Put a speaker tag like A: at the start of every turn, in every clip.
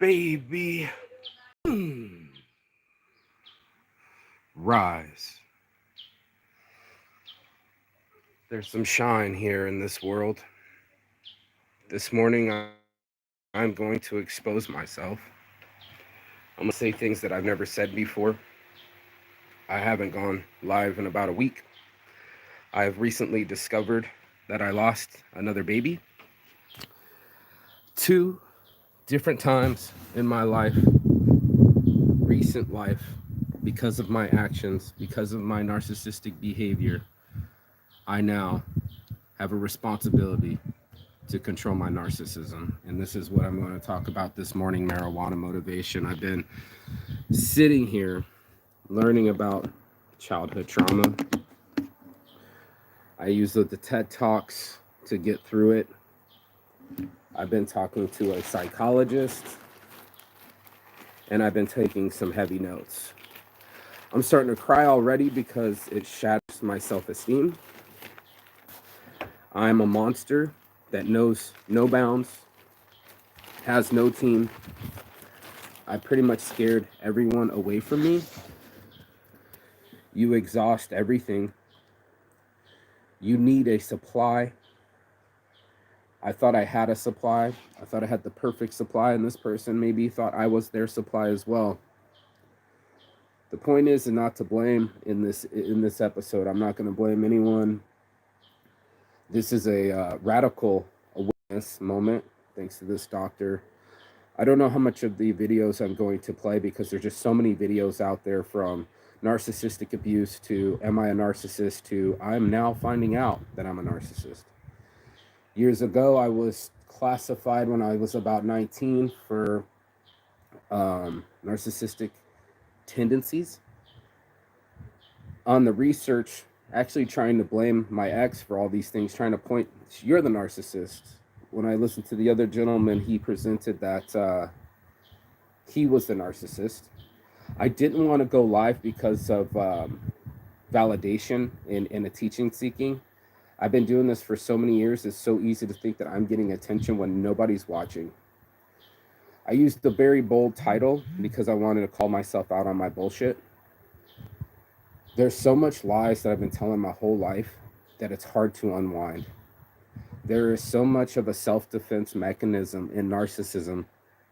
A: baby. Rise. There's some shine here in this world. This morning, I'm going to expose myself. I'm going to say things that I've never said before. I haven't gone live in about a week. I have recently discovered that I lost another baby. 2 different times in my recent life, because of my actions, because of my narcissistic behavior, I now have a responsibility to control my narcissism. And this is what I'm going to talk about this morning, marijuana motivation. I've been sitting here learning about childhood trauma. I use the TED Talks to get through it. I've been talking to a psychologist, and I've been taking some heavy notes. I'm starting to cry already because it shatters my self-esteem. I'm a monster that knows no bounds, has no team. I pretty much scared everyone away from me. You exhaust everything. You need a supply. I thought I had a supply. I thought I had the perfect supply, and this person maybe thought I was their supply as well. The point is not to blame in this episode. I'm not going to blame anyone. This is a radical awareness moment, thanks to this doctor. I don't know how much of the videos I'm going to play because there's just so many videos out there, from narcissistic abuse to am I a narcissist to I'm now finding out that I'm a narcissist. Years ago, I was classified when I was about 19 for narcissistic tendencies. On the research, actually trying to blame my ex for all these things, trying to point, you're the narcissist. When I listened to the other gentleman, he presented that he was the narcissist. I didn't want to go live because of validation in a teaching seeking. I've been doing this for so many years. It's so easy to think that I'm getting attention when nobody's watching. I used the very bold title because I wanted to call myself out on my bullshit. There's so much lies that I've been telling my whole life that it's hard to unwind. There is so much of a self-defense mechanism in narcissism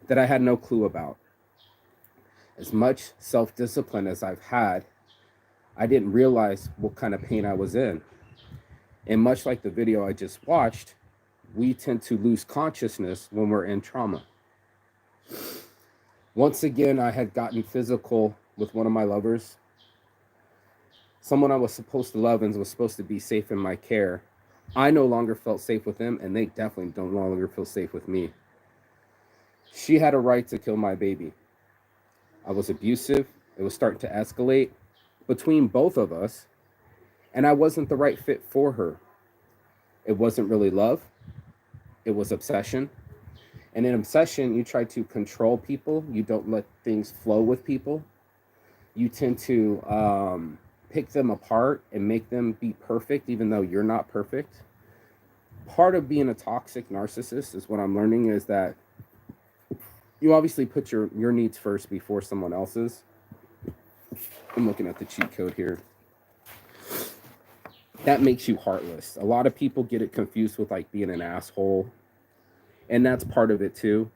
A: that I had no clue about. As much self-discipline as I've had, I didn't realize what kind of pain I was in. And much like the video I just watched, we tend to lose consciousness when we're in trauma. Once again, I had gotten physical with one of my lovers. Someone I was supposed to love and was supposed to be safe in my care. I no longer felt safe with them, and they definitely don't no longer feel safe with me. She had a right to kill my baby. I was abusive. It was starting to escalate between both of us, and I wasn't the right fit for her. It wasn't really love. It was obsession. And in obsession, you try to control people. You don't let things flow with people. You tend to pick them apart and make them be perfect, even though you're not perfect. Part of being a toxic narcissist is what I'm learning is that you obviously put your needs first before someone else's. I'm looking at the cheat code here. That makes you heartless. A lot of people get it confused with like being an asshole. And that's part of it too.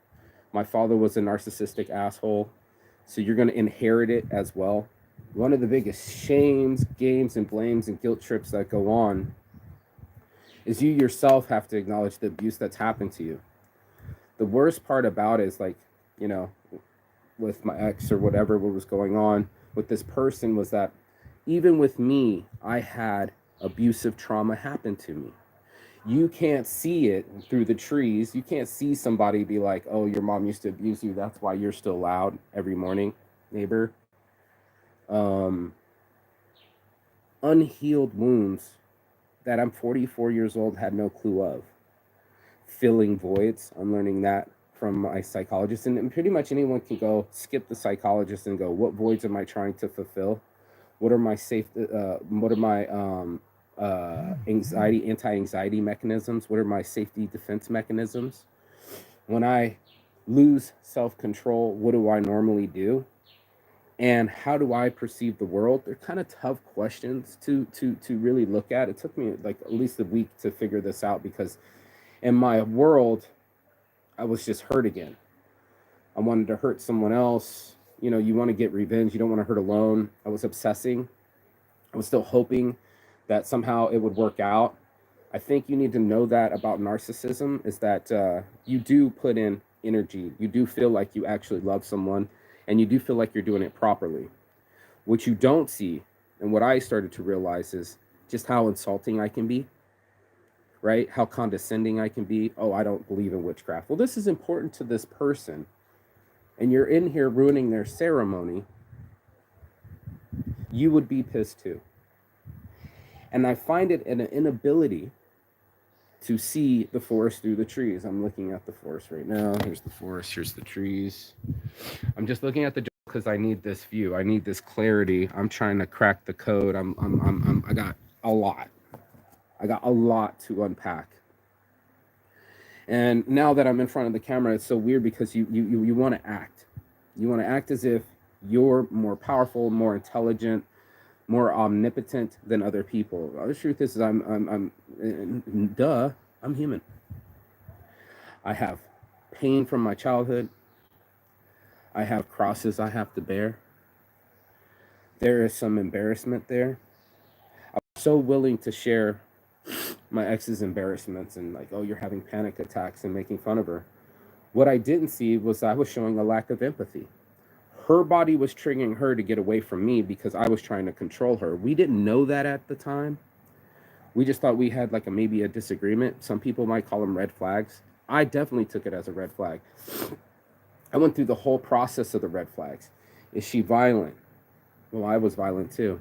A: My father was a narcissistic asshole. So you're going to inherit it as well. One of the biggest shames, games, and blames and guilt trips that go on is you yourself have to acknowledge the abuse that's happened to you. The worst part about it is, like, you know, with my ex or whatever, what was going on with this person was that even with me, I had abusive trauma happen to me. You can't see it through the trees. You can't see somebody be like, oh, your mom used to abuse you. That's why you're still loud every morning, neighbor. Unhealed wounds that I'm 44 years old had no clue of. Filling voids. I'm learning that from my psychologist. And pretty much anyone can go skip the psychologist and go, what voids am I trying to fulfill? What are my anti-anxiety mechanisms? What are my safety defense mechanisms? When I lose self-control. What do I normally do? And how do I perceive the world? They're kind of tough questions to really look at. It took me like at least a week to figure this out, because in my world, I was just hurt again. I wanted to hurt someone else. You know, you want to get revenge. You don't want to hurt alone. I was obsessing. I was still hoping that somehow it would work out. I think you need to know that about narcissism is that you do put in energy. You do feel like you actually love someone, and you do feel like you're doing it properly. What you don't see, and what I started to realize, is just how insulting I can be, right? How condescending I can be. Oh, I don't believe in witchcraft. Well, this is important to this person, and you're in here ruining their ceremony. You would be pissed too. And I find it an inability to see the forest through the trees. I'm looking at the forest right now. Here's the forest, here's the trees. I'm just looking at the because I need this view. I need this clarity. I'm trying to crack the code. I got a lot. I got a lot to unpack. And now that I'm in front of the camera, it's so weird because you want to act. You want to act as if you're more powerful, more intelligent, more omnipotent than other people. The truth is, I'm human. I have pain from my childhood. I have crosses I have to bear. There is some embarrassment there. I'm so willing to share my ex's embarrassments and like, oh, you're having panic attacks and making fun of her. What I didn't see was I was showing a lack of empathy. Her body was triggering her to get away from me because I was trying to control her. We didn't know that at the time. We just thought we had like maybe a disagreement. Some people might call them red flags. I definitely took it as a red flag. I went through the whole process of the red flags. Is she violent? Well, I was violent too.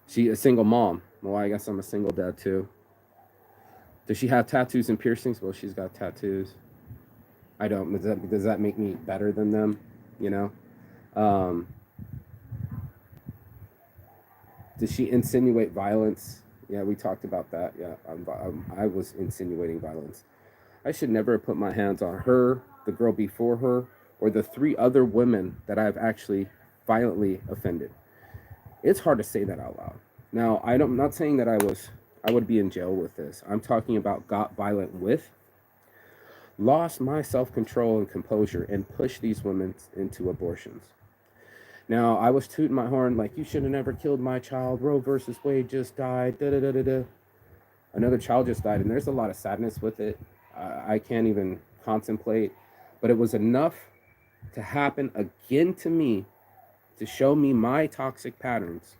A: She a single mom? Well, I guess I'm a single dad too. Does she have tattoos and piercings? Well, she's got tattoos. I don't. Does that make me better than them? You know? Does she insinuate violence? Yeah, we talked about that. Yeah, I was insinuating violence. I should never have put my hands on her, the girl before her, or the 3 other women that I've actually violently offended. It's hard to say that out loud. Now, I'm not saying that I would be in jail with this. I'm talking about got violent with, lost my self-control and composure, and pushed these women into abortions. Now, I was tooting my horn like, you should have never killed my child. Roe versus Wade just died. Da da da da da. Another child just died, and there's a lot of sadness with it. I can't even contemplate. But it was enough to happen again to me to show me my toxic patterns.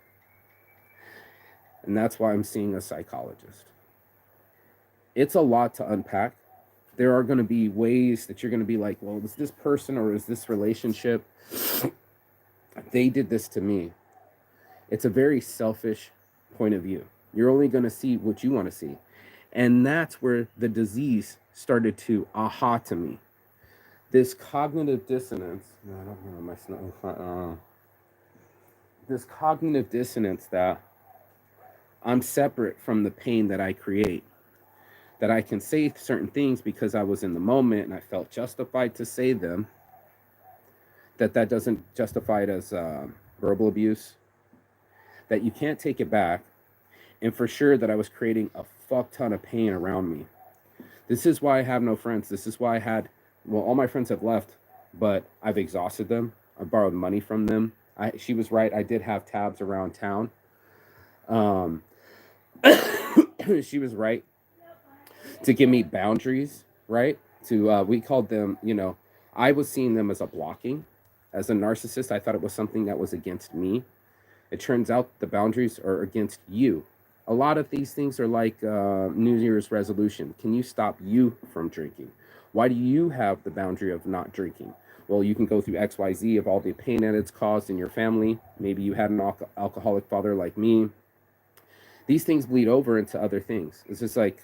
A: And that's why I'm seeing a psychologist. It's a lot to unpack. There are going to be ways that you're going to be like, well, is this person or is this relationship? They did this to me. It's a very selfish point of view. You're only going to see what you want to see. And that's where the disease started to aha to me. This cognitive dissonance. No, I don't know my snow. This cognitive dissonance that I'm separate from the pain that I create. That I can say certain things because I was in the moment and I felt justified to say them. That doesn't justify it as verbal abuse. That you can't take it back. And for sure that I was creating a fuck ton of pain around me. This is why I have no friends. This is why all my friends have left, but I've exhausted them. I borrowed money from them. She was right. I did have tabs around town. She was right to give me boundaries, right? We called them, I was seeing them as a blocking. As a narcissist, I thought it was something that was against me. It turns out the boundaries are against you. A lot of these things are like New Year's resolution. Can you stop you from drinking? Why do you have the boundary of not drinking? Well, you can go through XYZ of all the pain that it's caused in your family. Maybe you had an alcoholic father like me. These things bleed over into other things. It's just like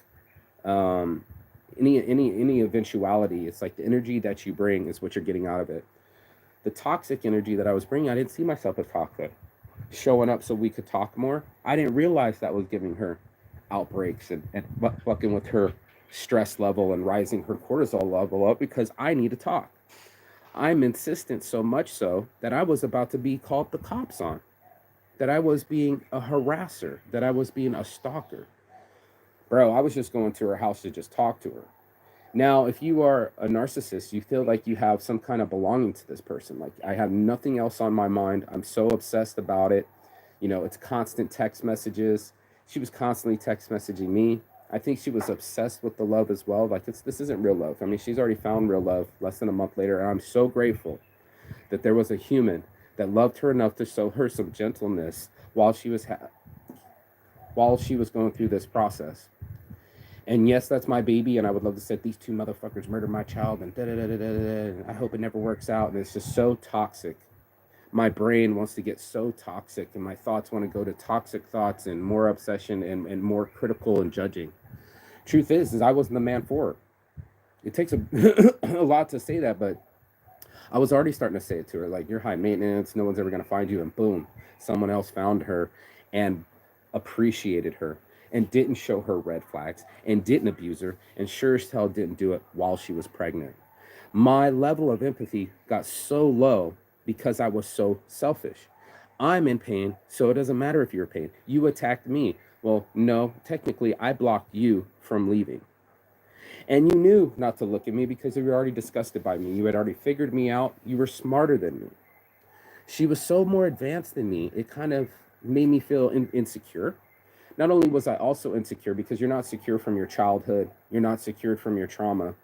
A: any eventuality. It's like the energy that you bring is what you're getting out of it. The toxic energy that I was bringing, I didn't see myself as toxic. Showing up so we could talk more. I didn't realize that was giving her outbreaks and fucking with her stress level and rising her cortisol level up because I need to talk. I'm insistent so much so that I was about to be called the cops on, that I was being a harasser, that I was being a stalker. Bro, I was just going to her house to just talk to her. Now, if you are a narcissist, you feel like you have some kind of belonging to this person. Like, I have nothing else on my mind. I'm so obsessed about it. You know, it's constant text messages. She was constantly text messaging me. I think she was obsessed with the love as well. Like, this isn't real love. I mean, she's already found real love less than a month later. And I'm so grateful that there was a human that loved her enough to show her some gentleness while while she was going through this process. And yes, that's my baby, and I would love to say these two motherfuckers murdered my child, and da da da da da da. I hope it never works out. And it's just so toxic. My brain wants to get so toxic, and my thoughts want to go to toxic thoughts and more obsession and more critical and judging. Truth is I wasn't the man for her. It takes a lot to say that, but I was already starting to say it to her, like, you're high maintenance, no one's ever going to find you, and boom, someone else found her and appreciated her and didn't show her red flags and didn't abuse her and sure as hell didn't do it while she was pregnant. My level of empathy got so low because I was so selfish. I'm in pain, so it doesn't matter if you're in pain. You attacked me. Well, no, technically, I blocked you from leaving. And you knew not to look at me because you were already disgusted by me. You had already figured me out. You were smarter than me. She was so more advanced than me, it kind of made me feel insecure. Not only was I also insecure because you're not secure from your childhood, you're not secured from your trauma.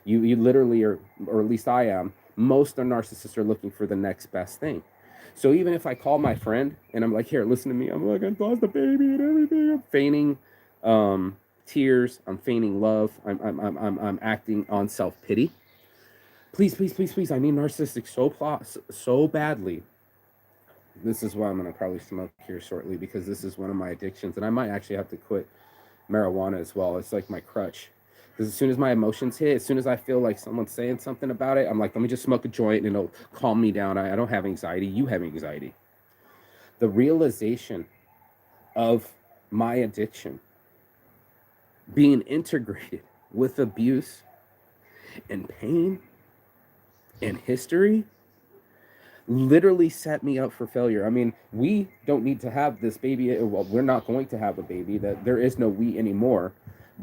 A: You literally are, or at least I am. Most of narcissists are looking for the next best thing. So even if I call my friend and I'm like, here, listen to me. I'm like, I lost the baby and everything. I'm feigning tears. I'm feigning love. I'm acting on self pity. Please, please, please, please. I need narcissistic so badly. This is why I'm gonna probably smoke here shortly because this is one of my addictions, and I might actually have to quit marijuana as well. It's like my crutch. Because as soon as my emotions hit, as soon as I feel like someone's saying something about it, I'm like, let me just smoke a joint and it'll calm me down. I don't have anxiety. You have anxiety. The realization of my addiction being integrated with abuse and pain and history literally set me up for failure. I mean, we don't need to have this baby. Well, we're not going to have a baby. That there is no we anymore.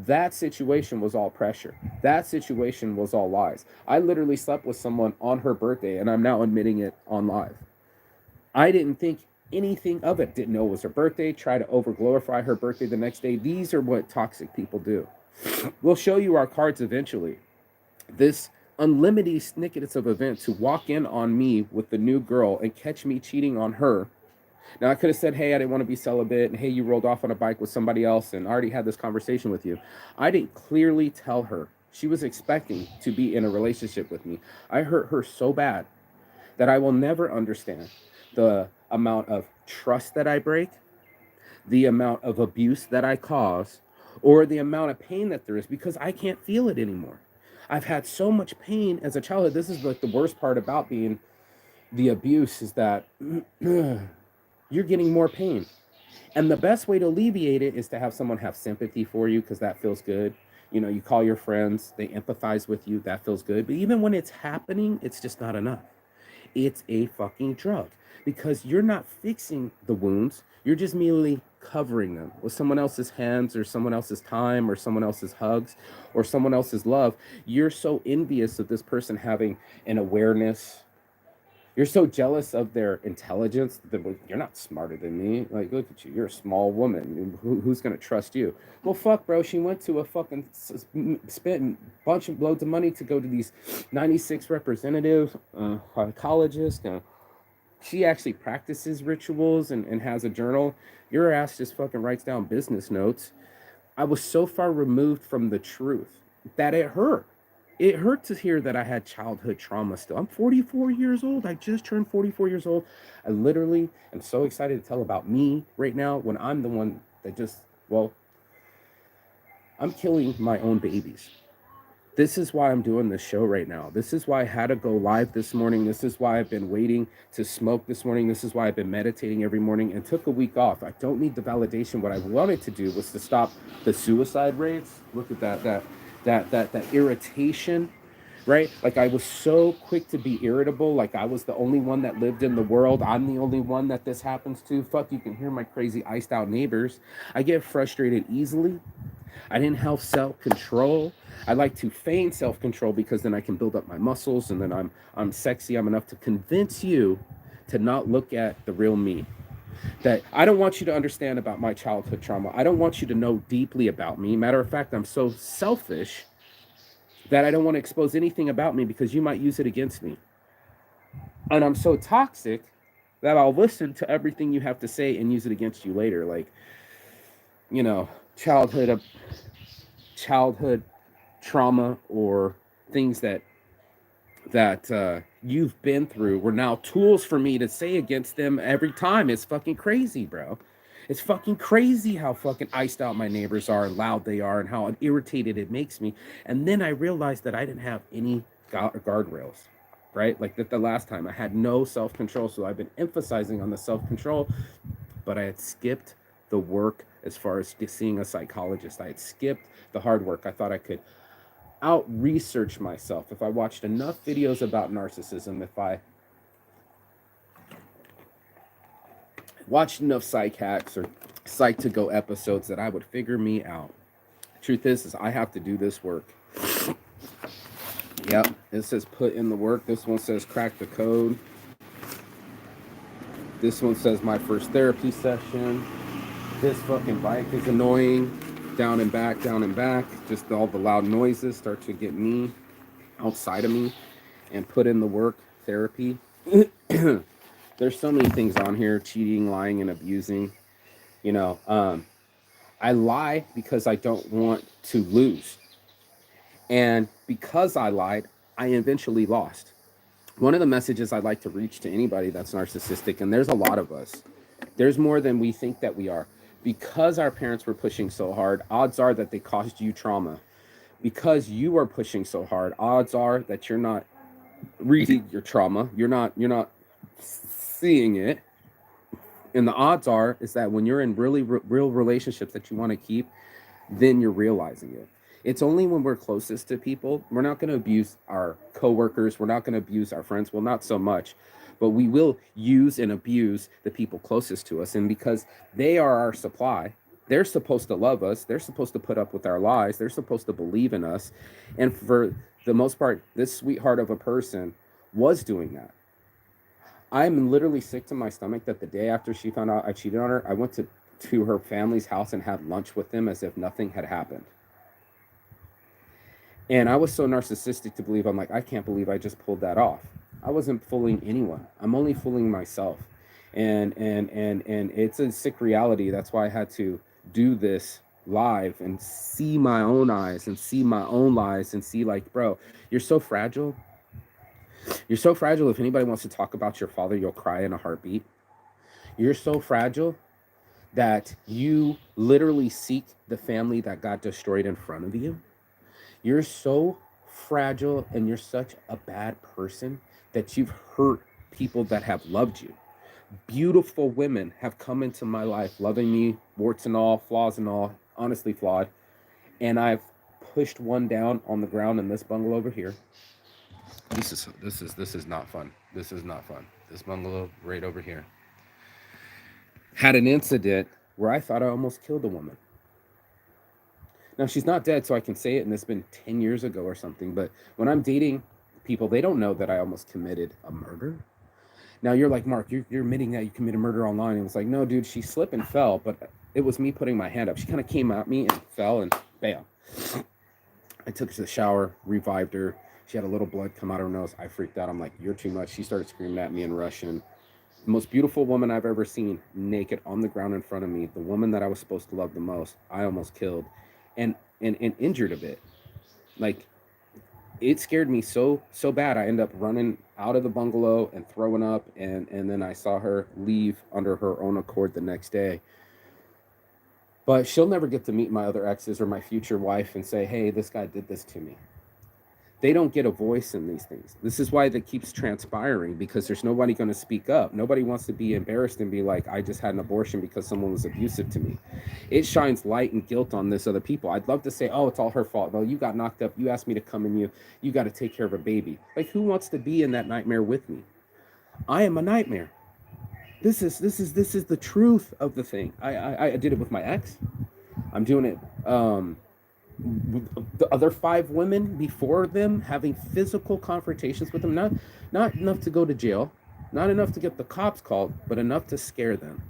A: That situation was all pressure. That situation was all lies. I literally slept with someone on her birthday, and I'm now admitting it on live. I didn't think anything of it. Didn't know it was her birthday. Try to over glorify her birthday the next day. These are what toxic people do. We'll show you our cards eventually. This unlimited snippets of events to walk in on me with the new girl and catch me cheating on her. Now, I could have said, hey, I didn't want to be celibate, and hey, you rolled off on a bike with somebody else, and I already had this conversation with you. I didn't clearly tell her. She was expecting to be in a relationship with me. I hurt her so bad that I will never understand the amount of trust that I break, the amount of abuse that I cause, or the amount of pain that there is because I can't feel it anymore. I've had so much pain as a childhood. This is like the worst part about being the abuse is that you're getting more pain. And the best way to alleviate it is to have someone have sympathy for you because that feels good. You know, you call your friends, they empathize with you, that feels good. But even when it's happening, it's just not enough. It's a fucking drug because you're not fixing the wounds. You're just merely covering them with someone else's hands or someone else's time or someone else's hugs or someone else's love. You're so envious of this person having an awareness. You're so jealous of their intelligence that you're not smarter than me. Like, look at you. You're a small woman. Who's going to trust you? Well, fuck, bro. She went to a fucking spent a bunch of loads of money to go to these 96 representative psychologists. She actually practices rituals and has a journal. Your ass just fucking writes down business notes. I was so far removed from the truth that it hurt. It hurt to hear that I had childhood trauma still. I'm 44 years old. I just turned 44 years old. I literally am so excited to tell about me right now when I'm the one that I'm killing my own babies. This is why I'm doing this show right now. This is why I had to go live this morning. This is why I've been waiting to smoke this morning. This is why I've been meditating every morning and took a week off. I don't need the validation. What I wanted to do was to stop the suicide rates. Look at that. that irritation, right? Like I was so quick to be irritable, like I was the only one that lived in the world. I'm the only one that this happens to. Fuck, you can hear my crazy iced out neighbors. I get frustrated easily. I didn't have self-control. I like to feign self-control because then I can build up my muscles and then I'm sexy. I'm enough to convince you to not look at the real me. That I don't want you to understand about my childhood trauma. I don't want you to know deeply about me. Matter of fact, I'm so selfish that I don't want to expose anything about me because you might use it against me. And I'm so toxic that I'll listen to everything you have to say and use it against you later. Like, you know, childhood childhood trauma or things that you've been through were now tools for me to say against them every time. It's fucking crazy, bro. It's fucking crazy how fucking iced out my neighbors are and loud they are and how irritated it makes me. And then I realized that I didn't have any guardrails, right? Like that the last time I had no self control. So I've been emphasizing on the self control, but I had skipped the work as far as seeing a psychologist. I had skipped the hard work. I thought I could out research myself if I watched enough videos about narcissism, if I watched enough psych hacks or psych to go episodes, that I would figure me out. Truth is I have to do this work. Yep, it says put in the work. This one says crack the code. This one says my first therapy session. This fucking bike is annoying. Down and back, down and back. Just all the loud noises start to get me outside of me. And put in the work. Therapy. There's so many things on here. Cheating, lying, and abusing. You know, I lie because I don't want to lose. And because I lied, I eventually lost. One of the messages I'd like to reach to anybody that's narcissistic, and there's a lot of us, there's more than we think that we are. Because our parents were pushing so hard, odds are that they caused you trauma. Because you are pushing so hard, odds are that you're not reading your trauma. You're not seeing it. And the odds are is that when you're in really real relationships that you want to keep, then you're realizing it. It's only when we're closest to people. We're not going to abuse our coworkers. We're not going to abuse our friends. Well, not so much, but we will use and abuse the people closest to us. And because they are our supply, they're supposed to love us. They're supposed to put up with our lies. They're supposed to believe in us. And for the most part, this sweetheart of a person was doing that. I'm literally sick to my stomach that the day after she found out I cheated on her, I went to her family's house and had lunch with them as if nothing had happened. And I was so narcissistic to believe, I'm like, I can't believe I just pulled that off. I wasn't fooling anyone. I'm only fooling myself. And it's a sick reality. That's why I had to do this live and see my own eyes and see my own lies and see like, bro, you're so fragile. You're so fragile. If anybody wants to talk about your father, you'll cry in a heartbeat. You're so fragile that you literally seek the family that got destroyed in front of you. You're so fragile and you're such a bad person that you've hurt people that have loved you. Beautiful women have come into my life loving me, warts and all, flaws and all, honestly flawed. And I've pushed one down on the ground in this bungalow over here. This is not fun. This is not fun. This bungalow right over here had an incident where I thought I almost killed a woman. Now she's not dead, so I can say it, and it's been 10 years ago or something. But when I'm dating people, they don't know that I almost committed a murder. Now you're like, Mark, you're admitting that you committed murder online. And it's like, no, dude, she slipped and fell, but it was me putting my hand up. She kind of came at me and fell, and bam. I took her to the shower, revived her. She had a little blood come out of her nose. I freaked out. I'm like, you're too much. She started screaming at me in Russian. The most beautiful woman I've ever seen, naked on the ground in front of me. The woman that I was supposed to love the most, I almost killed, and injured a bit. Like, it scared me so bad. I ended up running out of the bungalow and throwing up, and then I saw her leave under her own accord the next day. But she'll never get to meet my other exes or my future wife and say, hey, this guy did this to me. They don't get a voice in these things. This is why that keeps transpiring, because there's nobody going to speak up. Nobody wants to be embarrassed and be like, I just had an abortion because someone was abusive to me. It shines light and guilt on this other people. I'd love to say, oh, it's all her fault. Well, you got knocked up. You asked me to come and you got to take care of a baby. Like, who wants to be in that nightmare with me? I am a nightmare. This is the truth of the thing. I did it with my ex. I'm doing it the other 5 women before them, having physical confrontations with them, not enough to go to jail, not enough to get the cops called, but enough to scare them.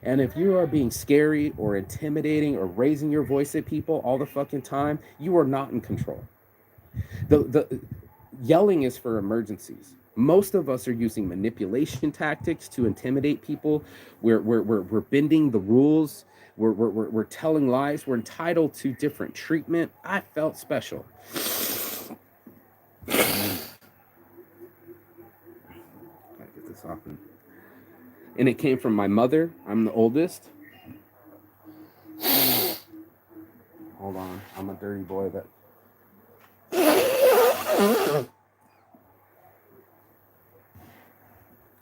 A: And if you are being scary or intimidating or raising your voice at people all the fucking time, you are not in control. The yelling is for emergencies. Most of us are using manipulation tactics to intimidate people. We're bending the rules. We're telling lies. We're entitled to different treatment. I felt special. Gotta get this off. And it came from my mother. I'm the oldest. Hold on. I'm a dirty boy that... Oh, man,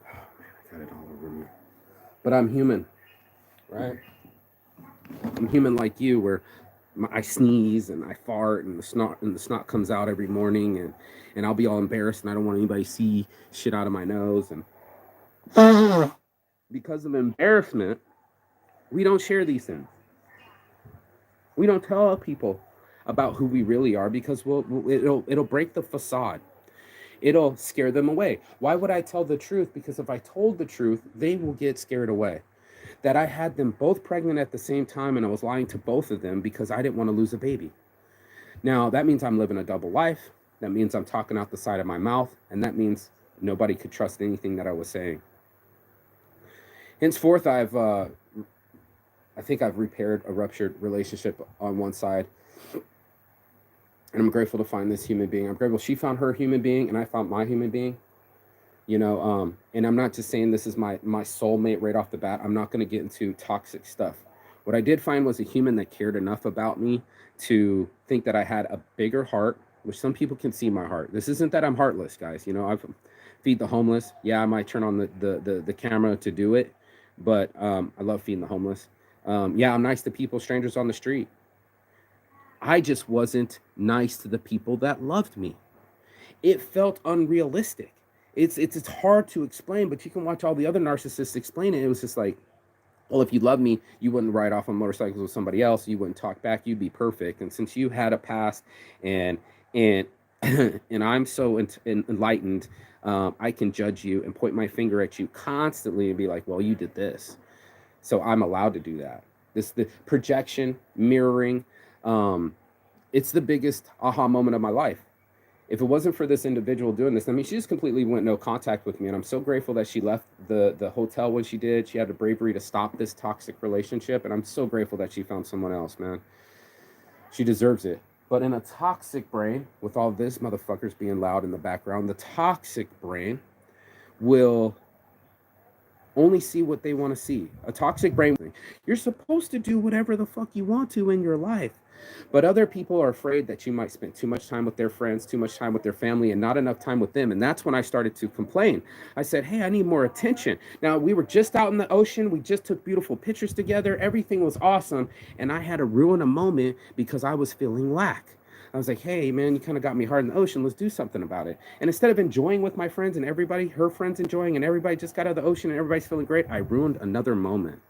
A: I got it all over me. But I'm human, right? I'm human like you, where I sneeze and I fart and the snot comes out every morning, and I'll be all embarrassed and I don't want anybody to see shit out of my nose. And because of embarrassment, we don't share these things. We don't tell people about who we really are, because it'll break the facade. It'll scare them away. Why would I tell the truth? Because if I told the truth, they will get scared away. That I had them both pregnant at the same time, and I was lying to both of them because I didn't want to lose a baby. Now, that means I'm living a double life. That means I'm talking out the side of my mouth, and that means nobody could trust anything that I was saying. Henceforth, I think I've repaired a ruptured relationship on one side. And I'm grateful to find this human being. I'm grateful she found her human being and I found my human being. And I'm not just saying this is my soulmate right off the bat. I'm not going to get into toxic stuff. What I did find was a human that cared enough about me to think that I had a bigger heart, which some people can see my heart. This isn't that I'm heartless, guys. I feed the homeless. Yeah, I might turn on the camera to do it, but I love feeding the homeless. Yeah, I'm nice to people, strangers on the street. I just wasn't nice to the people that loved me. It felt unrealistic. It's hard to explain, but you can watch all the other narcissists explain it. It was just like, well, if you love me, you wouldn't ride off on motorcycles with somebody else. You wouldn't talk back. You'd be perfect. And since you had a past, and and I'm so enlightened, I can judge you and point my finger at you constantly and be like, well, you did this, so I'm allowed to do that. The projection, mirroring. It's the biggest aha moment of my life. If it wasn't for this individual doing this, I mean, she just completely went no contact with me. And I'm so grateful that she left the hotel when she did. She had the bravery to stop this toxic relationship. And I'm so grateful that she found someone else, man. She deserves it. But in a toxic brain, with all this motherfuckers being loud in the background, the toxic brain will only see what they want to see. A toxic brain, you're supposed to do whatever the fuck you want to in your life. But other people are afraid that you might spend too much time with their friends, too much time with their family, and not enough time with them. And that's when I started to complain. I said, hey, I need more attention. Now, we were just out in the ocean. We just took beautiful pictures together. Everything was awesome. And I had to ruin a moment because I was feeling lack. I was like, hey, man, you kind of got me hard in the ocean. Let's do something about it. And instead of enjoying with my friends and everybody, her friends enjoying, and everybody just got out of the ocean and everybody's feeling great, I ruined another moment.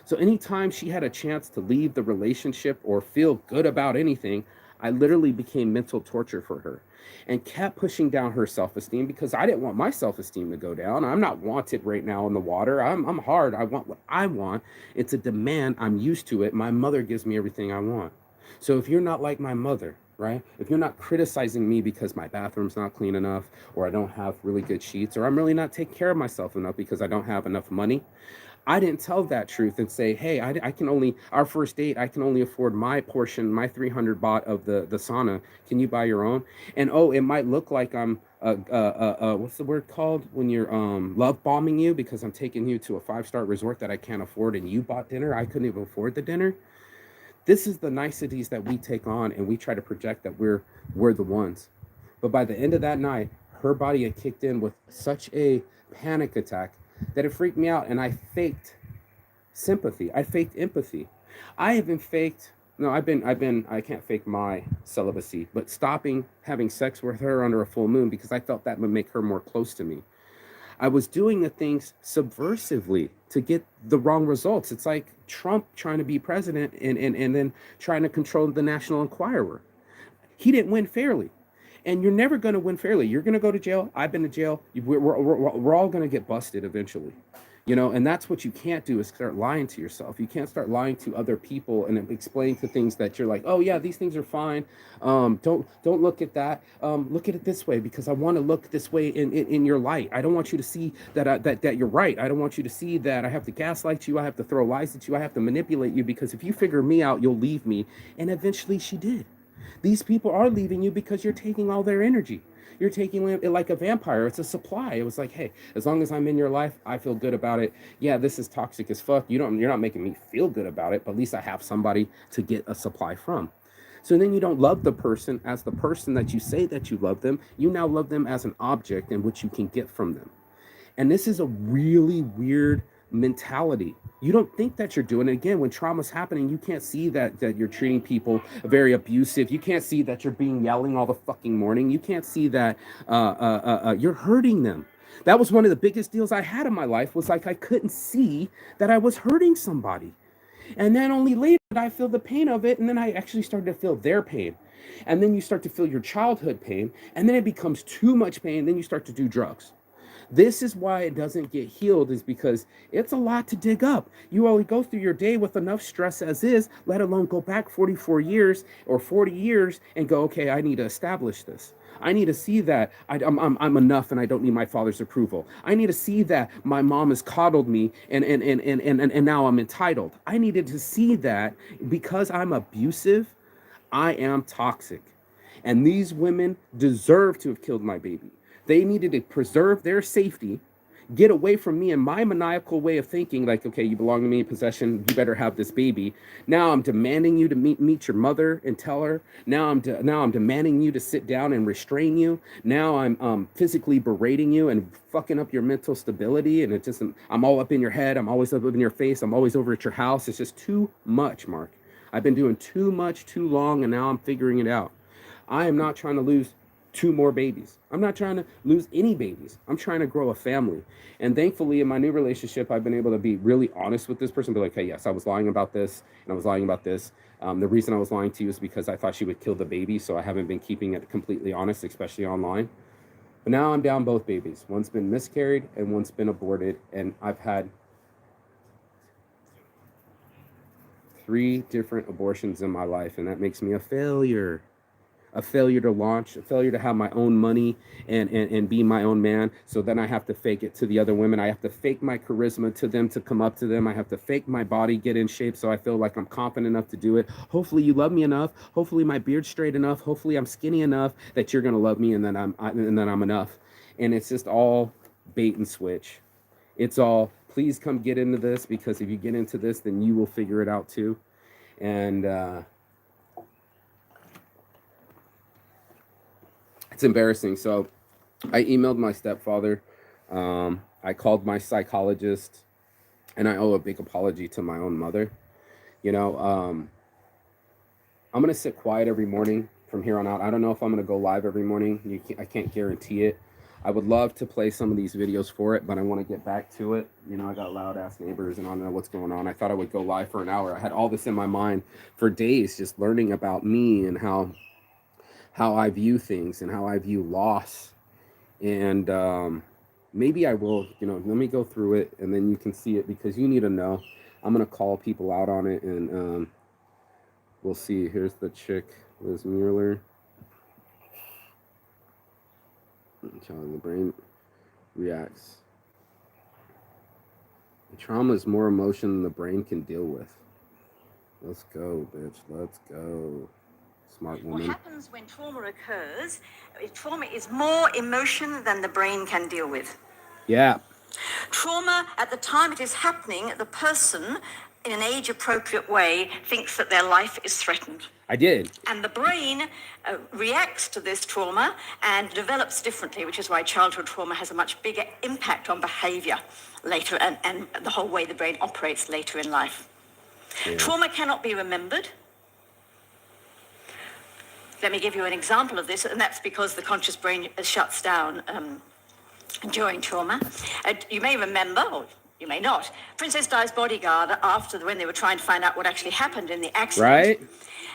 A: So anytime she had a chance to leave the relationship or feel good about anything, I literally became mental torture for her and kept pushing down her self-esteem because I didn't want my self-esteem to go down. I'm not wanted right now in the water. I'm hard. I want what I want. It's a demand. I'm used to it. My mother gives me everything I want. So if you're not like my mother, right? If you're not criticizing me because my bathroom's not clean enough, or I don't have really good sheets, or I'm really not taking care of myself enough because I don't have enough money, I didn't tell that truth and say, hey, I can only, our first date, I can only afford my portion, my 300 baht of the sauna. Can you buy your own? And oh, it might look like I'm, what's the word called when you're love bombing you because I'm taking you to a 5-star resort that I can't afford and you bought dinner. I couldn't even afford the dinner. This is the niceties that we take on and we try to project that we're the ones. But by the end of that night, her body had kicked in with such a panic attack that it freaked me out. And I faked sympathy. I faked empathy. I have been faked. No, I can't fake my celibacy, but stopping having sex with her under a full moon because I felt that would make her more close to me. I was doing the things subversively to get the wrong results. It's like Trump trying to be president and then trying to control the National Enquirer. He didn't win fairly. And you're never going to win fairly. You're going to go to jail. I've been to jail. We're all going to get busted eventually. And that's what you can't do is start lying to yourself. You can't start lying to other people and explain to things that you're like, oh yeah, these things are fine. Don't look at that. Look at it this way because I want to look this way in your light. I don't want you to see that you're right. I don't want you to see that I have to gaslight you. I have to throw lies at you. I have to manipulate you because if you figure me out, you'll leave me. And eventually she did. These people are leaving you because you're taking all their energy. You're taking it like a vampire. It's a supply. It was like, hey, as long as I'm in your life, I feel good about it. Yeah, this is toxic as fuck. You're not making me feel good about it, but at least I have somebody to get a supply from. So then you don't love the person as the person that you say that you love them. You now love them as an object in which you can get from them. And this is a really weird mentality. You don't think that you're doing it. Again, when trauma's happening, you can't see that you're treating people very abusive. You can't see that you're being yelling all the fucking morning. You can't see that you're hurting them. That was one of the biggest deals I had in my life was like I couldn't see that I was hurting somebody. And then only later did I feel the pain of it. And then I actually started to feel their pain. And then you start to feel your childhood pain. And then it becomes too much pain. Then you start to do drugs. This is why it doesn't get healed is because it's a lot to dig up. You only go through your day with enough stress as is, let alone go back 44 years or 40 years and go, okay, I need to establish this. I need to see that I'm enough and I don't need my father's approval. I need to see that my mom has coddled me and now I'm entitled. I needed to see that because I'm abusive, I am toxic. And these women deserve to have killed my baby. They needed to preserve their safety, get away from me and my maniacal way of thinking, like, okay, you belong to me in possession, you better have this baby. Now I'm demanding you to meet your mother and tell her. Now I'm demanding you to sit down and restrain you. Now I'm physically berating you and fucking up your mental stability. And I'm all up in your head. I'm always up in your face. I'm always over at your house. It's just too much, Mark. I've been doing too much, too long, and now I'm figuring it out. I am not trying to lose 2 more babies. I'm not trying to lose any babies. I'm trying to grow a family. And thankfully, in my new relationship, I've been able to be really honest with this person. Be like, hey, yes, I was lying about this, and I was lying about this. The reason I was lying to you is because I thought she would kill the baby, so I haven't been keeping it completely honest, especially online. But now I'm down both babies. One's been miscarried, and one's been aborted, and I've had 3 different abortions in my life, and that makes me a failure. A failure to launch, a failure to have my own money and be my own man. So then I have to fake it to the other women. I have to fake my charisma to them to come up to them. I have to fake my body, get in shape so I feel like I'm confident enough to do it. Hopefully you love me enough. Hopefully my beard's straight enough. Hopefully I'm skinny enough that you're gonna love me and then I'm enough. And it's just all bait and switch. It's all please come get into this because if you get into this, then you will figure it out too. And it's embarrassing. So I emailed my stepfather. I called my psychologist, and I owe a big apology to my own mother. I'm gonna sit quiet every morning from here on out. I don't know if I'm gonna go live every morning. I can't guarantee it. I would love to play some of these videos for it, but I want to get back to it. I got loud ass neighbors and I don't know what's going on. I thought I would go live for an hour. I had all this in my mind for days, just learning about me and how I view things and how I view loss. And maybe I will, let me go through it and then you can see it because you need to know. I'm going to call people out on it and we'll see. Here's the chick, Liz Mueller. How the brain reacts. The trauma is more emotion than the brain can deal with. Let's go, bitch. Let's go. Smart woman.
B: What happens when trauma occurs, trauma is more emotion than the brain can deal with.
A: Yeah.
B: Trauma, at the time it is happening, the person in an age-appropriate way, thinks that their life is threatened.
A: I did.
B: And the brain reacts to this trauma and develops differently, which is why childhood trauma has a much bigger impact on behavior later and the whole way the brain operates later in life. Yeah. Trauma cannot be remembered. Let me give you an example of this, and that's because the conscious brain shuts down during trauma. You may remember, or you may not, Princess Di's bodyguard, when they were trying to find out what actually happened in the accident,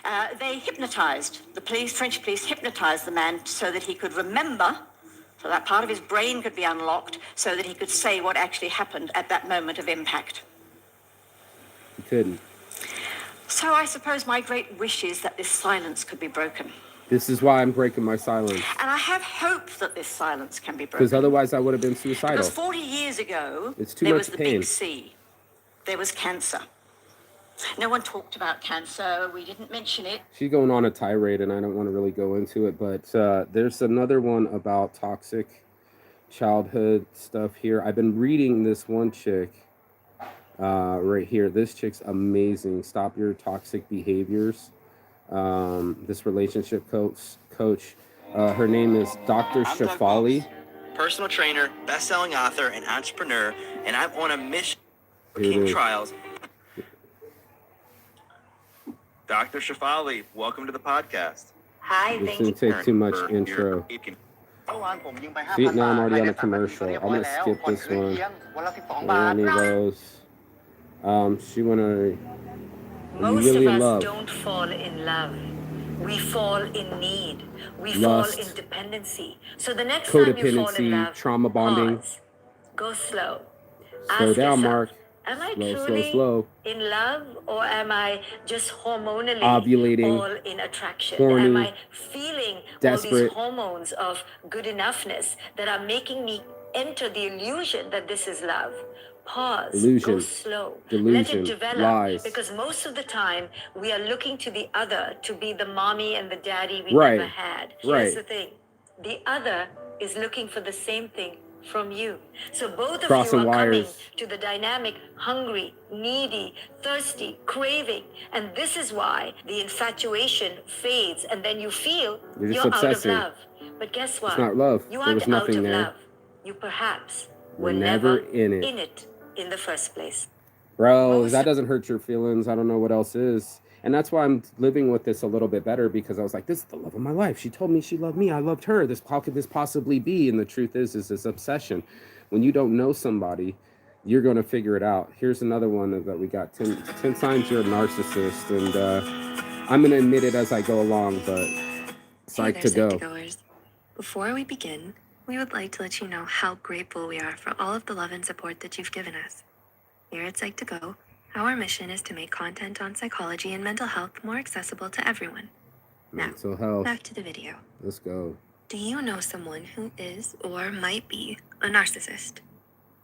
B: right? They hypnotized, French police hypnotized the man so that he could remember, so that part of his brain could be unlocked, so that he could say what actually happened at that moment of impact.
A: He couldn't.
B: So I suppose my great wish is that this silence could be broken.
A: This is why I'm breaking my silence.
B: And I have hope that this silence can be broken.
A: Because otherwise I would have been suicidal.
B: Because 40 years ago,
A: there
B: was the big C. There was cancer. No one talked about cancer. We didn't mention it.
A: She's going on a tirade, and I don't want to really go into it. But there's another one about toxic childhood stuff here. I've been reading this one chick right here. This chick's amazing. Stop Your Toxic Behaviors. This relationship coach. Her name is Dr. Shafali.
C: Personal trainer, best-selling author, and entrepreneur, and I'm on a mission for King Trials. Dr. Shafali, welcome to the podcast.
B: Hi,
A: this didn't take too much intro. See, now I'm already on a commercial. I'm going to skip this one. Any of those. She went to
B: Most
A: really
B: of us
A: love.
B: Don't fall in love. We fall in need. We
A: Lust,
B: fall in dependency. So the next time you fall in love,
A: trauma bonding.
B: Pause. Go slow.
A: Slow
B: Ask
A: down,
B: yourself,
A: Mark.
B: Am I
A: Slow,
B: truly
A: slow.
B: in love, or am I just hormonally
A: ovulating,
B: all in attraction?
A: horny,
B: am I feeling
A: desperate,
B: all these hormones of good enoughness that are making me enter the illusion that this is love? Pause.
A: Illusion,
B: go slow.
A: delusion,
B: let it develop.
A: Lies.
B: Because most of the time we are looking to the other to be the mommy and the daddy we
A: right.
B: never had. Here's the thing. The other is looking for the same thing from you. So both of
A: Crossing
B: you are
A: wires.
B: coming to the dynamic hungry, needy, thirsty, craving. And this is why the infatuation fades, and then you feel you're out of love. But guess what?
A: It's not love.
B: You
A: There
B: aren't
A: was nothing
B: out of
A: there.
B: love. You perhaps
A: We're never in it
B: in the first place.
A: Bro, that doesn't hurt your feelings. I don't know what else is. And that's why I'm living with this a little bit better, because I was like, this is the love of my life. She told me she loved me. I loved her. How could this possibly be? And the truth is this obsession. When you don't know somebody, you're going to figure it out. Here's another one that we got. 10 signs you're a narcissist. And I'm going to admit it as I go along, but psyched to go.
D: Psych-to-goers. Before we begin, we would like to let you know how grateful we are for all of the love and support that you've given us. Here at Psych2Go, our mission is to make content on psychology and mental health more accessible to everyone. Now,
A: mental health.
D: Back to the video.
A: Let's go.
D: Do you know someone who is or might be a narcissist?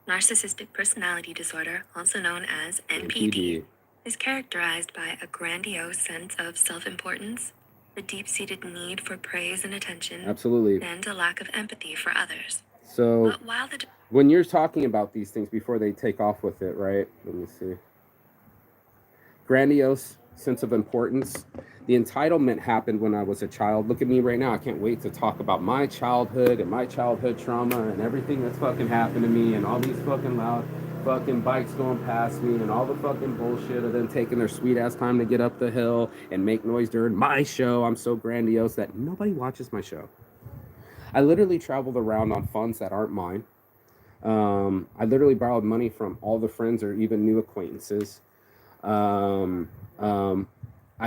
D: Narcissistic personality disorder, also known as NPD, is characterized by a grandiose sense of self-importance, a deep-seated need for praise and attention,
A: absolutely,
D: and a lack of empathy for others.
A: So, when you're talking about these things before they take off with it, right? Let me see. Grandiose sense of importance. The entitlement happened when I was a child. Look at me right now. I can't wait to talk about my childhood and my childhood trauma and everything that's fucking happened to me, and all these fucking loud fucking bikes going past me and all the fucking bullshit of them taking their sweet ass time to get up the hill and make noise during my show. I'm so grandiose that nobody watches my show. I literally traveled around on funds that aren't mine. I literally borrowed money from all the friends or even new acquaintances. I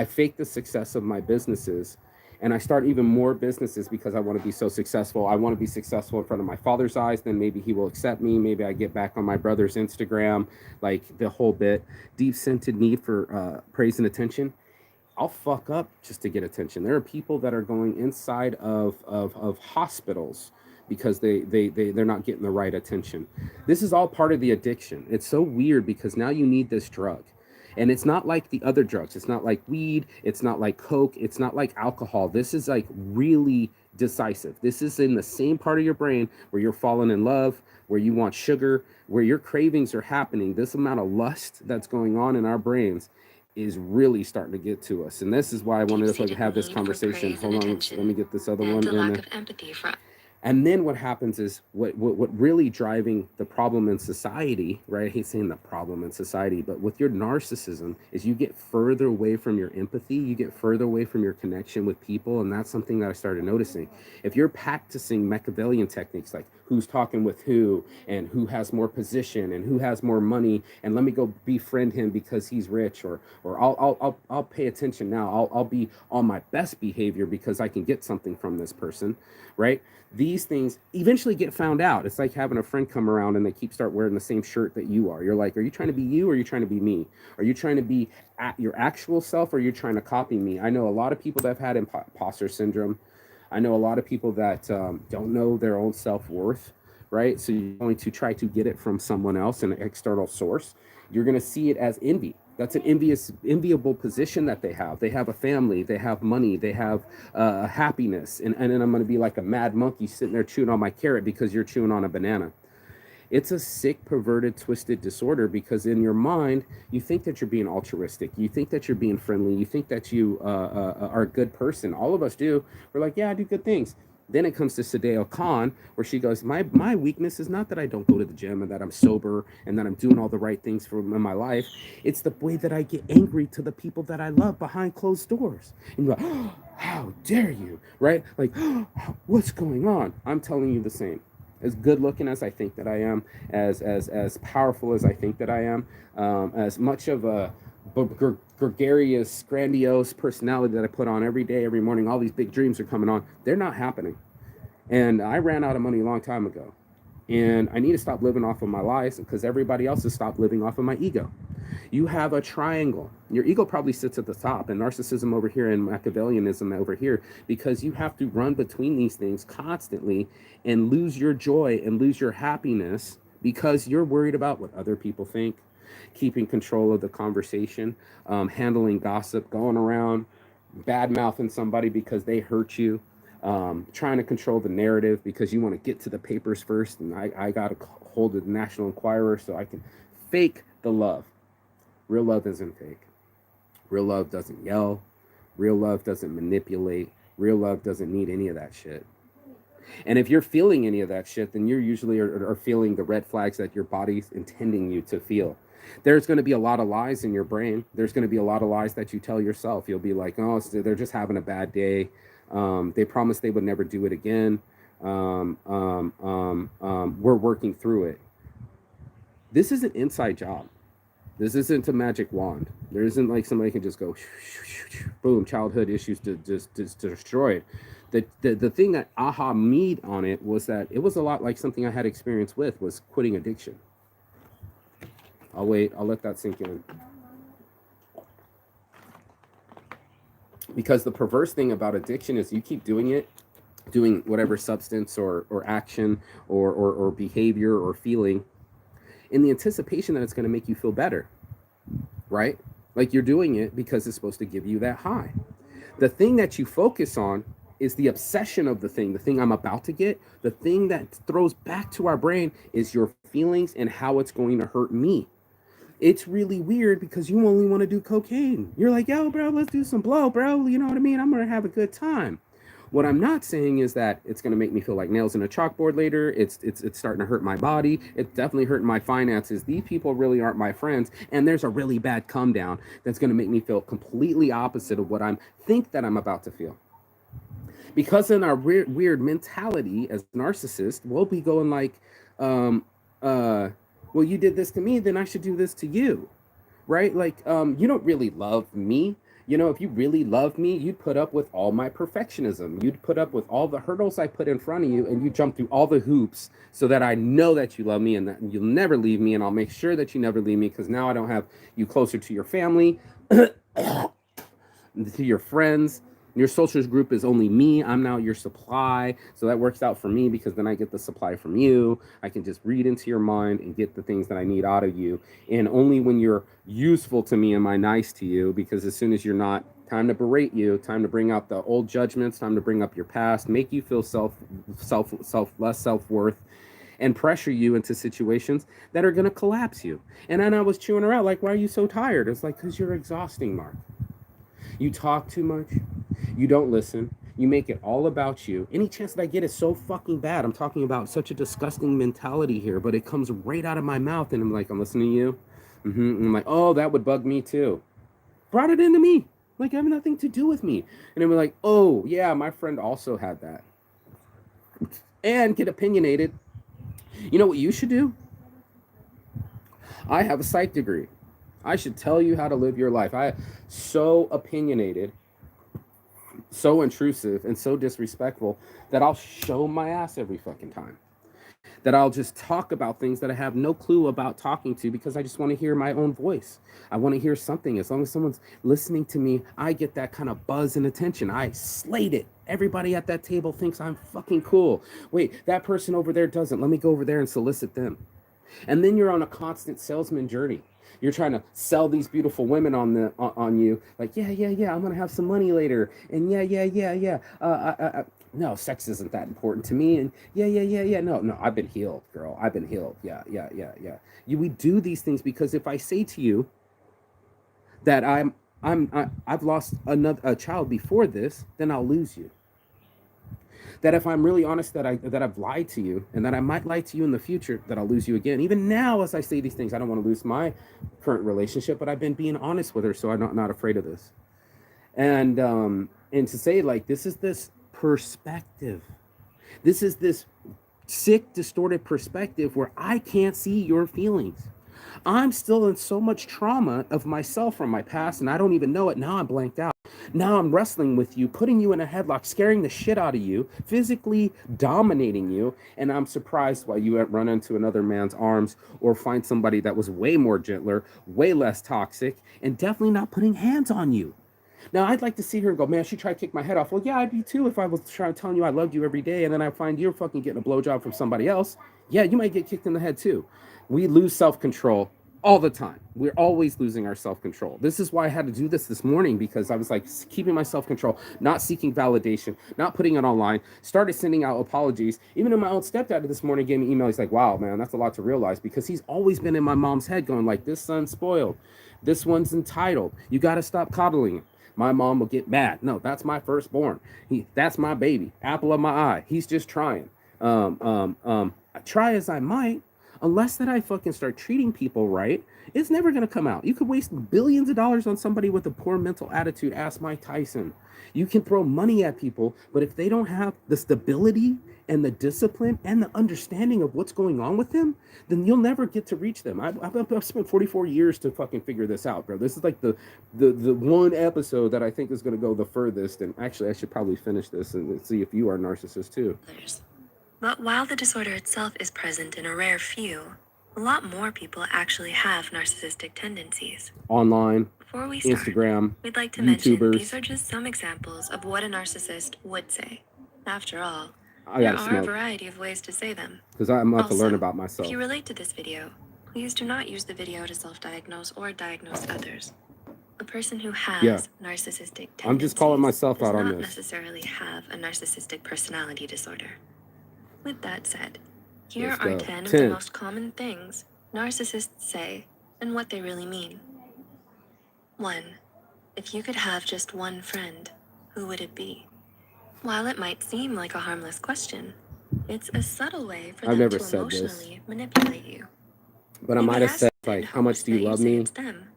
A: fake the success of my businesses, and I start even more businesses because I want to be so successful. I want to be successful in front of my father's eyes. Then maybe he will accept me. Maybe I get back on my brother's Instagram, like the whole bit. Deep-seated need for praise and attention. I'll fuck up just to get attention. There are people that are going inside of hospitals because they're not getting the right attention. This is all part of the addiction. It's so weird because now you need this drug. And it's not like the other drugs. It's not like weed. It's not like coke. It's not like alcohol. This is like really decisive. This is in the same part of your brain where you're falling in love, where you want sugar, where your cravings are happening. This amount of lust that's going on in our brains is really starting to get to us. And this is why I wanted to have this conversation. Hold on, let me get this other one in.
D: Lack of empathy for
A: And then what happens is what really driving the problem in society, right? I hate saying the problem in society, but with your narcissism is you get further away from your empathy, you get further away from your connection with people. And that's something that I started noticing. If you're practicing Machiavellian techniques, like who's talking with who and who has more position and who has more money, and let me go befriend him because he's rich, or I'll pay attention now. I'll be on my best behavior because I can get something from this person, right? These things eventually get found out. It's like having a friend come around and they start wearing the same shirt that you are. You're like, are you trying to be you, or are you trying to be me? Are you trying to be at your actual self, or are you trying to copy me? I know a lot of people that have had imposter syndrome. I know a lot of people that don't know their own self-worth, right? So you're going to try to get it from someone else, an external source. You're going to see it as envy. That's an enviable position that they have. They have a family, they have money, they have happiness. And then I'm going to be like a mad monkey sitting there chewing on my carrot because you're chewing on a banana. It's a sick, perverted, twisted disorder, because in your mind, you think that you're being altruistic. You think that you're being friendly. You think that you are a good person. All of us do. We're like, yeah, I do good things. Then it comes to Sadeo Khan, where she goes, my weakness is not that I don't go to the gym and that I'm sober and that I'm doing all the right things in my life. It's the way that I get angry to the people that I love behind closed doors. And you're like, oh, how dare you, right? Like, oh, what's going on? I'm telling you the same. As good looking as I think that I am, as powerful as I think that I am, as much of a gregarious, grandiose personality that I put on every day, every morning, all these big dreams are coming on, they're not happening. And I ran out of money a long time ago. And I need to stop living off of my lies, because everybody else has stopped living off of my ego. You have a triangle. Your ego probably sits at the top, and narcissism over here and Machiavellianism over here, because you have to run between these things constantly and lose your joy and lose your happiness because you're worried about what other people think, keeping control of the conversation, handling gossip, going around bad mouthing somebody because they hurt you, trying to control the narrative because you want to get to the papers first, and I got to hold the National Enquirer so I can fake the love. Real love isn't fake. Real love doesn't yell. Real love doesn't manipulate. Real love doesn't need any of that shit. And if you're feeling any of that shit, then you're usually are feeling the red flags that your body's intending you to feel. There's going to be a lot of lies in your brain. There's going to be a lot of lies that you tell yourself. You'll be like, oh, they're just having a bad day. They promised they would never do it again. We're working through it. This is an inside job. This isn't a magic wand. There isn't like somebody can just go, boom, childhood issues just destroyed. The thing that aha me on it was that it was a lot like something I had experience with, was quitting addiction. I'll wait. I'll let that sink in. Because the perverse thing about addiction is you keep doing it, doing whatever substance or action or behavior or feeling, in the anticipation that it's going to make you feel better, right? Like you're doing it because it's supposed to give you that high. The thing that you focus on is the obsession of the thing I'm about to get. The thing that throws back to our brain is your feelings and how it's going to hurt me. It's really weird because you only want to do cocaine. You're like, yo, bro, let's do some blow, bro. You know what I mean? I'm going to have a good time. What I'm not saying is that it's going to make me feel like nails in a chalkboard later. It's starting to hurt my body. It's definitely hurting my finances. These people really aren't my friends. And there's a really bad come down that's going to make me feel completely opposite of what I think that I'm about to feel. Because in our weird mentality as narcissists, we'll be going like, well, you did this to me, then I should do this to you, right? Like, you don't really love me. You know, if you really loved me, you'd put up with all my perfectionism. You'd put up with all the hurdles I put in front of you, and you jump through all the hoops so that I know that you love me and that you'll never leave me, and I'll make sure that you never leave me, because now I don't have you closer to your family, to your friends, Your social group is only me. I'm now your supply. So that works out for me because then I get the supply from you. I can just read into your mind and get the things that I need out of you. And only when you're useful to me am I nice to you, because as soon as you're not, time to berate you, time to bring out the old judgments, time to bring up your past, make you feel less self-worth, and pressure you into situations that are going to collapse you. And then I was chewing her out like, why are you so tired? It's like, because you're exhausting, Mark. You talk too much. You don't listen. You make it all about you. Any chance that I get is so fucking bad. I'm talking about such a disgusting mentality here, but it comes right out of my mouth. And I'm like, I'm listening to you. And I'm like, oh, that would bug me too. Brought it into me. Like, I have nothing to do with me. And I'm like, oh, yeah, my friend also had that. And get opinionated. You know what you should do? I have a psych degree. I should tell you how to live your life. I so opinionated, so intrusive, and so disrespectful that I'll show my ass every fucking time. That I'll just talk about things that I have no clue about talking to because I just want to hear my own voice. I want to hear something. As long as someone's listening to me, I get that kind of buzz and attention. I slayed it. Everybody at that table thinks I'm fucking cool. Wait, that person over there doesn't. Let me go over there and solicit them. And then you're on a constant salesman journey. You're trying to sell these beautiful women on you, like, yeah, I'm gonna have some money later, and yeah. No, sex isn't that important to me, and yeah. No, I've been healed, girl. I've been healed. Yeah. We do these things because if I say to you that I've lost a child before this, then I'll lose you. That if I'm really honest that I've lied to you and that I might lie to you in the future, that I'll lose you again. Even now, as I say these things, I don't want to lose my current relationship, but I've been being honest with her, so I'm not afraid of this. And to say, like, this is this perspective. This is this sick, distorted perspective where I can't see your feelings. I'm still in so much trauma of myself from my past, and I don't even know it. Now I'm blanked out. Now I'm wrestling with you, putting you in a headlock, scaring the shit out of you, physically dominating you, and I'm surprised why you run into another man's arms or find somebody that was way more gentler, way less toxic, and definitely not putting hands on you. Now, I'd like to see her and go, man, she tried to kick my head off. Well, yeah, I'd be too if I was telling you I loved you every day, and then I find you're fucking getting a blowjob from somebody else. Yeah, you might get kicked in the head too. We lose self-control all the time. We're always losing our self-control. This is why I had to do this morning, because I was like keeping my self-control, not seeking validation, not putting it online, started sending out apologies. Even in my own stepdad this morning gave me an email. He's like, wow, man, that's a lot to realize, because he's always been in my mom's head going like, this son's spoiled. This one's entitled. You got to stop coddling him. My mom will get mad. No, that's my firstborn. That's my baby. Apple of my eye. He's just trying. Try as I might, unless that I fucking start treating people right, it's never going to come out. You could waste billions of dollars on somebody with a poor mental attitude. Ask Mike Tyson. You can throw money at people, but if they don't have the stability and the discipline and the understanding of what's going on with them, then you'll never get to reach them. I've spent 44 years to fucking figure this out, bro. This is like the one episode that I think is going to go the furthest. And actually, I should probably finish this and see if you are a narcissist too.
D: But while the disorder itself is present in a rare few, a lot more people actually have narcissistic tendencies.
A: Online,
D: Before we start,
A: Instagram,
D: we'd like to
A: YouTubers.
D: mention these are just some examples of what a narcissist would say. After all, there are a variety of ways to say them.
A: Because I'm about to learn
D: Also,
A: about myself.
D: If you relate to this video, please do not use the video to self-diagnose or diagnose others. A person who has narcissistic tendencies
A: I'm just calling myself
D: does
A: out on
D: not
A: this.
D: necessarily have a narcissistic personality disorder. With that said, here
A: Let's
D: are
A: go.
D: 10 of the most common things narcissists say and what they really mean. 1. If you could have just one friend, who would it be? While it might seem like a harmless question, it's a subtle way for them to emotionally manipulate you.
A: But I might have said, like, how much do you love me?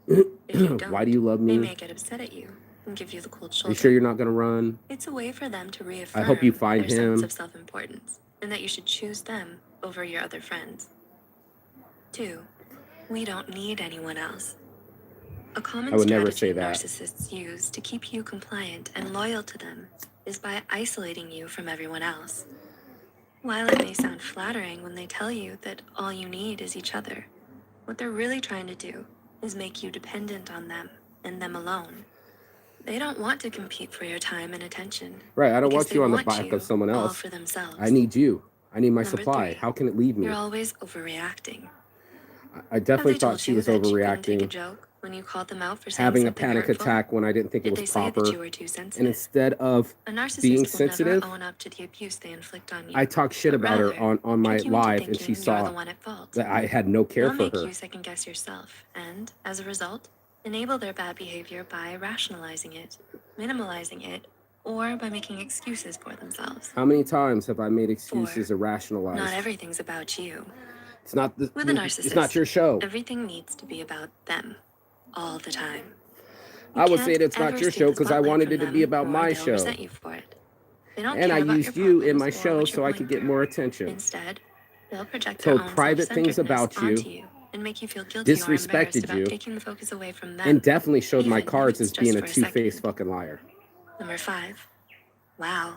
D: If you don't,
A: why do you love me?
D: They may get upset at you and give you the cold shoulder.
A: You sure you're not going to run?
D: It's a way for them to reaffirm
A: I hope you find
D: their
A: him.
D: sense of self-importance and that you should choose them over your other friends. 2. We don't need anyone else. A common strategy narcissists use to keep you compliant and loyal to them is by isolating you from everyone else. While it may sound flattering when they tell you that all you need is each other, what they're really trying to do is make you dependent on them and them alone. They don't want to compete for your time and attention.
A: Right. I don't
D: because
A: want you
D: they
A: on the
D: want
A: back
D: you
A: of someone
D: all
A: else.
D: for themselves.
A: I need you. I need my
D: Number
A: supply.
D: 3,
A: How can it leave me?
D: You're always overreacting.
A: I definitely
D: Have they
A: thought
D: told
A: she
D: you
A: was
D: that you couldn't take a
A: overreacting,
D: joke when you called them out for saying
A: having a
D: something
A: panic
D: hurtful?
A: attack when I didn't think it
D: Did
A: was
D: they say that
A: proper.
D: you were too sensitive?
A: And instead of
D: A narcissist
A: being
D: will
A: sensitive,
D: never own up to the abuse they inflict on you.
A: I talked shit
D: but
A: about her
D: rather
A: on my
D: trick you into
A: live, and
D: thinking
A: she
D: you're the
A: saw
D: one at fault.
A: that I had no care
D: They'll
A: for
D: make
A: her.
D: you second guess yourself, and as a result, enable their bad behavior by rationalizing it, minimalizing it, or by making excuses for themselves.
A: How many times have I made excuses
D: 4,
A: or rationalized?
D: Not everything's about you.
A: It's not
D: With a narcissist,
A: it's not your show.
D: everything needs to be about them, all the time.
A: I would say it's not your show because I wanted it to be about my show.
D: Resent you for it. They don't
A: And
D: care
A: I
D: about
A: used
D: your
A: you in
D: problems
A: my
D: or
A: show
D: what
A: so
D: you're
A: I
D: going
A: could get
D: through.
A: more attention.
D: Instead, they'll project
A: Told
D: their own
A: private things about
D: self-centeredness
A: you,
D: onto you and make you feel guilty or embarrassed
A: disrespected
D: about
A: you,
D: taking the focus away from them.
A: and definitely showed my
D: even if
A: cards
D: it's
A: as being
D: just
A: a
D: for
A: two-faced
D: second.
A: fucking liar.
D: Number 5. Wow.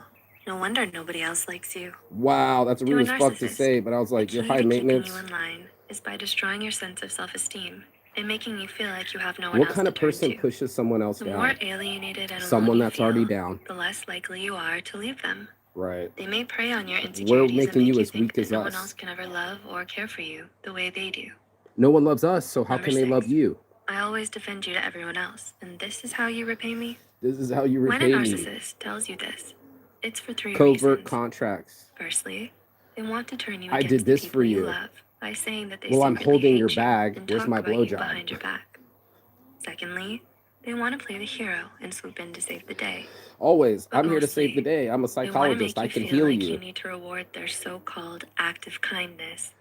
D: No wonder nobody else likes you.
A: Wow, that's
D: To
A: rude
D: a
A: as fuck to
D: narcissist,
A: say, but I was
D: the
A: like, you're
D: key
A: high
D: to
A: maintenance.
D: keeping you in line is by destroying your sense of self-esteem and making you feel like you have no one
A: What
D: else
A: kind
D: to
A: of
D: turn
A: person
D: to.
A: pushes someone else
D: The more
A: down?
D: alienated and
A: Someone
D: alone you
A: that's already
D: feel,
A: down.
D: the less likely you are to leave them.
A: Right.
D: They may prey on your
A: We're
D: insecurities and
A: making
D: make
A: you
D: you
A: as
D: think
A: weak
D: that
A: as
D: no one else
A: us.
D: can ever love or care for you the way they do.
A: No one loves us, so how
D: Number
A: can they love
D: 6.
A: you?
D: I always defend you to everyone else, and this is how you repay me?
A: This is how you
D: When a
A: repay me.
D: narcissist tells you this, it's for 3
A: Covert
D: reasons.
A: contracts.
D: Firstly, they want to turn you
A: I
D: against
A: did
D: the
A: this
D: people
A: for
D: you
A: you.
D: love by saying that they
A: Well, I'm
D: secretly
A: holding
D: hate
A: your
D: you
A: bag.
D: and
A: Where's
D: talk
A: my
D: about you
A: blowjob?
D: behind your back. Secondly, they want to play the hero and swoop in to save the day.
A: Always.
D: But
A: I'm here to save the
D: mostly,
A: day. I'm a
D: they want to
A: psychologist.
D: make
A: I
D: you
A: can
D: feel
A: heal
D: like
A: you.
D: you need to reward their so-called act of kindness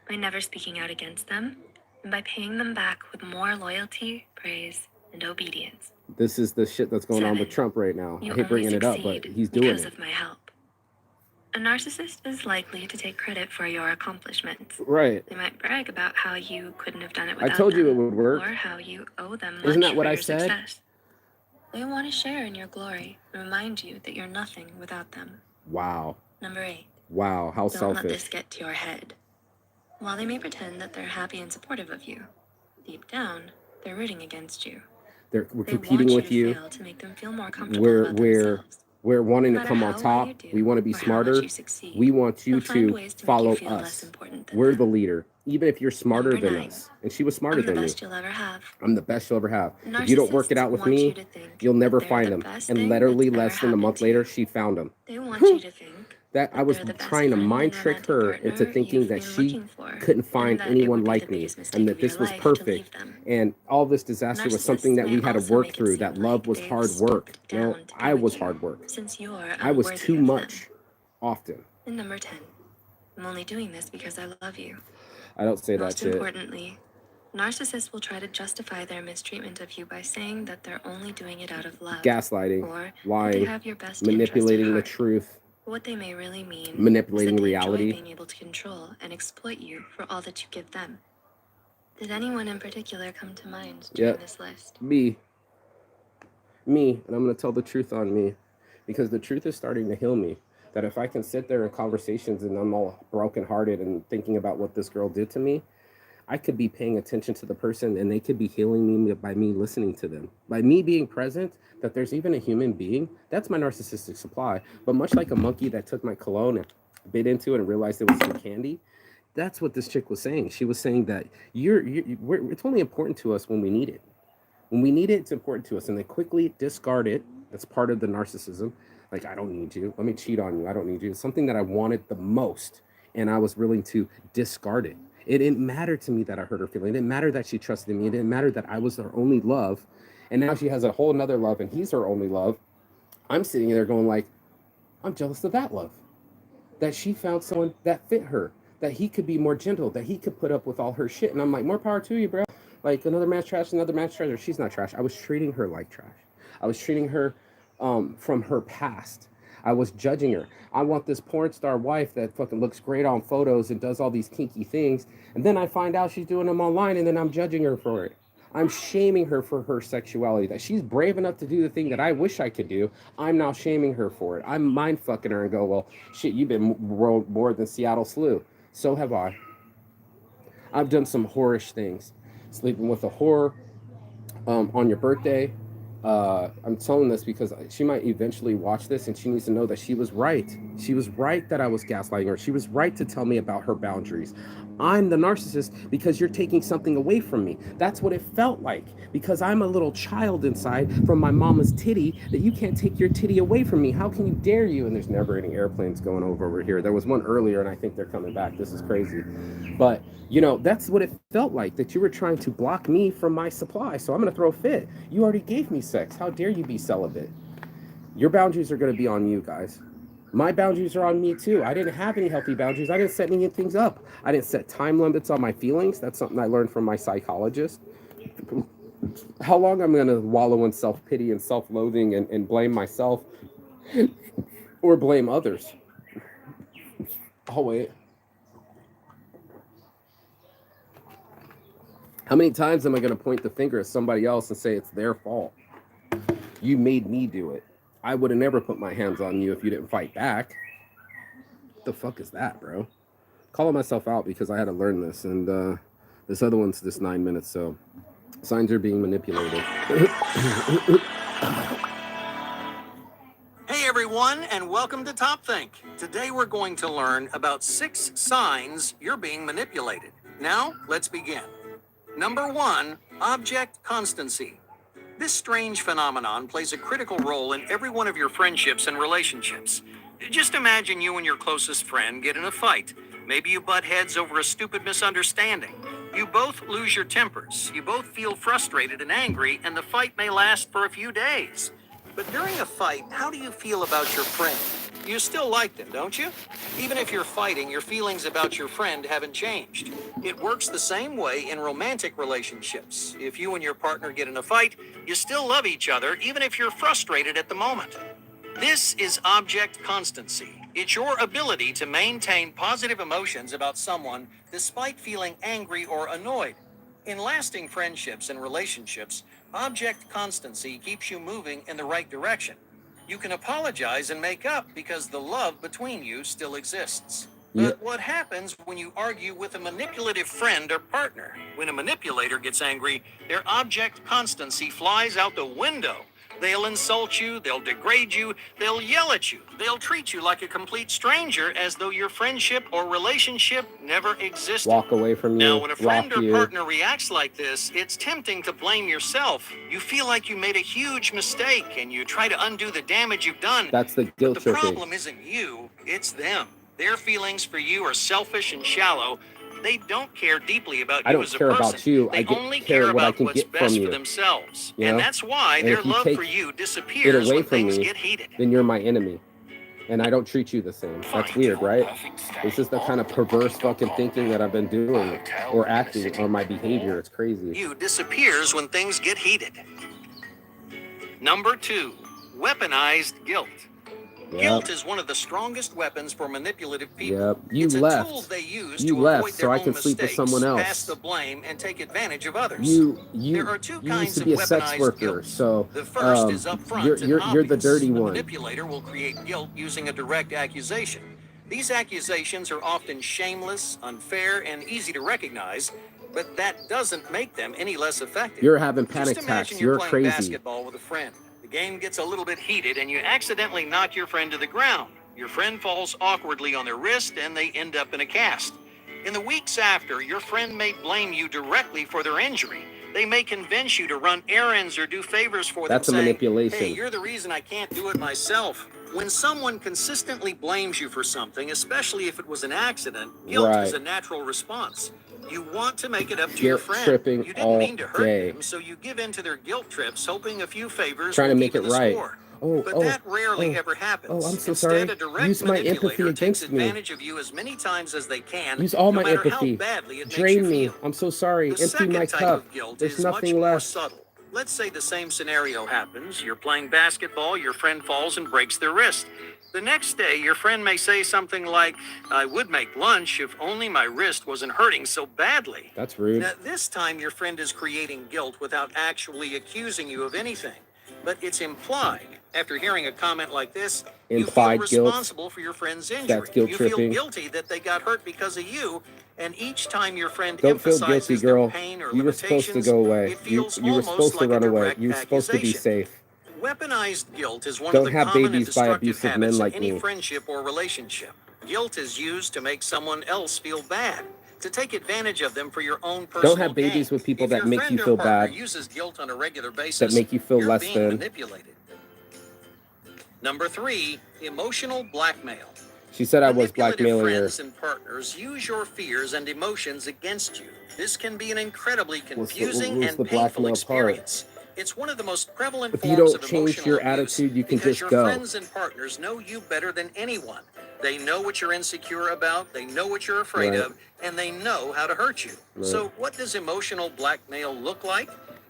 D: by never speaking out against them and by paying them back with more loyalty, praise, and obedience.
A: This is the shit that's going on
D: 7.
A: with Trump right now.
D: You
A: I hate
D: only
A: bringing it up, but
D: succeed
A: he's doing
D: because
A: it.
D: of my help. A narcissist is likely to take credit for your accomplishments.
A: Right.
D: They might brag about how you couldn't have done it
A: I
D: without
A: told you
D: them,
A: it would work.
D: or how you owe them much
A: Isn't that what
D: for
A: I
D: your
A: said?
D: success. They want to share in your glory and remind you that you're nothing without them.
A: Wow.
D: Number 8.
A: Wow. How
D: Don't let this
A: selfish.
D: get to your head. While they may pretend that they're happy and supportive of you, deep down, they're rooting against you.
A: We're
D: They
A: competing
D: want
A: with
D: you
A: you.
D: to fail to make them feel more comfortable
A: We're
D: about
A: we're
D: themselves.
A: we're wanting
D: No
A: to
D: matter
A: come
D: how
A: on
D: well
A: top.
D: you do
A: We want to be
D: or how much
A: smarter.
D: you succeed,
A: We want you
D: they'll find
A: to
D: ways to make
A: follow
D: you feel less
A: us.
D: important than
A: We're
D: them.
A: the leader. Even if you're smarter
D: Number
A: than
D: 9.
A: us. And she was smarter
D: I'm the
A: than me.
D: best you'll ever have.
A: I'm the best you'll ever have. If you don't work it out with
D: Narcissists want
A: me,
D: you to think
A: you'll never
D: that they're
A: find
D: the
A: him.
D: best
A: And
D: thing
A: literally
D: that's ever
A: less than a month
D: happened to
A: later,
D: you.
A: she found him.
D: They want you to think
A: That I
D: that
A: was
D: they're the best
A: trying to
D: friend
A: mind
D: and
A: trick
D: romantic
A: her
D: partner
A: into thinking
D: you've
A: that
D: been
A: she
D: looking for,
A: couldn't
D: and
A: find
D: that it
A: anyone
D: would be
A: like
D: the
A: me,
D: biggest mistake
A: and that
D: of your
A: this was
D: life to leave
A: perfect.
D: them.
A: And all this disaster was something
D: Narcissists
A: that we
D: may
A: had to
D: also
A: work
D: make it
A: through.
D: seem
A: That love
D: like
A: was
D: they've
A: hard work.
D: stooped
A: No,
D: down to
A: I
D: be with
A: was
D: you,
A: hard work.
D: since you're
A: I was
D: unworthy
A: too
D: of them.
A: much, often.
D: And number 10. I'm only doing this because I love you.
A: I don't say that
D: Most
A: shit.
D: importantly, narcissists will try to justify their mistreatment of you by saying that they're only doing it out of love,
A: Gaslighting,
D: or that they
A: lying,
D: have your best
A: manipulating the
D: interest at heart.
A: truth,
D: What they may really mean
A: manipulating
D: is that they
A: reality.
D: enjoy being able to control and exploit you for all that you give them. Did anyone in particular come to mind during
A: Yep.
D: this list?
A: Me, and I'm going to tell the truth on me, because the truth is starting to heal me. That if I can sit there in conversations and I'm all brokenhearted and thinking about what this girl did to me, I could be paying attention to the person and they could be healing me by me listening to them. By me being present, that there's even a human being, that's my narcissistic supply. But much like a monkey that took my cologne and bit into it and realized it was some candy, that's what this chick was saying. She was saying that it's only important to us when we need it. When we need it, it's important to us. And they quickly discard it. That's part of the narcissism. Like, I don't need you. Let me cheat on you. I don't need you. It's something that I wanted the most. And I was willing to discard it. It didn't matter to me that I hurt her feeling. It didn't matter that she trusted me. It didn't matter that I was her only love. And now she has a whole nother love and he's her only love. I'm sitting there going like, I'm jealous of that love. That she found someone that fit her. That he could be more gentle. That he could put up with all her shit. And I'm like, more power to you, bro. Like, another man's trash, another man's treasure. She's not trash. I was treating her like trash. I was treating her from her past. I was judging her. I want this porn star wife that fucking looks great on photos and does all these kinky things. And then I find out she's doing them online and then I'm judging her for it. I'm shaming her for her sexuality. That she's brave enough to do the thing that I wish I could do. I'm now shaming her for it. I'm mind fucking her and go, well, shit, you've been more than Seattle Slew. So have I. I've done some whorish things. Sleeping with a whore on your birthday. I'm telling this because she might eventually watch this, and she needs to know that she was right. She was right that I was gaslighting her. She was right to tell me about her boundaries. I'm the narcissist because you're taking something away from me. That's what it felt like, because I'm a little child inside from my mama's titty, that you can't take your titty away from me. How can you dare you? And there's never any airplanes going over here. There was one earlier, and I think they're coming back. This is crazy. But that's what it felt like, that you were trying to block me from my supply. So I'm going to throw a fit. You already gave me sex. How dare you be celibate? Your boundaries are going to be on you, guys. My boundaries are on me too. I didn't have any healthy boundaries. I didn't set any things up. I didn't set time limits on my feelings. That's something I learned from my psychologist. How long I'm going to wallow in self-pity and self-loathing and blame myself or blame others. Oh, wait. How many times am I going to point the finger at somebody else and say it's their fault? You made me do it. I would have never put my hands on you if you didn't fight back. What the fuck is that, bro? Calling myself out because I had to learn this. And this other one's just 9 minutes, so signs are being manipulated.
E: Hey everyone, and welcome to Top Think. Today we're going to learn about 6 signs you're being manipulated. Now, let's begin. Number 1, object constancy. This strange phenomenon plays a critical role in every one of your friendships and relationships. Just imagine you and your closest friend get in a fight. Maybe you butt heads over a stupid misunderstanding. You both lose your tempers. You both feel frustrated and angry, and the fight may last for a few days. But during a fight, how do you feel about your friend? You still like them, don't you? Even if you're fighting, your feelings about your friend haven't changed. It works the same way in romantic relationships. If you and your partner get in a fight, you still love each other, even if you're frustrated at the moment. This is object constancy. It's your ability to maintain positive emotions about someone despite feeling angry or annoyed. In lasting friendships and relationships, object constancy keeps you moving in the right direction. You can apologize and make up because the love between you still exists. But what happens when you argue with a manipulative friend or partner? When a manipulator gets angry, their object constancy flies out the window. They'll insult you, they'll degrade you, they'll yell at you, they'll treat you like a complete stranger as though your friendship or relationship never existed.
A: Walk away from you.
E: Now, when a friend or partner reacts like this, it's tempting to blame yourself. You feel like you made a huge mistake and you try to undo the damage you've done.
A: That's the guilt
E: But the
A: tripping.
E: problem isn't you, it's them. Their feelings for you are selfish and shallow. They don't care deeply about you as a person.
A: I don't care about you.
E: They
A: I
E: only
A: care
E: care
A: what I
E: about
A: can
E: what's
A: get from
E: best
A: you.
E: for themselves.
A: You know?
E: And that's why
A: And
E: their
A: if you
E: love
A: take
E: for you
A: it
E: disappears
A: away
E: when
A: from
E: things
A: me,
E: get heated.
A: then you're my enemy. And I don't treat you the same. That's weird, right? This is the kind of perverse fucking thinking that I've been doing or acting or my behavior. It's crazy.
E: You disappears when things get heated. Number 2, weaponized guilt. Guilt is one of the strongest weapons for manipulative people.
A: Yep. You
E: It's a
A: left.
E: tool they use
A: You
E: to
A: left
E: avoid
A: so
E: their
A: I
E: own
A: can sleep with
E: mistakes,
A: someone else.
E: pass the blame, and take advantage of others.
A: You
E: There are 2
A: you
E: kinds
A: used to
E: of
A: be a sex
E: weaponized
A: worker,
E: guilt.
A: so
E: The first is upfront
A: you're
E: and
A: the
E: obvious.
A: dirty
E: The
A: one.
E: manipulator will create guilt using a direct accusation. These accusations are often shameless, unfair, and easy to recognize, but that doesn't make them any less effective.
A: You're having panic
E: Just imagine
A: attacks.
E: you're
A: You're
E: playing
A: crazy.
E: basketball with a friend. The game gets a little bit heated and you accidentally knock your friend to the ground. Your friend falls awkwardly on their wrist and they end up in a cast. In the weeks after, your friend may blame you directly for their injury. They may convince you to run errands or do favors for them,
A: That's a
E: saying,
A: manipulation.
E: "Hey, you're the reason I can't do it myself." When someone consistently blames you for something, especially if it was an accident, guilt is a natural response. You want to make it up to your
A: Guilt
E: friend.
A: tripping
E: You didn't
A: all
E: mean to hurt
A: day.
E: them, so you give in to their guilt trips, hoping a few favors
A: Trying to
E: will
A: make
E: even
A: it
E: the
A: right.
E: score.
A: Oh,
E: But
A: oh,
E: that rarely
A: oh,
E: ever happens.
A: oh, I'm so
E: Instead,
A: sorry.
E: a direct
A: Use my empathy
E: manipulator takes
A: against me.
E: advantage of you as many times as they can,
A: Use all
E: no
A: my
E: matter
A: empathy.
E: how badly it makes
A: Drain
E: you
A: me.
E: feel.
A: I'm so sorry.
E: The
A: Empty my
E: second type
A: cup.
E: of guilt
A: There's
E: is much
A: nothing
E: more
A: left.
E: subtle. Let's say the same scenario happens. You're playing basketball, your friend falls and breaks their wrist. The next day, your friend may say something like, "I would make lunch if only my wrist wasn't hurting so badly."
A: That's rude.
E: Now, this time your friend is creating guilt without actually accusing you of anything. But it's implied. After hearing a comment like this, you
A: Implied
E: feel
A: guilt.
E: responsible for your friend's injury.
A: That's guilt
E: You
A: tripping.
E: feel guilty that they got hurt because of you, And each time your friend
A: Don't feel
E: emphasizes
A: guilty,
E: their
A: girl.
E: pain or
A: You were supposed to
E: limitations,
A: go away.
E: it feels
A: You were
E: almost
A: supposed to
E: like a
A: run away.
E: direct
A: You were supposed to be
E: accusation.
A: safe.
E: Weaponized guilt is one
A: Don't
E: of the
A: have
E: common and
A: babies by
E: destructive
A: abusive men
E: habits
A: like
E: in any
A: me.
E: friendship or relationship. Guilt is used to make someone else feel bad, to take advantage of them for your own personal
A: Don't have babies
E: gain.
A: with people
E: If
A: that
E: your
A: make
E: friend
A: you
E: or
A: feel
E: partner
A: bad,
E: uses guilt on a regular
A: that
E: basis,
A: make you feel
E: you're
A: less
E: being
A: than.
E: manipulated. Number 3, emotional blackmail.
A: She said I was
E: Manipulative
A: blackmailing her.
E: friends and partners use your fears and emotions against you. This can be an incredibly confusing
A: what's
E: and
A: the
E: painful
A: blackmail part?
E: experience. It's one of the most prevalent
A: If you
E: forms
A: don't
E: of
A: change
E: emotional
A: your
E: abuse
A: attitude, you can
E: because
A: just
E: your
A: go.
E: friends and partners know you better than anyone. They know what you're insecure about, they know what you're afraid
A: Right.
E: of, and they know how to hurt you.
A: Right.
E: So what does emotional blackmail look like?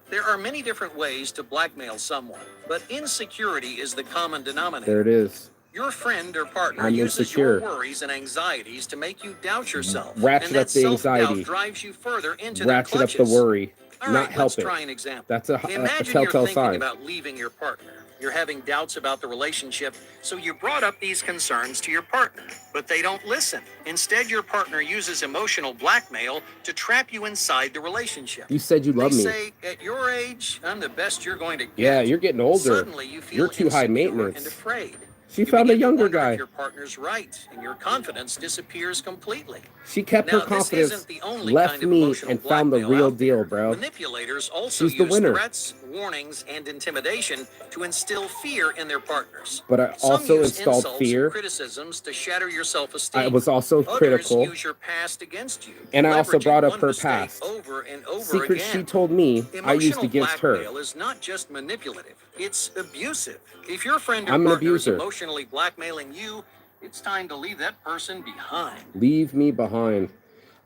E: There are many different ways to blackmail someone, but insecurity is the common denominator.
A: There it is.
E: Your friend or partner
A: I'm
E: uses
A: insecure.
E: your worries and anxieties to make you doubt yourself.
A: Ratchet
E: and that
A: up the anxiety.
E: self-doubt drives you further into their
A: Ratchet up
E: clutches.
A: the worry.
E: All
A: Not
E: right,
A: help
E: let's
A: it.
E: try an example.
A: That's a
E: Imagine you're
A: telltale
E: thinking
A: sign.
E: about leaving your partner. You're having doubts about the relationship, so you brought up these concerns to your partner, but they don't listen. Instead, your partner uses emotional blackmail to trap you inside the relationship.
A: You said you love
E: They
A: me.
E: say, at your age, I'm the best you're going to get.
A: Yeah, you're getting older.
E: Suddenly, you feel
A: You're too high
E: insecure
A: maintenance.
E: and afraid.
A: She
E: You
A: found a
E: begin to
A: younger
E: wonder
A: guy.
E: if your partner's right, and your confidence disappears completely.
A: She kept
E: Now,
A: her
E: this
A: confidence,
E: isn't the only
A: left
E: kind of
A: me,
E: emotional
A: and found the
E: blackmail
A: real
E: out there.
A: deal, bro.
E: Manipulators also
A: She's the
E: use
A: winner.
E: threats, warnings, and intimidation to instill fear in their partners.
A: But I
E: Some
A: also
E: use
A: installed
E: insults
A: fear.
E: and criticisms to shatter your self-esteem.
A: I was also
E: Others
A: critical.
E: use your past against you,
A: And I also
E: leveraging
A: brought up
E: one
A: her
E: mistake
A: past.
E: over and over
A: Secrets
E: again.
A: she told me I used
E: Emotional
A: against her.
E: blackmail is not just manipulative, it's abusive. If your friend or
A: I'm an
E: partner is
A: abuser.
E: emotionally blackmailing you, it's time to leave that person behind.
A: Leave me behind.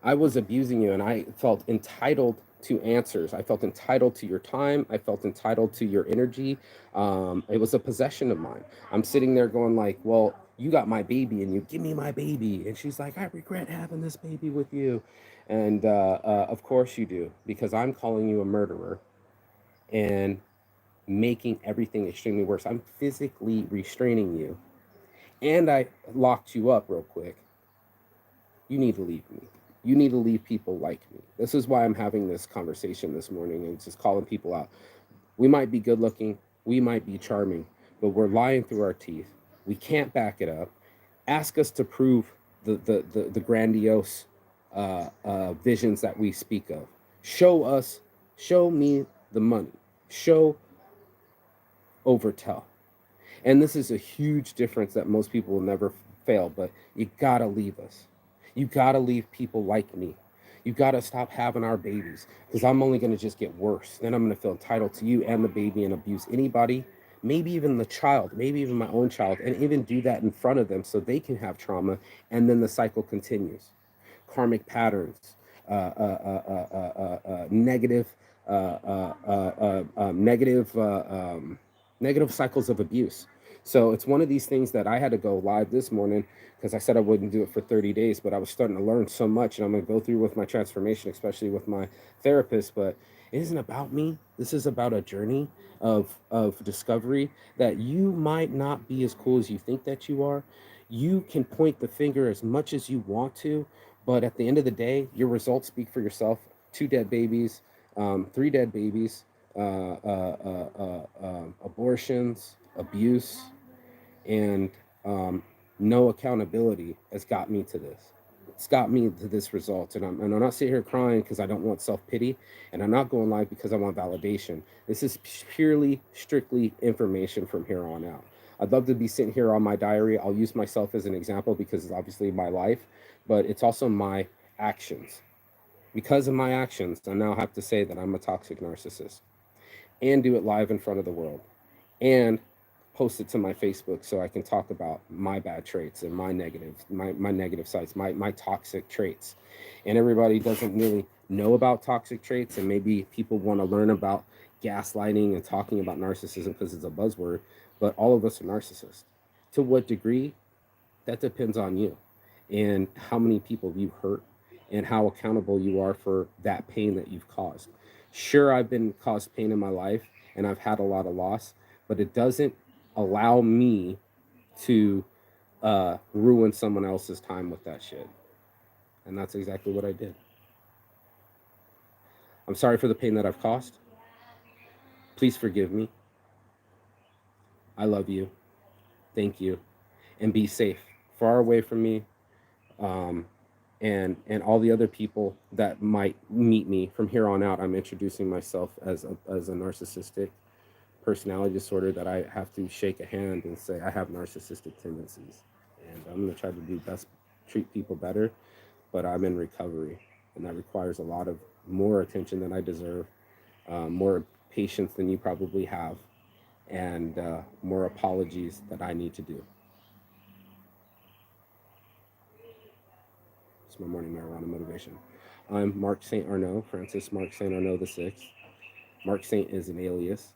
A: I was abusing you, and I felt entitled to answers. I felt entitled to your time. I felt entitled to your energy. It was a possession of mine. I'm sitting there going like, well, you got my baby, and you give me my baby. And she's like, I regret having this baby with you. And of course you do, because I'm calling you a murderer and making everything extremely worse. I'm physically restraining you. And I locked you up real quick. You need to leave me. You need to leave people like me. This is why I'm having this conversation this morning and just calling people out. We might be good looking, we might be charming, but we're lying through our teeth. We can't back it up. Ask us to prove the grandiose visions that we speak of. Show me the money. Show over tell. And this is a huge difference that most people will never fail, but you gotta leave us. You gotta leave people like me. You gotta stop having our babies, because I'm only gonna just get worse. Then I'm gonna feel entitled to you and the baby and abuse anybody, maybe even the child, maybe even my own child, and even do that in front of them so they can have trauma, and then the cycle continues. Karmic patterns, negative cycles of abuse. So it's one of these things that I had to go live this morning because I said I wouldn't do it for 30 days, but I was starting to learn so much, and I'm going to go through with my transformation, especially with my therapist. But it isn't about me. This is about a journey of discovery that you might not be as cool as you think that you are. You can point the finger as much as you want to, but at the end of the day, your results speak for yourself. 2 dead babies, 3 dead babies, abortions, abuse, and no accountability has got me to this. It's got me to this result. And I'm not sitting here crying because I don't want self-pity, and I'm not going live because I want validation. This is purely, strictly information from here on out. I'd love to be sitting here on my diary. I'll use myself as an example because it's obviously my life, but it's also my actions. Because of my actions, I now have to say that I'm a toxic narcissist, and do it live in front of the world, and post it to my Facebook so I can talk about my bad traits and my negative sides, my toxic traits. And everybody doesn't really know about toxic traits, and maybe people want to learn about gaslighting and talking about narcissism because it's a buzzword, but all of us are narcissists. To what degree? That depends on you and how many people you hurt and how accountable you are for that pain that you've caused. Sure, I've been caused pain in my life and I've had a lot of loss, but it doesn't allow me to ruin someone else's time with that shit. And that's exactly what I did. I'm sorry for the pain that I've caused. Please forgive me. I love you. Thank you. And be safe. Far away from me. Um, and all the other people that might meet me from here on out. I'm introducing myself as a narcissistic personality disorder, that I have to shake a hand and say I have narcissistic tendencies, and I'm going to try to do best, treat people better, but I'm in recovery, and that requires a lot of more attention than I deserve, more patience than you probably have, and more apologies that I need to do. It's my morning marijuana motivation. I'm Mark St. Arnaud, Francis Mark St. Arnaud the Sixth. Mark Saint is an alias.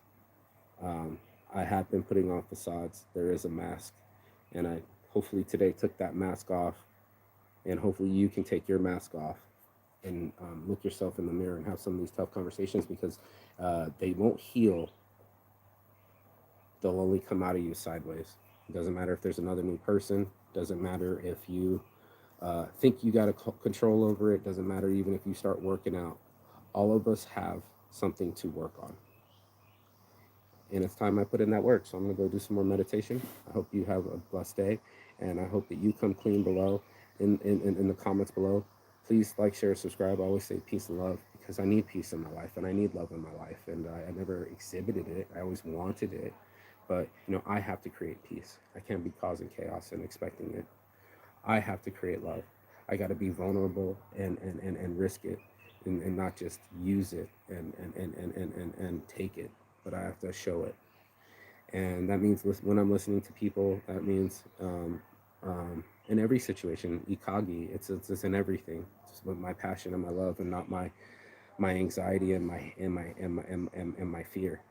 A: I have been putting on facades. There is a mask, and I hopefully today took that mask off, and hopefully you can take your mask off and look yourself in the mirror and have some of these tough conversations, because they won't heal. They'll only come out of you sideways. It doesn't matter if there's another new person. Doesn't matter if you think you got control over it. Doesn't matter even if you start working out. All of us have something to work on. And it's time I put in that work. So I'm going to go do some more meditation. I hope you have a blessed day. And I hope that you come clean below in the comments below. Please like, share, subscribe. I always say peace and love, because I need peace in my life and I need love in my life. And I never exhibited it. I always wanted it. But, I have to create peace. I can't be causing chaos and expecting it. I have to create love. I got to be vulnerable and risk it, and not just use it and take it, but I have to show it. And that means when I'm listening to people, that means in every situation, ikagi, it's in everything. It's with my passion and my love, and not my anxiety and my fear.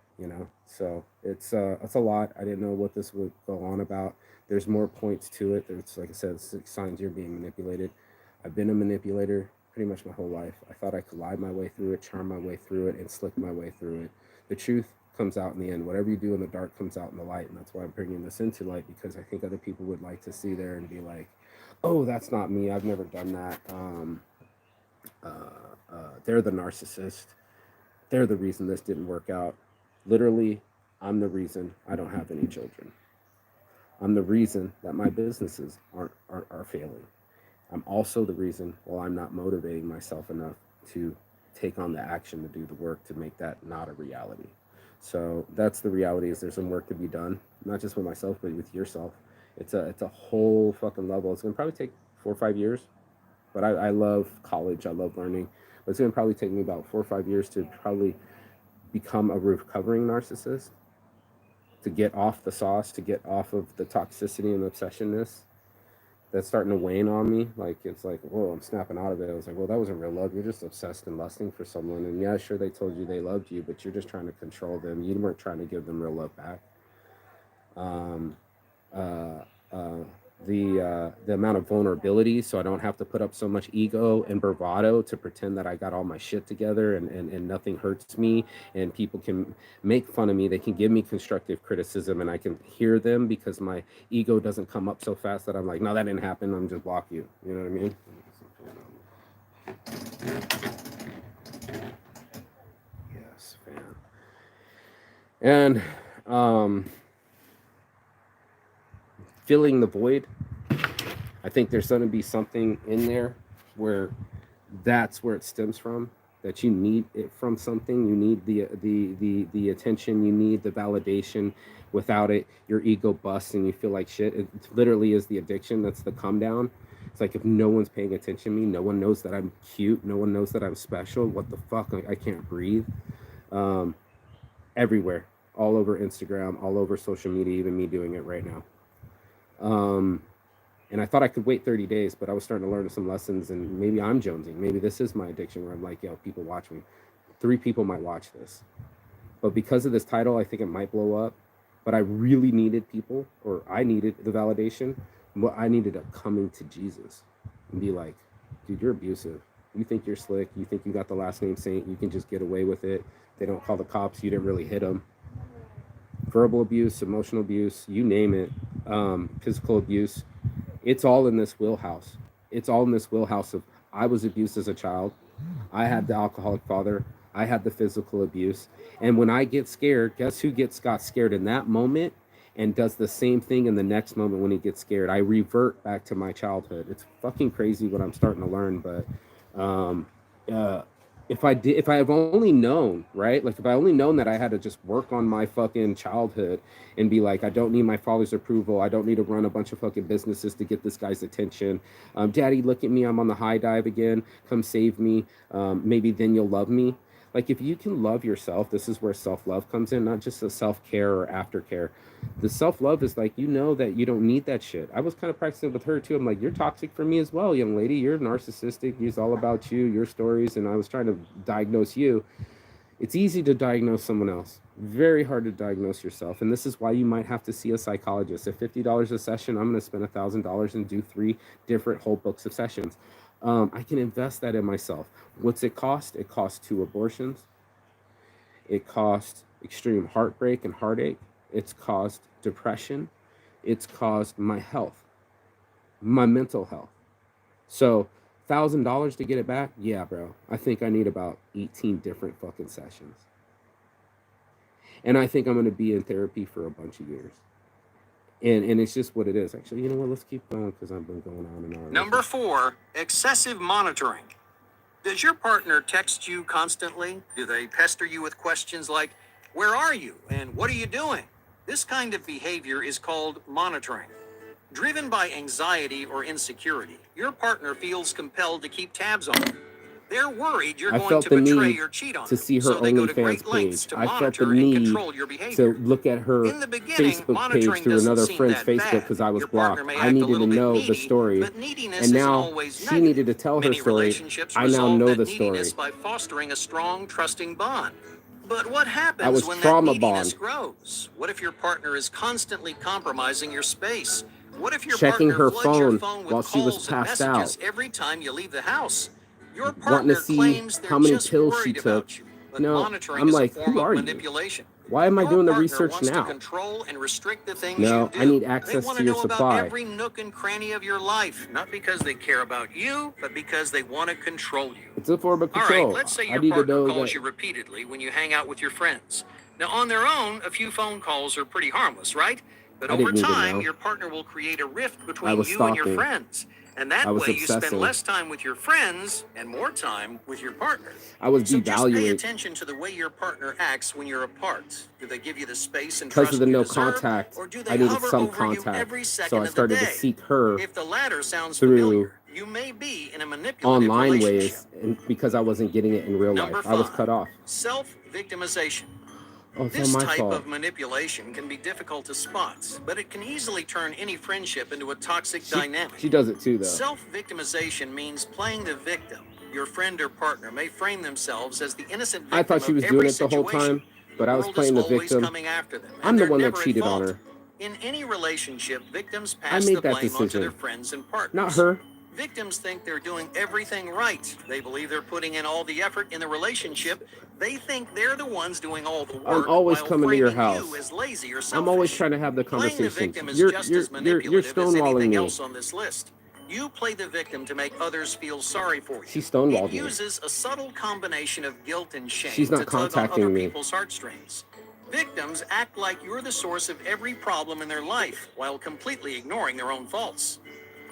A: So it's a lot. I didn't know what this would go on about. There's more points to it. There's, like I said, 6 signs you're being manipulated. I've been a manipulator pretty much my whole life. I thought I could lie my way through it, charm my way through it, and slick my way through it. The truth comes out in the end. Whatever you do in the dark comes out in the light, and that's why I'm bringing this into light, because I think other people would like to see there and be like, oh, that's not me. I've never done that. They're the narcissist. They're the reason this didn't work out. Literally, I'm the reason I don't have any children. I'm the reason that my businesses are failing. I'm also the reason why I'm not motivating myself enough to take on the action, to do the work, to make that not a reality. So that's the reality, is there's some work to be done, not just with myself, but with yourself. It's a whole fucking level. It's going to probably take 4 or 5 years, but I love college. I love learning. But it's going to probably take me about 4 or 5 years to probably become a recovering narcissist, to get off the sauce, to get off of the toxicity and obsessionness that's starting to wane on me. Like, it's like, whoa, I'm snapping out of it. I was like, well, that wasn't real love. You're just obsessed and lusting for someone. And yeah, sure, they told you they loved you, but you're just trying to control them. You weren't trying to give them real love back. The amount of vulnerability, so I don't have to put up so much ego and bravado to pretend that I got all my shit together, and nothing hurts me, and people can make fun of me. They can give me constructive criticism, and I can hear them, because my ego doesn't come up so fast that I'm like, no, that didn't happen. I'm just block you. You know what I mean? Yes, fan. And filling the void. I think there's going to be something in there where that's where it stems from, that you need it from something. You need the attention. You need the validation. Without it, your ego busts and you feel like shit. It literally is the addiction. That's the come down. It's like, if no one's paying attention to me, no one knows that I'm cute, no one knows that I'm special, what the fuck? Like, I can't breathe. Everywhere, all over Instagram, all over social media, even me doing it right now. And I thought I could wait 30 days, but I was starting to learn some lessons, and maybe I'm jonesing. Maybe this is my addiction, where I'm like, yo, people watch me. 3 people might watch this. But because of this title, I think it might blow up. But I really needed people, or I needed the validation. I needed a coming to Jesus and be like, dude, you're abusive. You think you're slick. You think you got the last name Saint. You can just get away with it. They don't call the cops. You didn't really hit them. Verbal abuse, emotional abuse, you name it, physical abuse. It's all in this wheelhouse. It's all in this wheelhouse of, I was abused as a child. I had the alcoholic father. I had the physical abuse. And when I get scared, guess who got scared in that moment and does the same thing in the next moment when he gets scared? I revert back to my childhood. It's fucking crazy what I'm starting to learn, but um uh if I have only known, right? Like if I only known that I had to just work on my fucking childhood and be like, I don't need my father's approval. I don't need to run a bunch of fucking businesses to get this guy's attention. Daddy, look at me. I'm on the high dive again. Come save me. Maybe then you'll love me. Like if you can love yourself, this is where self-love comes in, not just a self-care or aftercare. The self-love is like, you know that you don't need that shit. I was kind of practicing with her too. I'm like, you're toxic for me as well, young lady. You're narcissistic. It's all about you, your stories. And I was trying to diagnose you. It's easy to diagnose someone else. Very hard to diagnose yourself. And this is why you might have to see a psychologist. At $50 a session, I'm going to spend $1,000 and do 3 different whole books of sessions. I can invest that in myself. What's it cost? It costs 2 abortions. It costs extreme heartbreak and heartache. It's caused depression. It's caused my health, my mental health. So $1,000 to get it back? Yeah, bro. I think I need about 18 different fucking sessions. And I think I'm going to be in therapy for a bunch of years. And it's just what it is. Actually, you know what? Let's keep going because I've been going on and on.
E: Number 4, excessive monitoring. Does your partner text you constantly? Do they pester you with questions like, where are you and what are you doing? This kind of behavior is called monitoring. Driven by anxiety or insecurity, your partner feels compelled to keep tabs on you. They're worried you're going to betray or cheat on
A: to see her
E: them, so they go to
A: OnlyFans
E: great lengths
A: page.
E: to
A: I felt
E: monitor
A: the
E: and
A: need
E: control your behavior.
A: to look at her
E: In the beginning,
A: Facebook page
E: monitoring
A: through
E: doesn't
A: another
E: seem
A: friend's
E: that
A: Facebook
E: bad.
A: because I was
E: Your
A: blocked.
E: partner may
A: I
E: act a
A: needed to
E: little bit
A: know the
E: needy,
A: story.
E: but neediness
A: And
E: isn't
A: now
E: always
A: she
E: negative.
A: needed to tell her
E: Many
A: story.
E: relationships
A: I now
E: resolve
A: know
E: that
A: the story.
E: neediness by fostering a strong, trusting bond. But what
A: I
E: happens
A: was
E: when that
A: trauma
E: neediness
A: bond.
E: grows? What if your partner is constantly compromising your space? What if your
A: Checking
E: partner
A: her
E: floods your
A: phone
E: phone with
A: while she was
E: calls and
A: passed
E: messages
A: out,
E: every time you leave the house? Your
A: wanting to
E: partner
A: see
E: claims they're
A: how many
E: just
A: pills she
E: worried
A: took.
E: about you, but
A: No,
E: monitoring
A: I'm
E: is a
A: like,
E: form
A: who
E: of
A: are you?
E: manipulation.
A: Why am I
E: Your
A: doing the
E: partner
A: research
E: wants to
A: now?
E: control and restrict the things
A: No,
E: you do.
A: I need
E: They
A: access
E: want
A: to
E: to
A: your
E: know about
A: supply.
E: every nook and cranny of your life, not because they care about you, but because they want to control you.
A: It's a form of
E: All
A: control.
E: right, let's say
A: I
E: your
A: need to
E: partner
A: know
E: calls
A: that
E: you repeatedly when you hang out with your friends. Now, on their own, a few phone calls are pretty harmless, right? But
A: I
E: over
A: didn't need to
E: time,
A: know.
E: your partner will create a rift
A: I
E: between
A: was
E: you and your
A: stalking.
E: friends. And
A: I
E: that
A: was
E: way you spend
A: obsessing.
E: less time with your friends and more time with your partner.
A: I was
E: So just pay
A: devaluing
E: attention to the way your partner acts when you're apart. Do they give you the space and
A: because
E: trust
A: of the
E: you
A: no
E: deserve,
A: contact.
E: or do
A: I
E: they
A: needed
E: hover
A: some
E: over you
A: contact,
E: every second
A: so I
E: of the
A: started to
E: day?
A: seek her
E: If the latter sounds
A: through
E: familiar, you may be in a manipulative
A: online
E: relationship.
A: ways, and because I wasn't getting it in real
E: Number
A: life, I was
E: 5,
A: cut off.
E: self-victimization.
A: Oh, it's all
E: This
A: my
E: type
A: fault.
E: of manipulation can be difficult to spot, but it can easily turn any friendship into a toxic dynamic.
A: She does it too, though.
E: Self-victimization means playing the victim. Your friend or partner may frame themselves as the innocent victim
A: I thought she
E: of
A: was
E: every
A: doing it the whole
E: situation.
A: time, but I was
E: world
A: playing
E: is
A: the
E: always
A: victim.
E: coming after them,
A: I'm
E: and
A: the
E: they're
A: one that
E: never at
A: cheated on
E: fault.
A: her.
E: In any relationship, victims
A: I
E: pass
A: made
E: the
A: that
E: blame onto
A: decision.
E: their friends and partners.
A: Not her.
E: Victims think they're doing everything right. They believe they're putting in all the effort in the relationship. They think they're the ones doing all the work.
A: I'm always
E: while
A: coming to your
E: framing
A: house.
E: you as lazy or selfish.
A: I'm always trying to have the
E: Playing the
A: conversation.
E: victim is
A: You're
E: just as
A: you're
E: manipulative as
A: stonewalling
E: anything
A: me.
E: else on this list. You play the victim to make others feel sorry for you.
A: She stonewalled
E: It
A: me.
E: uses a subtle combination of guilt and shame
A: She's not
E: to tug on
A: contacting
E: other
A: me.
E: people's heartstrings. Victims act like you're the source of every problem in their life while completely ignoring their own faults.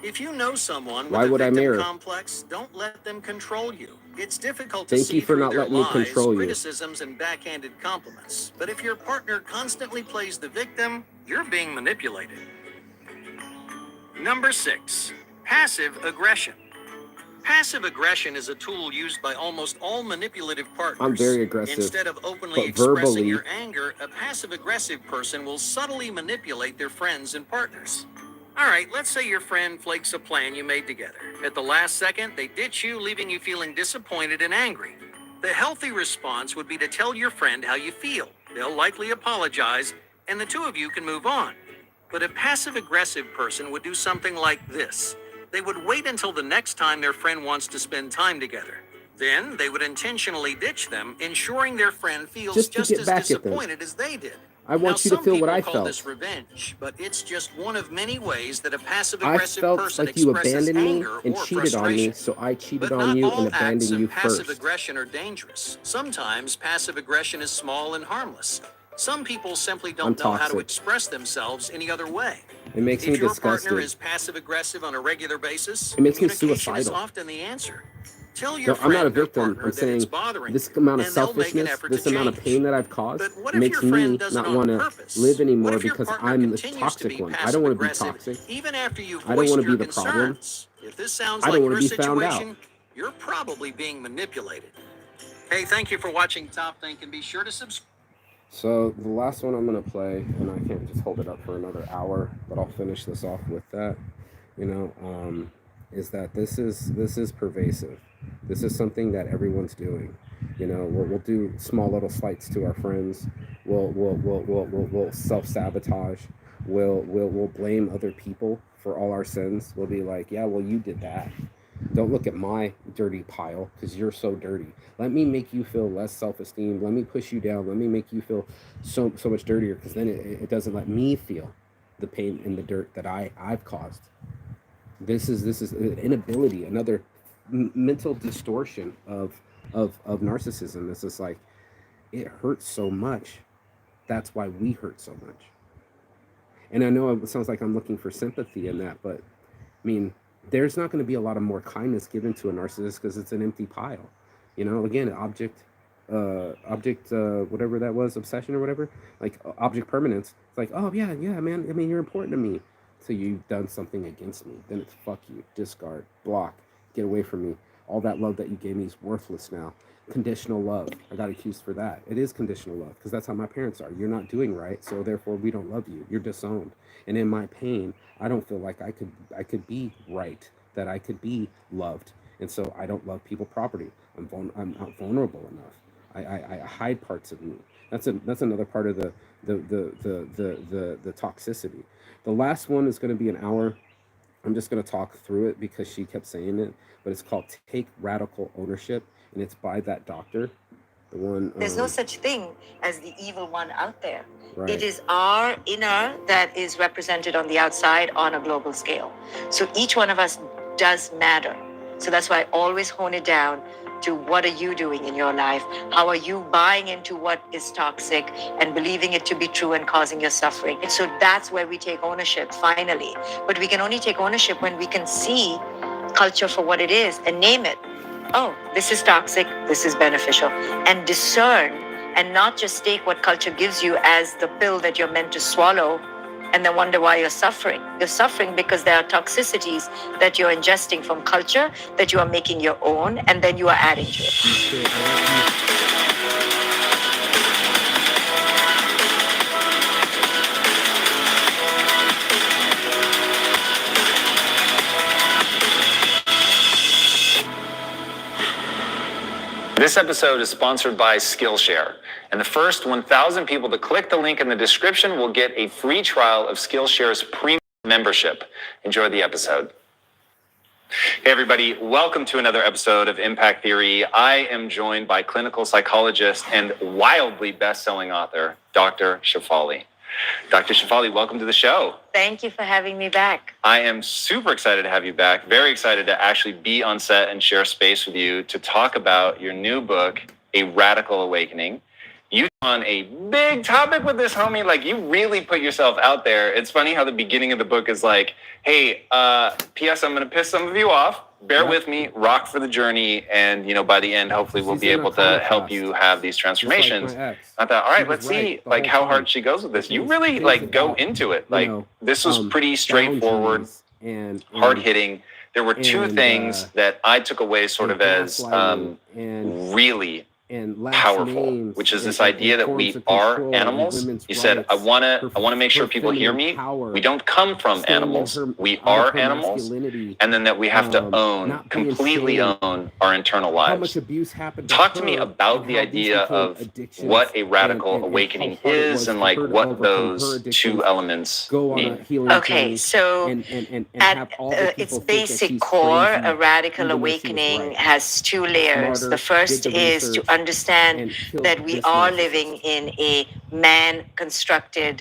E: If you know someone with
A: Why
E: a
A: would I
E: victim
A: marry her?
E: complex, don't let them control you. It's difficult to
A: Thank
E: see
A: you for
E: through
A: not
E: their
A: letting me
E: lies,
A: control you.
E: criticisms, and backhanded compliments. But if your partner constantly plays the victim, you're being manipulated. Number 6, passive aggression. Passive aggression is a tool used by almost all manipulative partners.
A: I'm very aggressive,
E: Instead of openly
A: but
E: expressing
A: verbally-
E: your anger, a passive-aggressive person will subtly manipulate their friends and partners. All right, let's say your friend flakes a plan you made together. At the last second, they ditch you, leaving you feeling disappointed and angry. The healthy response would be to tell your friend how you feel. They'll likely apologize, and the two of you can move on. But a passive-aggressive person would do something like this. They would wait until the next time their friend wants to spend time together. Then they would intentionally ditch them, ensuring their friend feels
A: Just to
E: just
A: get
E: as
A: back at them.
E: disappointed as they did.
A: I want you to feel what I
E: Call
A: felt.
E: this revenge, but it's just one of many ways that a
A: I
E: passive-aggressive
A: felt
E: person
A: like you
E: expresses
A: abandoned me
E: anger
A: and
E: or
A: cheated on me,
E: frustration.
A: so I cheated
E: But
A: on
E: not
A: you
E: all
A: and
E: acts
A: abandoned
E: of
A: you
E: passive
A: first.
E: aggression are dangerous. Sometimes passive aggression is small and harmless. Some people simply
A: I'm
E: don't know how to
A: toxic.
E: express themselves any other way.
A: It makes me
E: If your partner
A: disgusted.
E: is passive aggressive on a regular basis,
A: It makes me
E: communication is
A: suicidal.
E: often the answer. Tell
A: No,
E: your
A: I'm not a
E: friend or
A: victim.
E: partner
A: I'm
E: that it's
A: saying
E: bothering
A: this
E: you,
A: amount of
E: and they'll make an
A: selfishness,
E: effort
A: this
E: to
A: amount of
E: change.
A: pain that I've caused,
E: But what if
A: makes
E: your friend
A: me
E: does
A: not
E: it on
A: want to
E: purpose?
A: live
E: What
A: anymore
E: if your
A: because
E: partner
A: I'm the
E: continues to
A: toxic
E: be
A: one. I don't want to be
E: passive-aggressive
A: toxic.
E: even after you've
A: I don't
E: voiced
A: want to
E: your
A: be the problem.
E: concerns? If this sounds
A: I don't
E: like
A: want
E: your
A: to be found out.
E: situation, you're probably being manipulated. Hey, thank you for watching Top Think, and be sure to subscribe.
A: So the last one I'm gonna play, and I can't just hold it up for another hour, but I'll finish this off with that. Is that this is pervasive. This is something that everyone's doing. We'll do small little slights to our friends. We'll self-sabotage. We'll blame other people for all our sins. We'll be like, yeah, well, you did that. Don't look at my dirty pile because you're so dirty. Let me make you feel less self-esteem. Let me push you down. Let me make you feel so much dirtier, because then it doesn't let me feel the pain and the dirt that I've caused. This is an inability, another mental distortion of narcissism. This is like, it hurts so much. That's why we hurt so much. And I know it sounds like I'm looking for sympathy in that, but I mean, there's not going to be a lot of more kindness given to a narcissist because it's an empty pile. Again, object, whatever that was, obsession or whatever, like object permanence. It's like, oh yeah, man. I mean, you're important to me. So you've done something against me. Then it's fuck you, discard, block, get away from me. All that love that you gave me is worthless now. Conditional love. I got accused for that. It is conditional love because that's how my parents are. You're not doing right, so therefore we don't love you. You're disowned. And in my pain, I don't feel like I could be right, that I could be loved. And so I don't love people property. I'm not vulnerable enough. I hide parts of me. That's another part of the toxicity. The last one is going to be an hour. I'm just going to talk through it because she kept saying it, but it's called Take Radical Ownership, and it's by that doctor. The one.
B: There's no such thing as the evil one out there.
A: Right.
B: It is our inner that is represented on the outside on a global scale. So each one of us does matter. So that's why I always hone it down to what are you doing in your life? How are you buying into what is toxic and believing it to be true and causing your suffering? And so that's where we take ownership, finally. But we can only take ownership when we can see culture for what it is and name it. Oh, this is toxic, this is beneficial. And discern, and not just take what culture gives you as the pill that you're meant to swallow and then wonder why you're suffering. You're suffering because there are toxicities that you're ingesting from culture that you are making your own, and then you are adding to it.
F: This episode is sponsored by Skillshare, and the first 1,000 people to click the link in the description will get a free trial of Skillshare's premium membership. Enjoy the episode. Hey everybody, welcome to another episode of Impact Theory. I am joined by clinical psychologist and wildly best-selling author, Dr. Shefali. Dr. Shefali, welcome to the show.
B: Thank you for having me back.
F: I am super excited to have you back. Very excited to actually be on set and share space with you to talk about your new book, A Radical Awakening. You on a big topic with this, homie. Like, you really put yourself out there. It's funny how the beginning of the book is like, hey, P.S. I'm going to piss some of you off. Bear with me, rock for the journey, and by the end, hopefully we'll be able to help you have these transformations. I thought, all right, let's see like how hard she goes with this. You really like go into it. Like, this was pretty straightforward,
A: and
F: hard hitting. There were two things that I took away sort of as really powerful, which is this idea that we are animals. You said, I want to make sure people hear me. We don't come from animals. We are animals. And then that we have to completely own our internal lives. Talk to me about the idea of what a radical awakening is and like what those two elements mean.
B: Okay, so at its basic core, a radical awakening has two layers. The first is to understand
A: and kill
B: that we
A: this
B: are
A: narcissist.
B: living in a man-constructed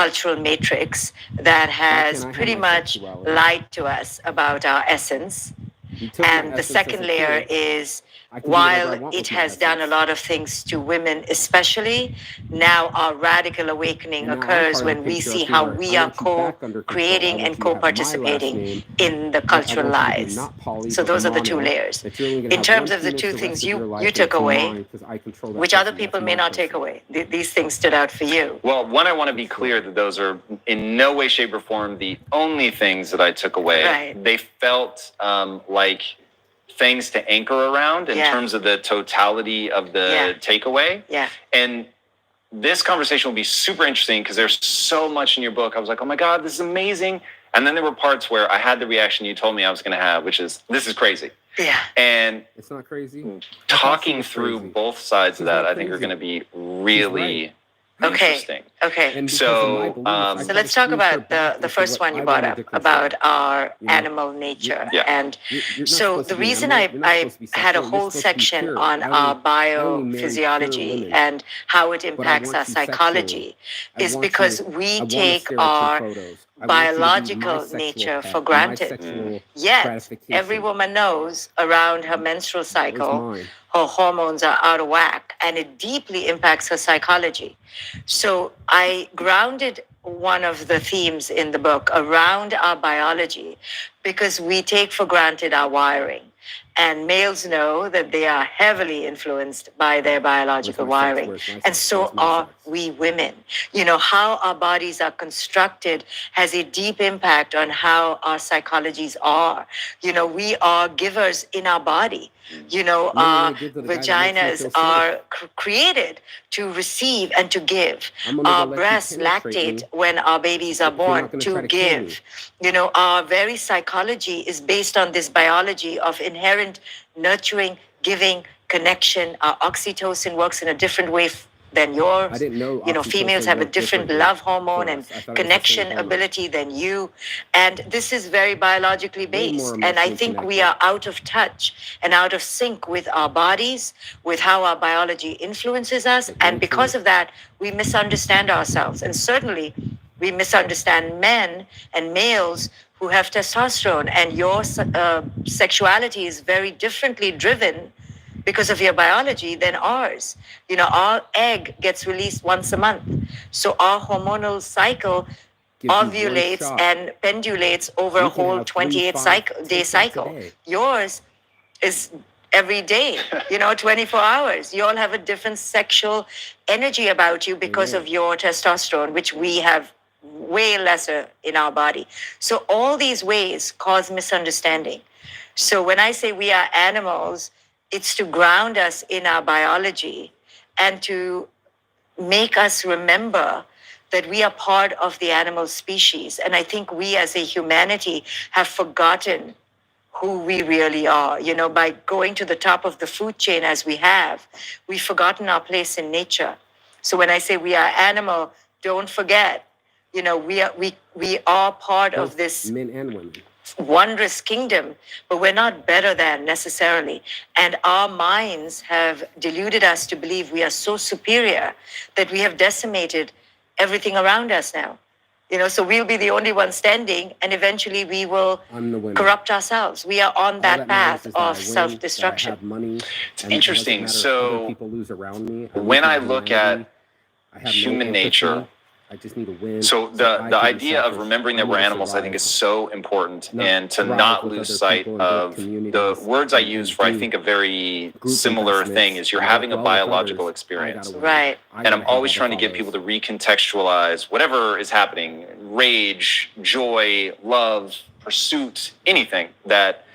B: cultural matrix that has
A: can't I have
B: pretty
A: my
B: much
A: sexuality?
B: lied to us about our essence.
A: You took my
B: And the
A: essence as
B: second
A: a
B: layer
A: kid.
B: is,
A: I can do whatever I
B: while
A: want
B: it
A: with my
B: has done a
A: essence.
B: lot of things to women especially, now our radical awakening
A: And now I'm
B: occurs
A: part of the
B: when we
A: picture
B: see
A: of
B: how
A: where
B: we
A: I
B: are
A: want you back under control. I
B: co-creating
A: want
B: and
A: you to have my last
B: co-participating
A: name.
B: in the
A: I
B: cultural
A: want you to be
B: lives.
A: not poly,
B: So
A: but
B: those are the two
A: mono,
B: layers.
A: that you're only gonna
B: In
A: have
B: terms
A: one
B: of the
A: penis
B: two
A: the
B: things
A: rest of your life,
B: you
A: and
B: took
A: it's
B: away,
A: mine 'cause I control that
B: which other
A: person.
B: people
A: That's
B: may
A: my
B: not take
A: person.
B: away. These things stood out for you.
F: Well, one, I want to be clear that those are in no way, shape, or form the only things that I took away.
B: Right.
F: They felt like things to anchor around in
B: Yeah.
F: terms of the totality of the
B: Yeah.
F: takeaway.
B: Yeah.
F: And this conversation will be super interesting because there's so much in your book. I was like, oh my God, this is amazing. And then there were parts where I had the reaction you told me I was going to have, which is, this is crazy.
B: Yeah.
F: And
A: It's not crazy.
F: talking
A: it's
F: through
A: crazy.
F: both sides of
A: She's
F: that,
A: not
F: I think are
A: crazy.
F: going to be really
B: Okay.
F: interesting.
B: Okay.
A: And because
F: So,
A: of my beliefs, I
F: so
B: So
A: try
B: let's
A: to
B: talk
A: squeeze her
B: about
A: back
B: the
A: into
B: first
A: what
B: one you
A: I
B: brought
A: wanted
B: up
A: to control.
B: about our
A: You know,
B: animal nature.
F: Yeah.
B: And
A: You're not
B: so
A: supposed
B: the
A: to be an
B: reason
A: animal. You're not
B: I
A: supposed to be
B: had a
A: sexual. You're
B: whole
A: supposed to be
B: section
A: pure.
B: on
A: I
B: our
A: only marry pure
B: biophysiology
A: women.
B: and how it
A: But I
B: impacts
A: want
B: our
A: you sexually.
B: psychology
A: I
B: is
A: want
B: because
A: you- I
B: we
A: wanna
B: take
A: stare at your
B: our
A: photos. I want you to be my
B: biological
A: sexual
B: nature
A: pet,
B: for
A: my
B: granted.
A: sexual
B: Yet,
A: gratification.
B: every woman knows around her menstrual
A: That was
B: cycle,
A: mine.
B: her hormones are out of whack, and it deeply impacts her psychology. So I grounded one of the themes in the book around our biology because we take for granted our wiring. And males know that they are heavily influenced by their biological
A: Where's my sex?
B: wiring.
A: Where's my
B: And
A: sex?
B: so
A: Where's my
B: are
A: sex?
B: we women. You know, how our bodies are constructed has a deep impact on how our psychologies are. You know, we are givers in our body. You know,
A: I'm only
B: our
A: gonna give to the guy that makes me
B: vaginas
A: feel safe.
B: are created to receive and to give.
A: I'm only
B: Our
A: gonna let you
B: breasts
A: penetrate
B: lactate
A: me
B: when our babies are
A: if you're not
B: born
A: gonna
B: to
A: try to kill me.
B: give. You know, our very psychology is based on this biology of inherent nurturing, giving, connection. Our oxytocin works in a different way than yours.
A: I didn't know
B: You know,
A: oxytocin
B: females have a
A: worked
B: different
A: differently
B: love hormone
A: for
B: and
A: us. I thought it was the same
B: connection
A: hormone.
B: ability than you. And this is very biologically
A: Way more
B: based. And I
A: emotionally
B: think we
A: connected.
B: are out of touch and out of sync with our bodies, with how our biology influences us. And because of that, we misunderstand ourselves. And certainly, we misunderstand men and males who have testosterone. And your sexuality is very differently driven because of your biology than ours. You know, our egg gets released once a month. So our hormonal cycle
A: Gives you one
B: ovulates
A: shot.
B: and pendulates over
A: We
B: a
A: can
B: whole
A: have
B: 28 day
A: 3-5
B: cycle.
A: shots a day.
B: Yours is every day, you know, 24 hours. You all have a different sexual energy about you because
A: Amen.
B: of your testosterone, which we have way lesser in our body. So all these ways cause misunderstanding. So when I say we are animals, it's to ground us in our biology and to make us remember that we are part of the animal species. And I think we as a humanity have forgotten who we really are. You know, by going to the top of the food chain as we have, we've forgotten our place in nature. So when I say we are animal, don't forget, you know, we are part of
A: Both
B: this
A: men and women.
B: wondrous kingdom, but we're not better than necessarily. And our minds have deluded us to believe we are so superior that we have decimated everything around us now. You know, so we'll be the only one standing, and eventually we will
A: I'm the winner.
B: corrupt ourselves. We are on
A: All
B: that
A: matters
B: path
A: is that I
B: of
A: win,
B: self-destruction.
A: that I have money.
F: It's
A: and
F: interesting.
A: It doesn't matter if
F: So,
A: other people lose around me.
F: when
A: lose
F: I
A: my
F: look
A: humanity.
F: at
A: I have no
F: human
A: empathy.
F: nature,
A: I just need to win.
F: so
A: I
F: the
A: can be
F: idea of
A: selfish.
F: remembering
A: I
F: that
A: need
F: we're
A: to
F: animals, I think,
A: survive.
F: is so important,
A: Not
F: and to
A: thrive
F: not
A: with
F: lose
A: other
F: sight
A: people and build
F: of the
A: communities
F: words I
A: and
F: use for, I
A: do
F: think, a very
A: group
F: similar thing
A: investments
F: is you're
A: and
F: having a
A: work well with
F: biological
A: others. I
F: experience.
A: gotta win.
B: Right.
A: I
F: And
A: gotta
F: I'm
A: have
F: always
A: all the
F: trying to get people
A: follows.
F: to recontextualize whatever is happening, rage, joy, love, pursuit, anything that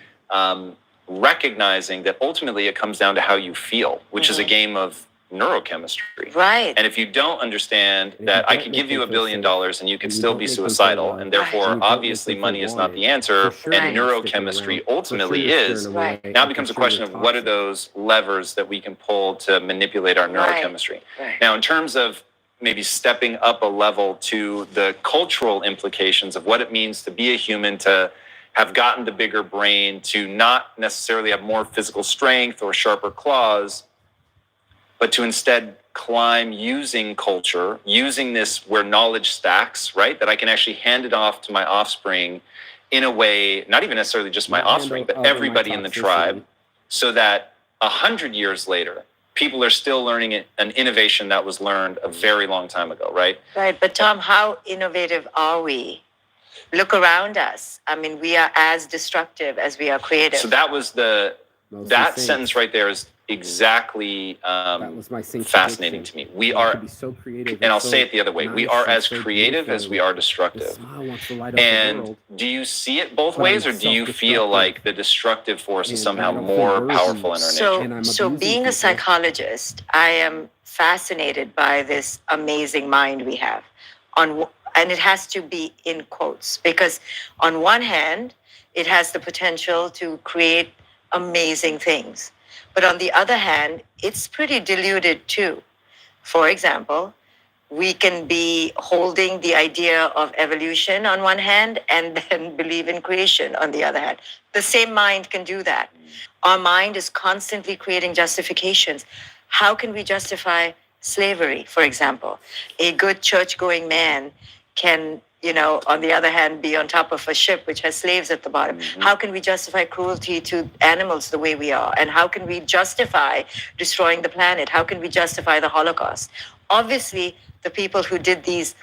F: recognizing that ultimately it comes down to how you feel, which is a game of neurochemistry.
B: Right.
F: And if you don't understand
A: And if
F: that
A: you
F: I
A: don't
F: could
A: make
F: give you
A: them
F: $1
A: feel
F: billion
A: safe,
F: and you could
A: and you
F: still
A: don't
F: be
A: make them feel
F: suicidal,
A: loved,
F: and
B: Right.
F: therefore
A: and you don't
F: obviously
A: make them
F: money
A: feel
F: is not the
A: wanted,
F: answer,
A: for sure
F: and
A: you're not sticking
F: neurochemistry
A: around. For
F: ultimately
A: sure you're
F: is.
A: steering
B: Right.
A: away,
F: Now
A: and
F: becomes
A: for
F: a
A: sure
F: question
A: you're
F: of what are
A: toxic.
F: those levers that we can pull to manipulate our
B: Right.
F: neurochemistry.
B: Right.
F: Now, in terms of maybe stepping up a level to the cultural implications of what it means to be a human, to have gotten the bigger brain, to not necessarily have more physical strength or sharper claws, but to instead climb using culture, using this where knowledge stacks, right? That I can actually hand it off to my offspring in a way, not even necessarily just my offspring, but everybody in the tribe, so that 100 years later, people are still learning an innovation that was learned a very long time ago, right?
G: Right, but Tom, how innovative are we? Look around us. I mean, we are as destructive as we are creative.
F: So that was that sentence right there is exactly
A: that was my
F: fascinating to me. We are
A: so creative,
F: and I'll say it the other way. We are as creative as we are destructive. And do you see it both ways, or do you feel like the destructive force is somehow more powerful in our nature?
G: So being a psychologist, I am fascinated by this amazing mind we have. And it has to be in quotes, because on one hand, it has the potential to create amazing things. But on the other hand, it's pretty diluted too. For example, we can be holding the idea of evolution on one hand and then believe in creation on the other hand. The same mind can do that. Our mind is constantly creating justifications. How can we justify slavery, for example? A good church-going man can, on the other hand, be on top of a ship which has slaves at the bottom. Mm-hmm. How can we justify cruelty to animals the way we are? And how can we justify destroying the planet? How can we justify the Holocaust? Obviously, the people who did these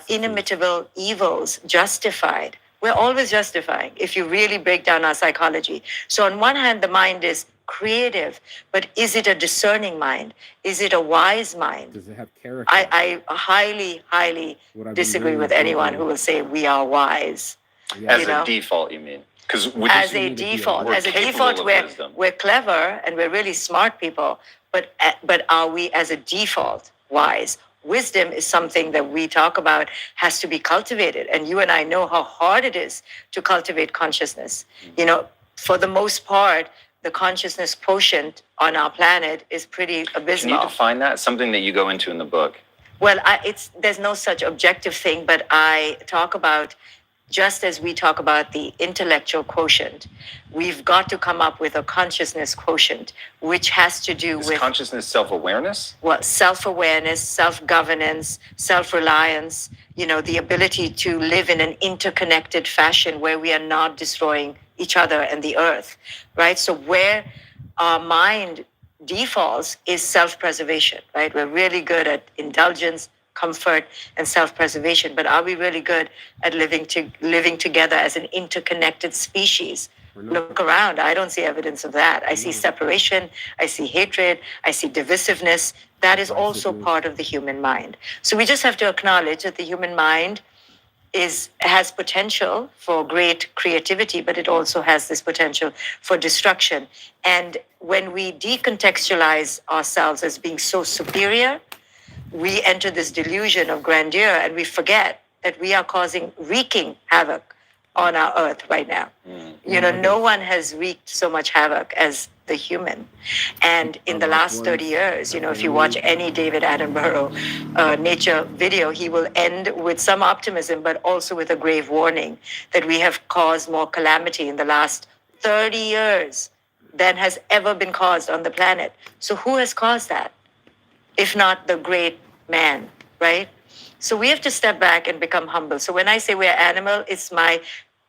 G: inimitable evils justified. We're always justifying if you really break down our psychology. So on one hand, the mind is creative, but is it a discerning mind? Is it a wise mind?
A: Does it have character?
G: I highly, highly disagree with anyone who will say we are wise.
F: Yeah. As a default, you mean?
G: As a default, we're clever and we're really smart people, but are we as a default wise? Wisdom is something that we talk about has to be cultivated. And you and I know how hard it is to cultivate consciousness. For the most part, the consciousness quotient on our planet is pretty abysmal.
F: Can you define that? Something that you go into in the book.
G: Well, there's no such objective thing, but I talk about, just as we talk about the intellectual quotient, we've got to come up with a consciousness quotient, which has to do with
F: consciousness, self-awareness?
G: Well, self-awareness, self-governance, self-reliance, the ability to live in an interconnected fashion where we are not destroying each other and the earth, right? So where our mind defaults is self-preservation, right? We're really good at indulgence, comfort, and self-preservation, but are we really good at living together as an interconnected species? Look around. I don't see evidence of that. I see separation. I see hatred. I see divisiveness. That is also part of the human mind. So we just have to acknowledge that the human mind has potential for great creativity, but it also has this potential for destruction. And when we decontextualize ourselves as being so superior, we enter this delusion of grandeur and we forget that we are wreaking havoc on our earth right now. No one has wreaked so much havoc as the human. And in the last 30 years, if you watch any David Attenborough nature video, he will end with some optimism, but also with a grave warning that we have caused more calamity in the last 30 years than has ever been caused on the planet. So who has caused that? If not the great man, right? So we have to step back and become humble. So when I say we're animal, it's my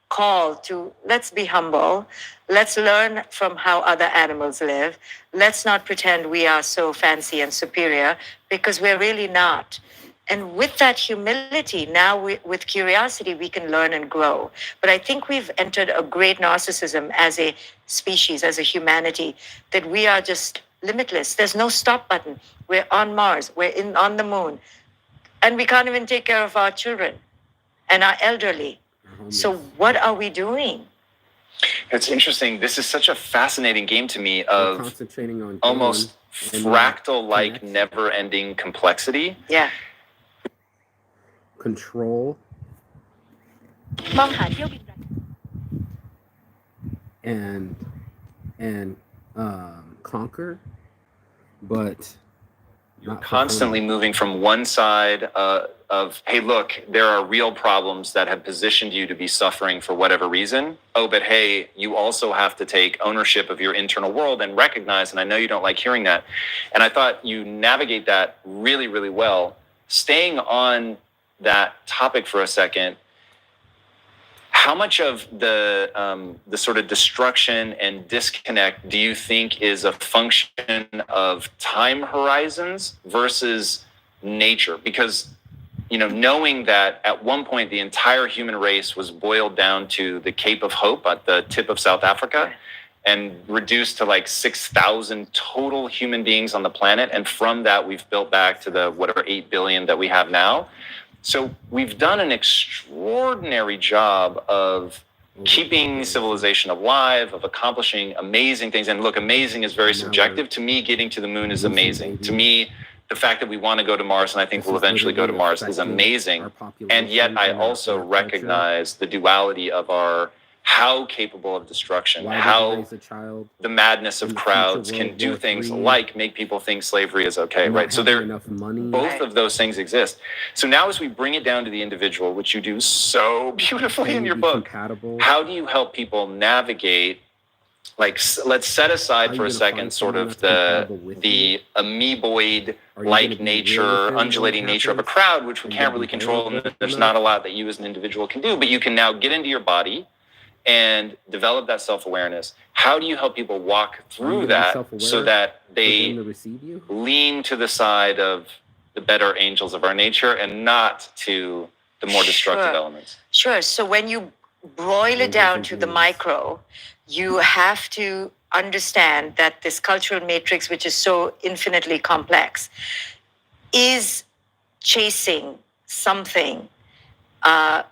G: call to let's be humble. Let's learn from how other animals live. Let's not pretend we are so fancy and superior, because we're really not. And with that humility, now with curiosity, we can learn and grow. But I think we've entered a great narcissism as a species, as a humanity, that we are just limitless. There's no stop button. We're on Mars. We're on the moon. And we can't even take care of our children and our elderly. So what are we doing?
F: It's interesting. This is such a fascinating game to me of
A: concentrating on
F: almost fractal-like, never-ending complexity.
G: Yeah.
A: Control. And conquer, but
F: you're constantly moving from one side of of, hey, look, there are real problems that have positioned you to be suffering for whatever reason. Oh, but hey, you also have to take ownership of your internal world and recognize, and I know you don't like hearing that. And I thought you navigate that really, really well. Staying on that topic for a second, how much of the sort of destruction and disconnect do you think is a function of time horizons versus nature? Because, you know, knowing that at one point the entire human race was boiled down to the Cape of Hope at the tip of South Africa and reduced to like 6,000 total human beings on the planet. And from that, we've built back to the whatever 8 billion that we have now. So we've done an extraordinary job of keeping civilization alive, of accomplishing amazing things. And look, amazing is very subjective. To me, getting to the moon is amazing. To me, the fact that we want to go to Mars, and I think we'll eventually go to Mars, is amazing. And yet I also recognize the duality of our how capable of destruction, how the madness of crowds can do things like make people think slavery is okay, right? So there, both of those things exist. So now as we bring it down to the individual, which you do so beautifully in your book, how do you help people navigate, like, let's set aside for a second sort of the amoeboid like nature, undulating nature of a crowd, which we can't really control, and there's not a lot that you as an individual can do, but you can now get into your body and develop that self-awareness. How do you help people walk through that so that they lean to the side of the better angels of our nature and not to the more destructive elements?
G: Sure. So when you boil it down to the micro, you have to understand that this cultural matrix, which is so infinitely complex, is chasing something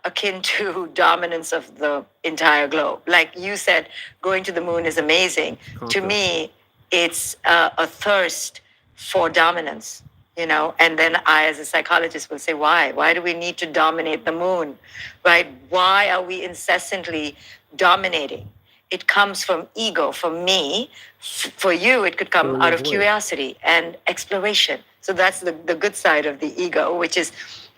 G: akin to dominance of the entire globe. Like you said, going to the moon is amazing. To me, it's a thirst for dominance, you know? And then I, as a psychologist, will say, why? Why do we need to dominate the moon, right? Why are we incessantly dominating? It comes from ego. For me, for you, it could come out of curiosity and exploration. So that's the good side of the ego,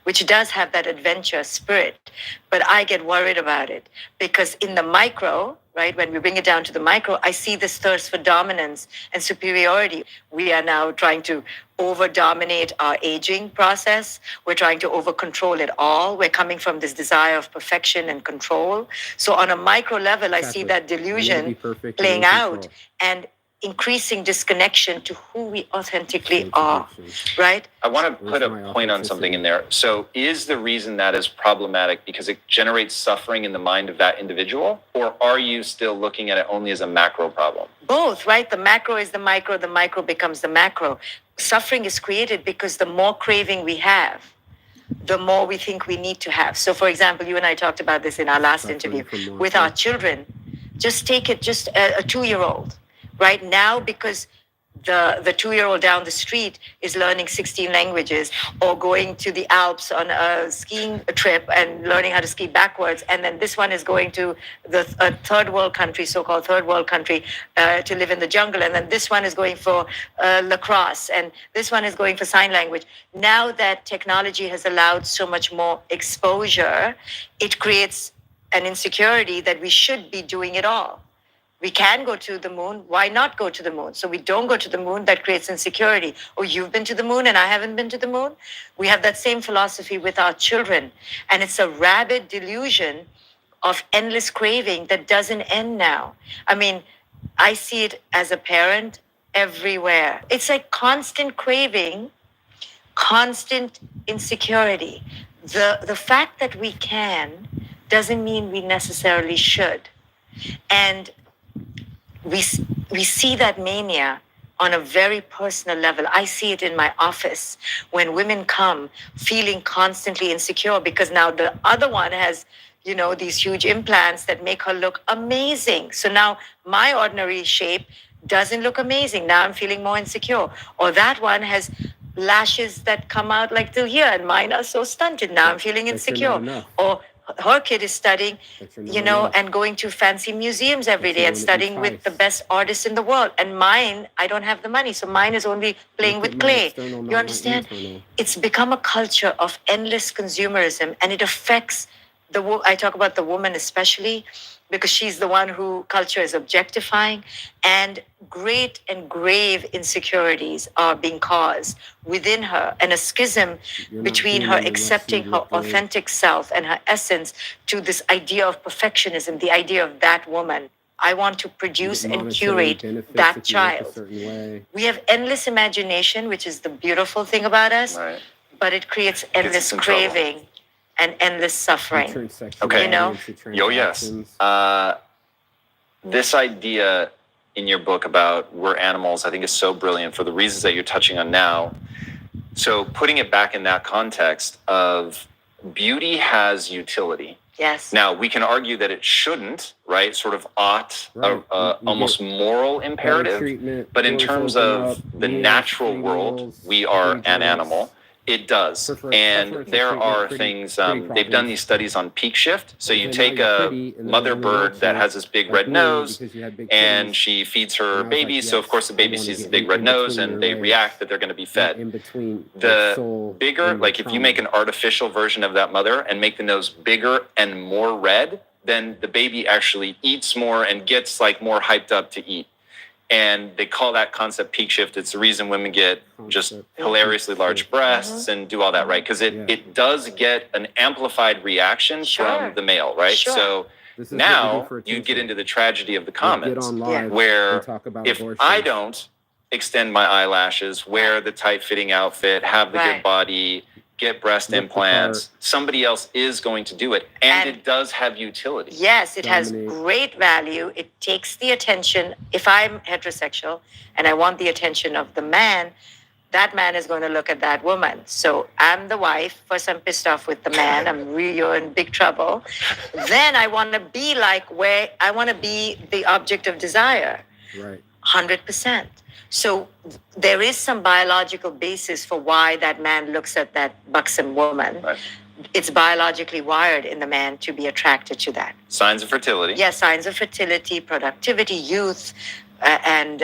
G: which does have that adventure spirit. But I get worried about it because in the micro, right, when we bring it down to the micro, I see this thirst for dominance and superiority. We are now trying to over-dominate our aging process. We're trying to over-control it all. We're coming from this desire of perfection and control. So on a micro level, I see that delusion playing out and increasing disconnection to who we authentically are, right?
F: I want to put a point on something in there. So is the reason that is problematic because it generates suffering in the mind of that individual? Or are you still looking at it only as a macro problem?
G: Both, right? The macro is the micro becomes the macro. Suffering is created because the more craving we have, the more we think we need to have. So for example, you and I talked about this in our last interview with our children. Just take it, just a 2-year-old. Right now, because the 2-year-old down the street is learning 16 languages or going to the Alps on a skiing trip and learning how to ski backwards. And then this one is going to the third world country, so-called third world country, to live in the jungle. And then this one is going for lacrosse. And this one is going for sign language. Now that technology has allowed so much more exposure, it creates an insecurity that we should be doing it all. We can go to the moon. Why not go to the moon? So we don't go to the moon. That creates insecurity. Oh, you've been to the moon and I haven't been to the moon? We have that same philosophy with our children. And it's a rabid delusion of endless craving that doesn't end now. I mean, I see it as a parent everywhere. It's like constant craving, constant insecurity. The fact that we can doesn't mean we necessarily should. And we see that mania on a very personal level. I see it in my office when women come feeling constantly insecure because now the other one has, you know, these huge implants that make her look amazing. So now my ordinary shape doesn't look amazing. Now I'm feeling more insecure. Or that one has lashes that come out like till here and mine are so stunted. Now I'm feeling insecure. Or her kid is studying,
A: That's your
G: you
A: number
G: know,
A: one.
G: and going to fancy museums every
A: That's
G: day
A: the
G: and
A: one that
G: studying
A: you
G: with the
A: price.
G: best artists in the world. And mine, I don't have the money, so mine is only playing
A: Look at
G: with
A: my
G: clay.
A: external, not
G: You
A: my
G: understand?
A: internal.
G: It's become a culture of endless consumerism, and it affects I talk about the woman especially because she's the one who culture is objectifying, and great and grave insecurities are being caused within her, and a schism
A: You're not
G: between her
A: human unless
G: accepting
A: you
G: her
A: look good.
G: authentic self and her essence to this idea of perfectionism, the idea of that woman. I want to
A: You
G: produce
A: get
G: and
A: monetary
G: curate
A: benefits
G: that
A: if you look a
G: child.
A: certain way.
G: We have endless imagination, which is the beautiful thing about us,
F: Right.
G: but it creates
F: Gets
G: endless
F: us in trouble.
G: craving and endless
A: You
G: suffering.
A: turn
F: Okay.
A: sexuality
G: You know?
A: into
F: Yo, yes.
A: transactions.
F: This idea in your book about we're animals, I think is so brilliant for the reasons that you're touching on now. So putting it back in that context of beauty has utility.
G: Yes.
F: Now, we can argue that it shouldn't, right? Sort of ought,
A: Right. You
F: almost
A: get
F: moral
A: better
F: imperative.
A: treatment,
F: But in
A: doors
F: terms
A: open
F: of
A: up,
F: the
A: meals,
F: natural
A: free
F: world,
A: meals,
F: we are
A: free
F: an
A: drinks.
F: animal. It does.
A: Preferential
F: And there
A: treatment,
F: are
A: pretty-
F: things,
A: pretty
F: they've done
A: problems.
F: these studies on peak shift. So you
A: Okay, now
F: take
A: you're
F: a
A: pretty, and then
F: mother
A: they only want
F: bird that
A: you
F: has this big
A: like
F: red
A: me
F: nose,
A: because you had big
F: and
A: titties.
F: she feeds her
A: And I was
F: baby.
A: like,
F: So of course the
A: yes,
F: baby
A: I wanna
F: sees the
A: get
F: big
A: in
F: red nose
A: between
F: and
A: your
F: they
A: legs.
F: react that they're going to be fed.
A: In between
F: The
A: soul
F: bigger,
A: and
F: like
A: your
F: if you make an artificial version of that mother and make the nose bigger and more red, then the baby actually eats more and gets like more hyped up to eat. And they call that concept peak shift. It's the reason women get just
A: Concept.
F: hilariously large breasts and do all that, right? Because
A: Yeah.
F: it does get an amplified reaction
G: Sure.
F: from the male, right?
G: Sure.
F: So
A: This is what we
F: now
A: do for
F: you get
A: attention.
F: into the tragedy of the
A: We get
F: comments,
A: on live
F: where
A: and talk about
F: if
A: abortion.
F: I don't extend my eyelashes, wear the tight fitting outfit, have the good
G: Right.
F: body, get breast
A: Look the
F: implants,
A: part.
F: somebody else is going to do it. And
G: And-
F: it does have utility.
G: Yes, it has
A: Dominate.
G: great value. It takes the attention. If I'm heterosexual and I want the attention of the man, that man is going to look at that woman. So I'm the wife. First, I'm pissed off with the man. You're in big trouble. Then I want to be I want to be the object of desire.
A: Right.
G: 100%. So there is some biological basis for why that man looks at that buxom woman.
F: Right.
G: It's biologically wired in the man to be attracted to that.
F: Signs of fertility.
G: Yes, signs of fertility, productivity, youth, and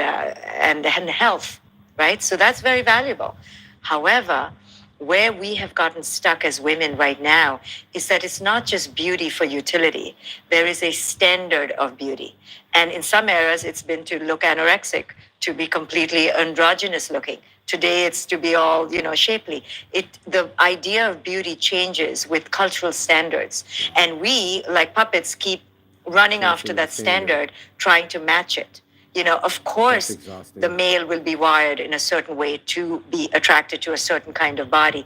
G: health, right? So that's very valuable. However, where we have gotten stuck as women right now is that it's not just beauty for utility. There is a standard of beauty. And in some areas, it's been to look anorexic, to be completely androgynous looking. Today, it's to be all, shapely. The idea of beauty changes with cultural standards. And we, like puppets, keep running after that standard, trying to match it. Of course,
A: That's exhausting.
G: the male will be wired in a certain way to be attracted to a certain kind of body,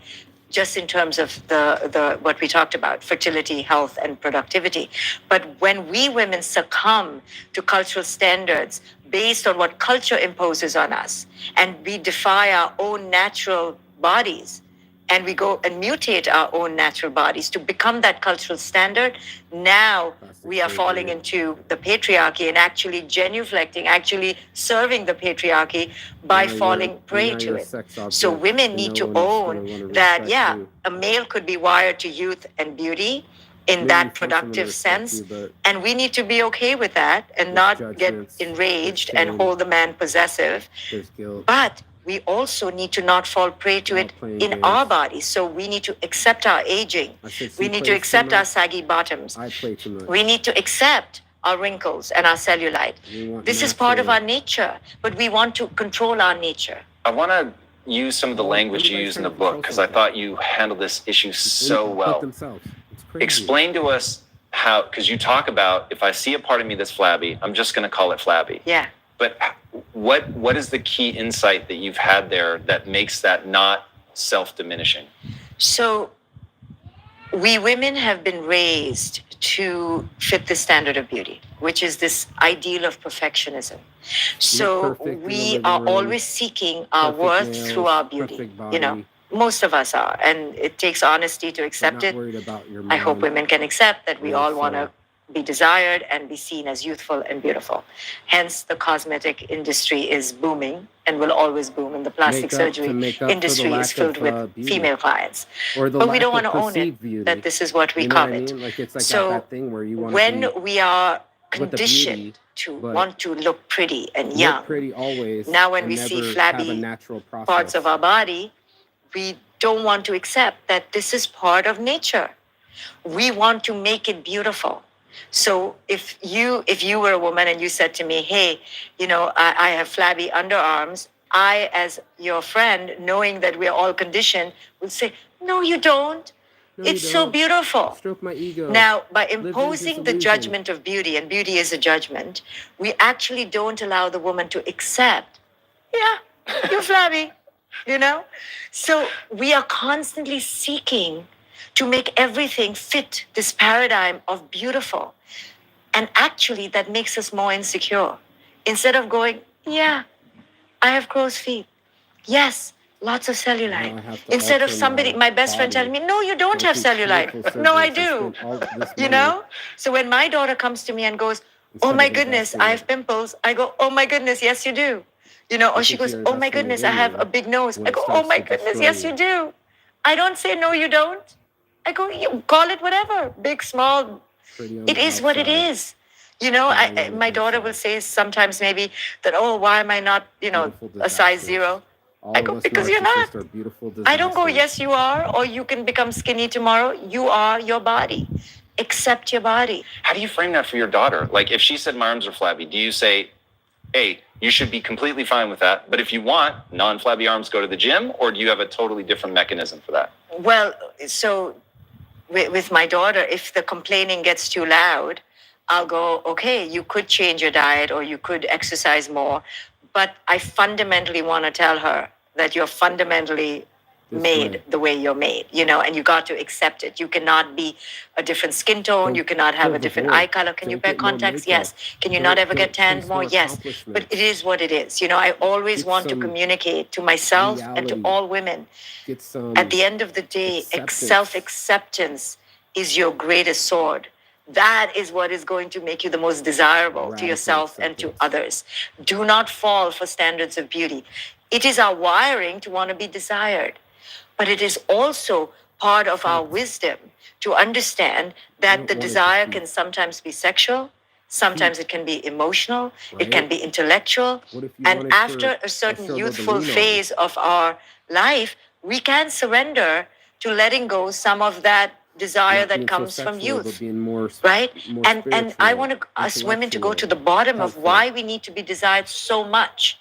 G: just in terms of the what we talked about, fertility, health, and productivity. But when we women succumb to cultural standards based on what culture imposes on us, and we defy our own natural bodies, and we go and mutate our own natural bodies to become that cultural standard, now we are falling into the patriarchy and actually genuflecting, actually serving the patriarchy by
A: Now
G: falling
A: you're-
G: prey
A: now
G: to
A: you're a
G: it.
A: sex object,
G: So women
A: and
G: need
A: no
G: to
A: one is gonna
G: own
A: wanna
G: that,
A: respect you.
G: a male could be wired to youth and beauty in
A: Maybe
G: that
A: some
G: productive
A: respect
G: sense.
A: you, but
G: And we need to be okay with that and
A: There's
G: not get
A: judgments,
G: enraged
A: there's
G: and
A: shame.
G: hold the man possessive.
A: there's guilt.
G: But we also need to not fall prey to
A: Not
G: it
A: playing
G: in
A: games.
G: our bodies. So we need to accept our aging.
A: I said,
G: We
A: she
G: need to
A: plays
G: accept
A: too
G: our
A: much.
G: saggy bottoms.
A: I play too much.
G: We need to accept our wrinkles and our cellulite.
A: We want
G: This is part of
A: natural-
G: our nature, but we want to control our nature.
F: I want to use some of the
A: Well,
F: language you
A: everybody's
F: use in the
A: trying to
F: book
A: control
F: because I
A: something.
F: thought you handled this issue so
A: Put
F: well.
A: themselves. It's crazy.
F: Explain to us how, because you talk about if I see a part of me that's flabby, I'm just going to call it flabby.
G: Yeah.
F: But what is the key insight that you've had there that makes that not self-diminishing?
G: So we women have been raised to fit the standard of beauty, which is this ideal of perfectionism. So
A: perfect in the
G: we
A: living
G: are
A: room,
G: always seeking our
A: perfect
G: worth
A: nails,
G: through our beauty.
A: perfect
G: You know,
A: body.
G: most of us are, and it takes honesty to
A: But
G: accept
A: not
G: it.
A: worried about your
G: I hope
A: mind.
G: women can accept that we
A: Your
G: all want to
A: soul.
G: be desired and be seen as youthful and beautiful. Hence, the cosmetic industry is booming and will always boom, and the plastic surgery industry is filled with female clients.
A: Or the
G: But we
A: lack
G: don't
A: of
G: want to own
A: perceived
G: it
A: beauty.
G: that this is what we
A: You know what I
G: covet.
A: mean? Like it's like
G: So
A: that thing where you want
G: when
A: to
G: we are
A: with the
G: conditioned
A: beauty,
G: to
A: but
G: want to look pretty and
A: look
G: young,
A: pretty always.
G: now when
A: and
G: we see
A: never have a
G: flabby
A: natural process.
G: parts of our body, we don't want to accept that this is part of nature. We want to make it beautiful. So if you were a woman and you said to me, hey, you know, I have flabby underarms, I, as your friend, knowing that we're all conditioned, would say, no, you don't.
A: No, you
G: It's so
A: don't.
G: beautiful.
A: Stroke my ego.
G: Now, by
A: Live in
G: imposing the
A: disillusion.
G: judgment of beauty, and beauty is a judgment, we actually don't allow the woman to accept, yeah, you're flabby, you know? So we are constantly seeking to make everything fit this paradigm of beautiful. And actually, that makes us more insecure. Instead of going, yeah, I have crow's feet. Yes, lots of
A: Now I
G: cellulite.
A: have to
G: Instead of
A: alter
G: somebody, my best friend
A: body,
G: telling me, no, you don't
A: go
G: have
A: through
G: cellulite.
A: beautiful
G: No, I
A: surgeries,
G: do.
A: spend all this
G: You
A: money
G: know? So when my daughter comes to me and goes,
A: instead
G: oh
A: of
G: my goodness,
A: investing
G: I
A: in
G: have pimples, I go, oh my goodness, yes, you do. You know, or
A: I
G: she
A: think
G: goes,
A: you're
G: oh my
A: investing it
G: goodness, I
A: in
G: have
A: you
G: a big nose.
A: when
G: I
A: it
G: go, oh
A: starts
G: my
A: to
G: goodness,
A: destroy
G: yes,
A: you.
G: you do. I don't say, no, you don't. I go, you call it whatever, big, small.
A: Pretty on
G: It
A: the
G: is what it
A: outside,
G: is. You know,
A: ugly on the
G: my daughter will
A: inside.
G: say sometimes maybe that, oh, why am I not, you know,
A: Beautiful
G: a size
A: disasters.
G: zero?
A: All
G: I
A: of
G: go,
A: us
G: because you're not.
A: narcissists are beautiful disasters.
G: I don't go, yes, you are, or you can become skinny tomorrow. You are your body. Accept your body.
F: How do you frame that for your daughter? Like, if she said my arms are flabby, do you say, hey, you should be completely fine with that, but if you want non-flabby arms, go to the gym? Or do you have a totally different mechanism for that?
G: Well, so with my daughter, if the complaining gets too loud, I'll go, okay, you could change your diet or you could exercise more. But I fundamentally want to tell her that you're fundamentally
A: This
G: made
A: way.
G: the way you're made, you know, and you got to accept it. You cannot be a different skin tone.
A: Don't
G: You cannot have
A: fill
G: a
A: the
G: different
A: void.
G: eye color. Can you
A: Don't
G: wear
A: get more
G: contacts?
A: makeup.
G: Yes. Can you not ever get tanned
A: chase
G: more? Yes. But
A: accomplishments.
G: it is what it is. You know, I always
A: Get
G: want to
A: some
G: communicate to myself and to
A: reality.
G: all women.
A: Get some
G: At the end of the day,
A: acceptance.
G: self-acceptance is your greatest sword. That is what is going to make you the most desirable to
A: Radical
G: yourself and to
A: acceptance.
G: others. Do not fall for standards of beauty. It is our wiring to want to be desired, but it is also part of our wisdom to understand that
A: don't
G: the
A: want it to
G: desire
A: be
G: can sometimes be sexual, sometimes it can be emotional, it can
A: Right?
G: be intellectual.
A: What if you
G: And
A: wanted
G: after
A: for
G: a certain
A: shoulder to
G: youthful
A: lean on?
G: phase of our life, we can surrender to letting go some of that desire
A: Not
G: that
A: being so
G: comes from
A: sexual, but
G: youth,
A: being more
G: right?
A: more
G: And I
A: spiritual,
G: want us women to go to
A: intellectual,
G: the bottom of
A: helpful.
G: why we need to be desired so much,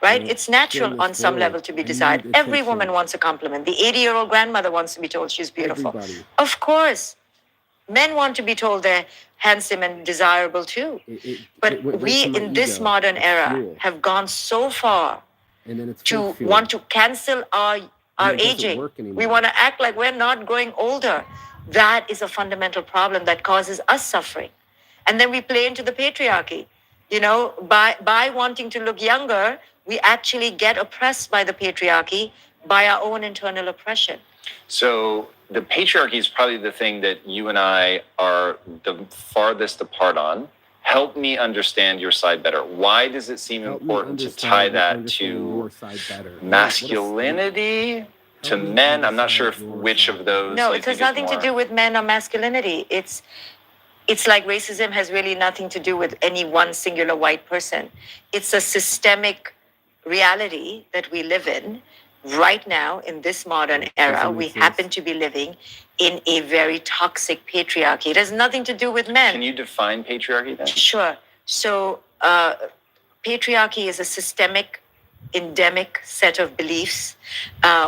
G: right?
A: Don't
G: It's
A: fill
G: natural
A: this
G: on some
A: void.
G: level to be
A: I
G: desired.
A: need
G: Every
A: attention.
G: woman wants a compliment. The 80-year-old grandmother wants to be told she's beautiful.
A: Everybody.
G: Of course. Men want to be told they're handsome and desirable too. But
A: it went right
G: we
A: to my
G: in this
A: ego.
G: modern
A: It's
G: era
A: fuel.
G: have gone so far
A: And then it's
G: to
A: fake fuel.
G: want to cancel our
A: And it doesn't
G: aging.
A: work
G: We
A: anymore.
G: want to act like we're not growing older. That is a fundamental problem that causes us suffering. And then we play into the patriarchy. You know, by wanting to look younger, we actually get oppressed by the patriarchy, by our own internal oppression.
F: So the patriarchy is probably the thing that you and I are the farthest apart on. Help me understand your side better. Why does it seem
A: Help me
F: important to
A: understand-
F: tie that
A: understand
F: to
A: your side better. What a
F: masculinity, to
A: Help me
F: men? I'm not sure if
A: understand your
F: which
A: side
F: of those.
G: No,
F: you
G: it has
F: think is
G: nothing to
F: more-
G: do with men or masculinity. It's like racism has really nothing to do with any one singular white person. It's a systemic reality that we live in right now in this modern era.
A: Doesn't
G: We
A: make sense.
G: happen to be living in a very toxic patriarchy. It has nothing to do with men.
F: Can you define patriarchy then?
G: Sure. So, patriarchy is a systemic, endemic set of beliefs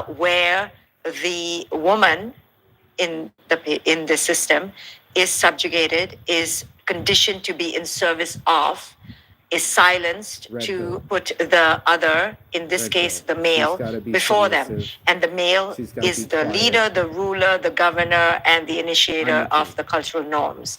G: where the woman in the system is subjugated, is conditioned to be in service of is silenced
A: Red
G: to
A: pill.
G: put the other, in this
A: Red
G: case,
A: pill.
G: the male,
A: She's gotta be
G: before them.
A: submissive.
G: And the male
A: She's gotta
G: is
A: be
G: the
A: quiet.
G: leader, the ruler, the governor, and the initiator
A: I'm the
G: of
A: king.
G: the cultural norms.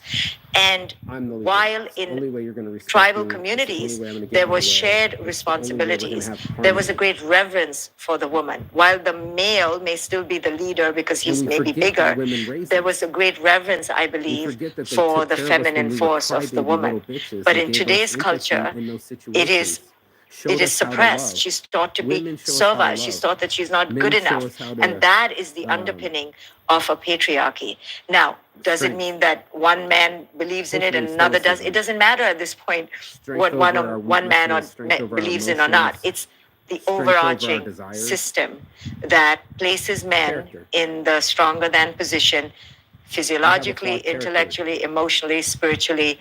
G: And
A: I'm the leader.
G: while
A: It's the only
G: in
A: way you're gonna respect
G: tribal
A: me. It's the
G: communities,
A: only way I'm gonna get
G: there
A: my
G: was
A: way.
G: shared
A: It's the only way we're gonna
G: responsibilities.
A: have
G: There was a
A: harmony.
G: great reverence for the woman. While the male may still be the leader because he's
A: And we
G: maybe
A: forget that
G: bigger,
A: women raised
G: there
A: us.
G: was a great reverence, I
A: We
G: believe,
A: forget that they
G: for
A: took
G: the
A: care of us when
G: feminine
A: we were
G: force of the
A: crybaby
G: woman.
A: little bitches
G: But
A: and
G: in
A: gave us
G: today's
A: empathy
G: culture,
A: in those
G: it is
A: situations. Showed
G: it is
A: us how to
G: suppressed.
A: love.
G: She's taught to be
A: Women show us how to
G: servile. She's
A: love.
G: taught that she's not
A: Men
G: good
A: show
G: enough.
A: us how to,
G: And that is the underpinning of a patriarchy. Now, does it
A: strength.
G: mean that one man believes in it and
A: Hopefully
G: another does?
A: stoicism.
G: It doesn't matter at this point
A: Strength
G: what
A: over our
G: one man
A: weaknesses, strength over our
G: believes in or not.
A: emotions,
G: It's the
A: strength over our
G: overarching
A: desires.
G: system that places men
A: Character.
G: in the stronger than position physiologically,
A: flawed character.
G: intellectually, emotionally, spiritually.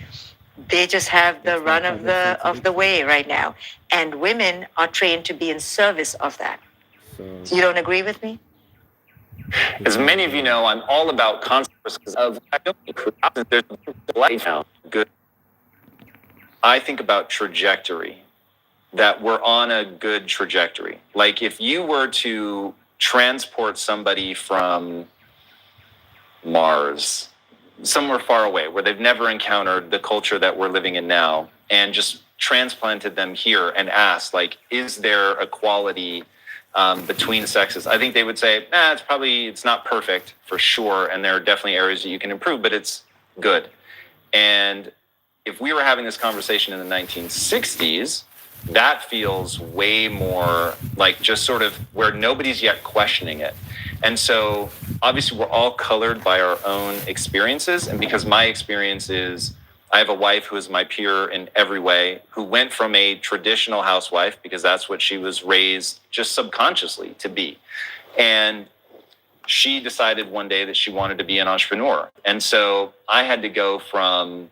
G: They just have the
A: That's why I
G: run
A: call
G: of
A: them
G: the
A: contradictions.
G: way right now, and women are trained to be in service of that.
A: So
G: You don't agree with me?
F: As many of you know, I'm all about consequences of I don't there's life now. Good. I think about trajectory, that we're on a good trajectory. Like if you were to transport somebody from Mars, somewhere far away where they've never encountered the culture that we're living in now, and just transplanted them here and asked, like, is there equality between sexes? I think they would say, it's not perfect for sure, and there are definitely areas that you can improve, but it's good. And if we were having this conversation in the 1960s, that feels way more like just sort of where nobody's yet questioning it. And so obviously we're all colored by our own experiences. And because my experience is, I have a wife who is my peer in every way, who went from a traditional housewife, because that's what she was raised just subconsciously to be. And she decided one day that she wanted to be an entrepreneur. And so I had to go from,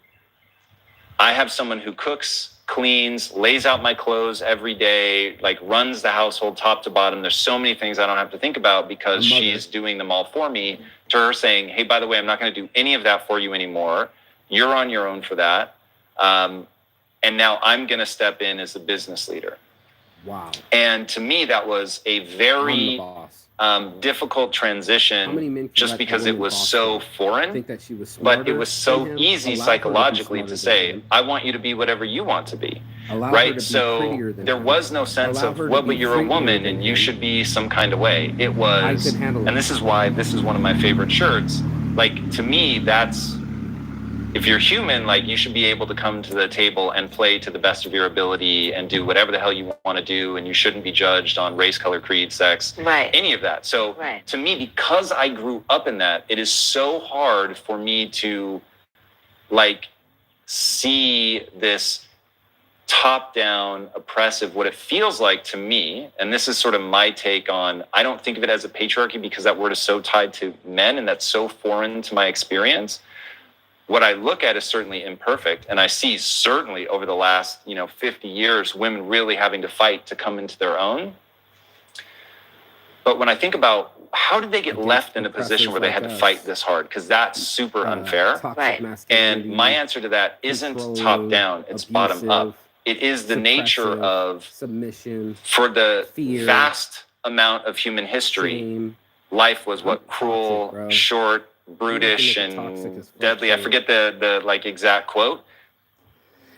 F: I have someone who cooks, cleans, lays out my clothes every day, like runs the household top to bottom. There's so many things I don't have to think about because she's doing them all for me, to her saying, hey, by the way, I'm not going to do any of that for you anymore. You're on your own for that. And now I'm going to step in as the business leader.
A: wow.
F: And to me, that was a
A: I'm the
F: very
A: boss.
F: difficult
A: How many
F: transition
A: men can
F: just
A: let a
F: because it
A: woman
F: was
A: boss
F: so
A: them?
F: foreign.
A: Think that she was smarter
F: But it was so
A: than him?
F: easy
A: Allow her to be
F: psychologically
A: smarter
F: to
A: than
F: say,
A: him.
F: I want you to be whatever you want to be.
A: Allow her to
F: Right?
A: be
F: So
A: prettier than
F: there
A: him.
F: was no sense
A: Allow
F: of,
A: her to
F: well,
A: be
F: but you're a
A: freakier
F: woman
A: than
F: and you
A: him.
F: should be some kind of way. It was,
A: I could handle
F: and
A: it.
F: this is why this is one of my favorite shirts. Like, to me, that's, if you're human, like, you should be able to come to the table and play to the best of your ability and do whatever the hell you want to do, and you shouldn't be judged on race, color, creed, sex,
G: Right.
F: any of that. So
G: Right.
F: to me, because I grew up in that, it is so hard for me to like see this top down oppressive, what it feels like to me. And this is sort of my take on, I don't think of it as a patriarchy because that word is so tied to men and that's so foreign to my experience. What I look at is certainly imperfect, and I see certainly over the last 50 years women really having to fight to come into their own. But when I think about how did they get
A: Against
F: left in a position where they had to
A: oppressors
F: fight
A: like
F: this hard, because that's super unfair.
A: Toxic
G: Right.
A: masculinity,
F: And my answer to that isn't
A: controlling,
F: top down, it's bottom up.
A: abusive,
F: It is the nature
A: suppressive,
F: of,
A: submission,
F: for the
A: fear,
F: vast amount of human history,
A: shame.
F: life was what,
A: I'm
F: cruel,
A: toxic, bro.
F: short, brutish,
A: You make it toxic
F: and
A: as fuck,
F: deadly. I
A: too.
F: forget the like exact quote.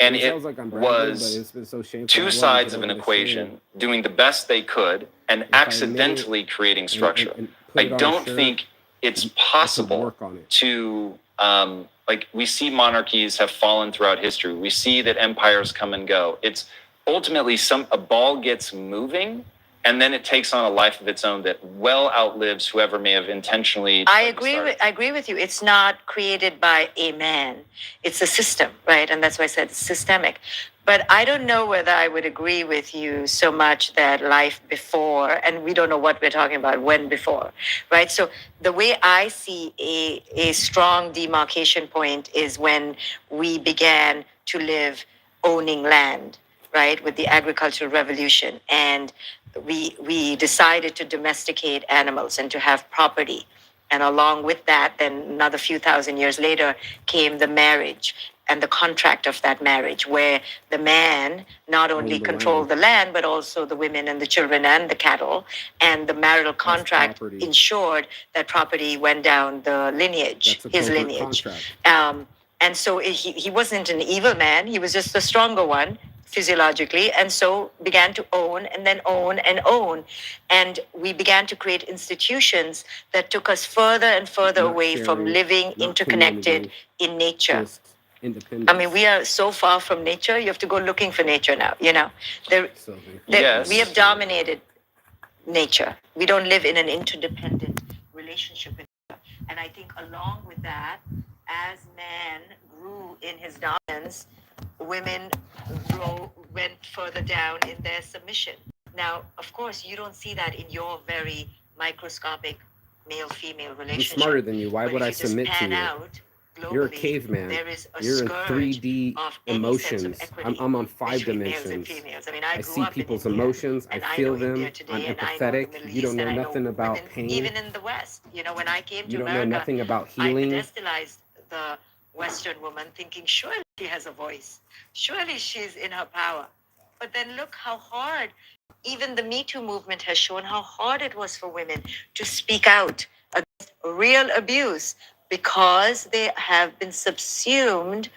F: And it
A: sounds like I'm bragging, but
F: was
A: it's been so shameful. I
F: two
A: wanted to
F: sides
A: get
F: of an
A: over the
F: equation,
A: shame.
F: doing the best they could and
A: If I admit
F: accidentally creating structure.
A: and put
F: I
A: it on a
F: don't
A: shirt,
F: think it's
A: I could
F: possible
A: work on it.
F: to like, we see monarchies have fallen throughout history. We see that empires come and go. It's ultimately a ball gets moving and then it takes on a life of its own that well outlives whoever may have intentionally
G: I
F: tried to
G: agree
F: start
G: with
F: it.
G: I agree with you. It's not created by a man. It's a system, right? And that's why I said it's systemic. But I don't know whether I would agree with you so much that life before, and we don't know what we're talking about, when before, right? So the way I see a strong demarcation point is when we began to live owning land, right, with the agricultural revolution. And we decided to domesticate animals and to have property. And along with that, then another few thousand years later came the marriage. and the contract of that marriage, where the man not only controlled the land, but also the women and the children and the cattle, and the marital contract ensured that property went down the lineage, his lineage. And so he wasn't an evil man, he was just the stronger one physiologically, and so began to own and then own and own. And we began to create institutions that took us further and further away from living interconnected in nature. I mean, we are so far from nature, you have to go looking for nature now, you know.
F: Yes.
G: We have dominated nature. We don't live in an interdependent relationship with nature. And I think along with that, as man grew in his dominance, women went further down in their submission. Now, of course, you don't see that in your very microscopic male-female relationship.
A: I'm smarter than you. Why would I submit to you?
G: Globally,
A: you're a caveman. You're in 3D emotions. I'm on 5 dimensions.
G: I mean,
A: I see people's emotions. I feel them. I'm empathetic. You don't know nothing about pain.
G: Even in the West, you know, when I came to America,
A: you don't know nothing about healing.
G: I pedestalized the Western woman, thinking surely she has a voice. Surely she's in her power. But then look how hard, even the Me Too movement has shown how hard it was for women to speak out against real abuse, because they have been subsumed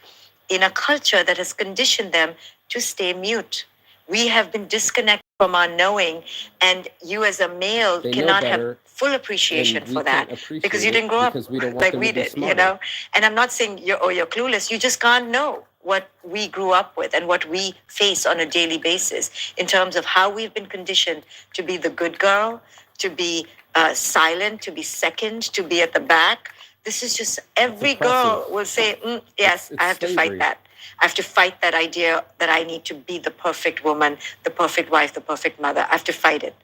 G: in a culture that has conditioned them to stay mute. We have been disconnected from our knowing, and you as a male cannot have full appreciation for that because you didn't grow up like we did, you know? And I'm not saying you're clueless. You just can't know what we grew up with and what we face on a daily basis in terms of how we've been conditioned to be the good girl, to be silent, to be second, to be at the back. This is just, every girl will say, yes, I have to fight that. I have to fight that idea that I need to be the perfect woman, the perfect wife, the perfect mother. I have to fight it,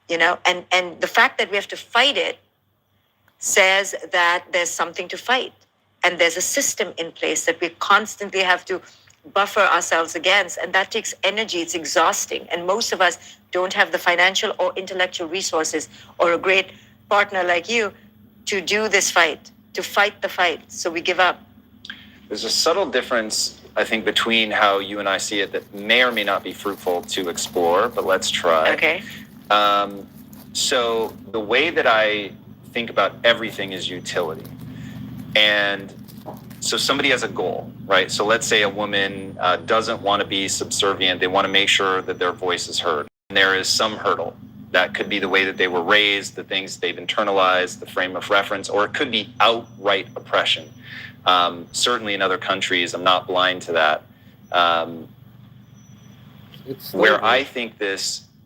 G: you know? And the fact that we have to fight it says that there's something to fight. And there's a system in place that we constantly have to buffer ourselves against. And that takes energy. It's exhausting. And most of us don't have the financial or intellectual resources or a great partner like you to do this fight, to fight the fight. So we give up.
F: There's a subtle difference, I think, between how you and I see it that may or may not be fruitful to explore, but let's try.
G: Okay.
F: So the way that I think about everything is utility. And so somebody has a goal, right? So let's say a woman doesn't want to be subservient. They want to make sure that their voice is heard. And there is some hurdle. That could be the way that they were raised, the things they've internalized, the frame of reference, or it could be outright oppression. Certainly in other countries, I'm not blind to that. Where I think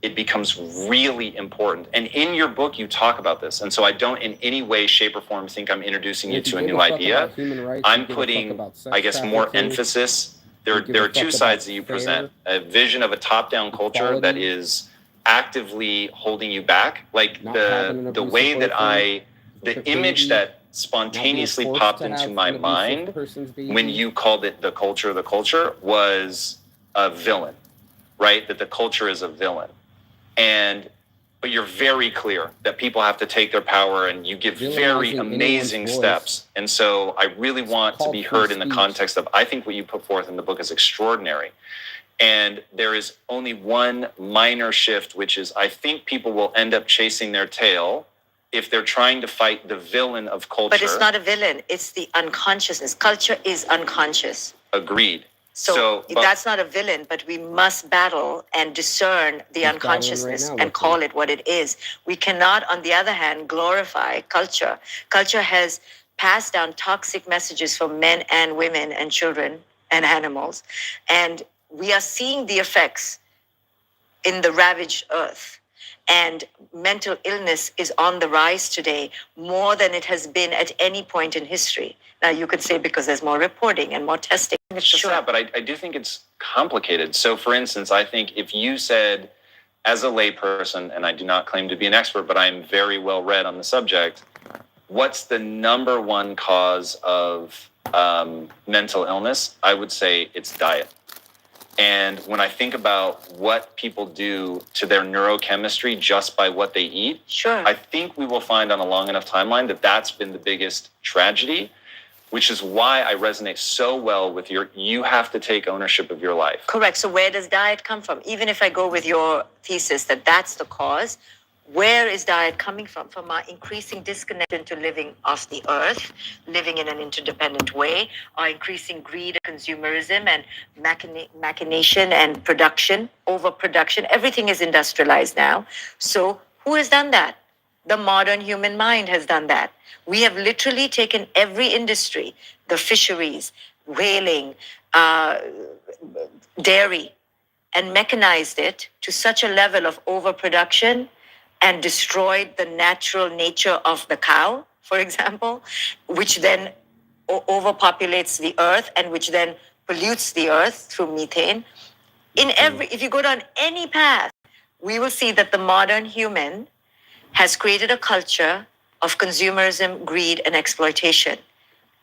F: it becomes really important. And in your book, you talk about this. And so I don't in any way, shape, or form think I'm introducing you to a new idea. I'm putting, I guess, more emphasis. There are two sides that you present. A vision of a top-down culture that is actively holding you back. Like the way that the image that spontaneously popped into my mind when you called it the culture was a villain, right? That the culture is a villain. But you're very clear that people have to take their power, and you give very amazing steps. And so I really want to be heard in the context of, I think what you put forth in the book is extraordinary. And there is only one minor shift, which is I think people will end up chasing their tail if they're trying to fight the villain of culture.
G: But it's not a villain. It's the unconsciousness. Culture is unconscious.
F: Agreed.
G: So that's not a villain, but we must battle and discern the unconsciousness and call it what it is. We cannot, on the other hand, glorify culture. Culture has passed down toxic messages for men and women and children and animals. And we are seeing the effects in the ravaged earth. And mental illness is on the rise today more than it has been at any point in history. Now, you could say because there's more reporting and more testing.
F: It's just that, but I do think it's complicated. So, for instance, I think if you said, as a layperson, and I do not claim to be an expert, but I'm very well read on the subject, what's the number one cause of mental illness? I would say it's diet. And when I think about what people do to their neurochemistry just by what they eat,
G: sure,
F: I think we will find on a long enough timeline that that's been the biggest tragedy. which is why I resonate so well with you have to take ownership of your life.
G: Correct. So where does diet come from? Even if I go with your thesis that that's the cause, where is diet coming from? From our increasing disconnection to living off the earth, living in an interdependent way, our increasing greed and consumerism and machination and production, overproduction. Everything is industrialized now. So who has done that? The modern human mind has done that. We have literally taken every industry, the fisheries, whaling, dairy, and mechanized it to such a level of overproduction and destroyed the natural nature of the cow, for example, which then overpopulates the earth and which then pollutes the earth through methane. If you go down any path, we will see that the modern human has created a culture of consumerism, greed, and exploitation.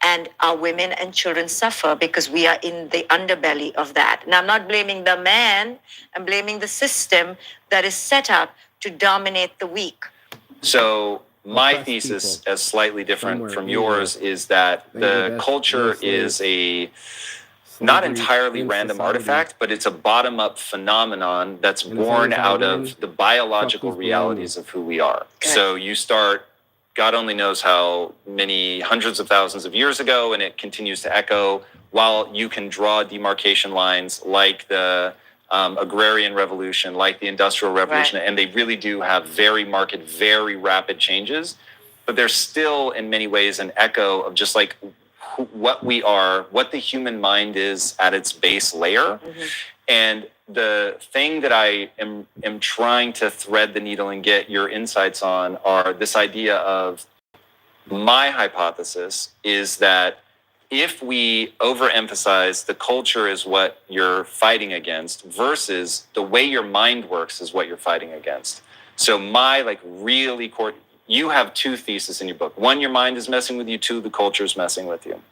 G: And our women and children suffer because we are in the underbelly of that. Now, I'm not blaming the man, I'm blaming the system that is set up to dominate the weak.
F: So my thesis, as slightly different from yours, is that the culture is a not entirely random artifact, but it's a bottom-up phenomenon that's born out of the biological realities of who we are. So you start, God only knows how many hundreds of thousands of years ago, and it continues to echo, while you can draw demarcation lines like the agrarian revolution, like the industrial revolution, and they really do have very marked, very rapid changes, but there's still in many ways an echo of just like what we are, what the human mind is at its base layer. And the thing that I am trying to thread the needle and get your insights on are this idea of, my hypothesis is that if we overemphasize the culture is what you're fighting against versus the way your mind works is what you're fighting against. So my really core, you have two theses in your book. One, your mind is messing with you. Two, the culture is messing with you.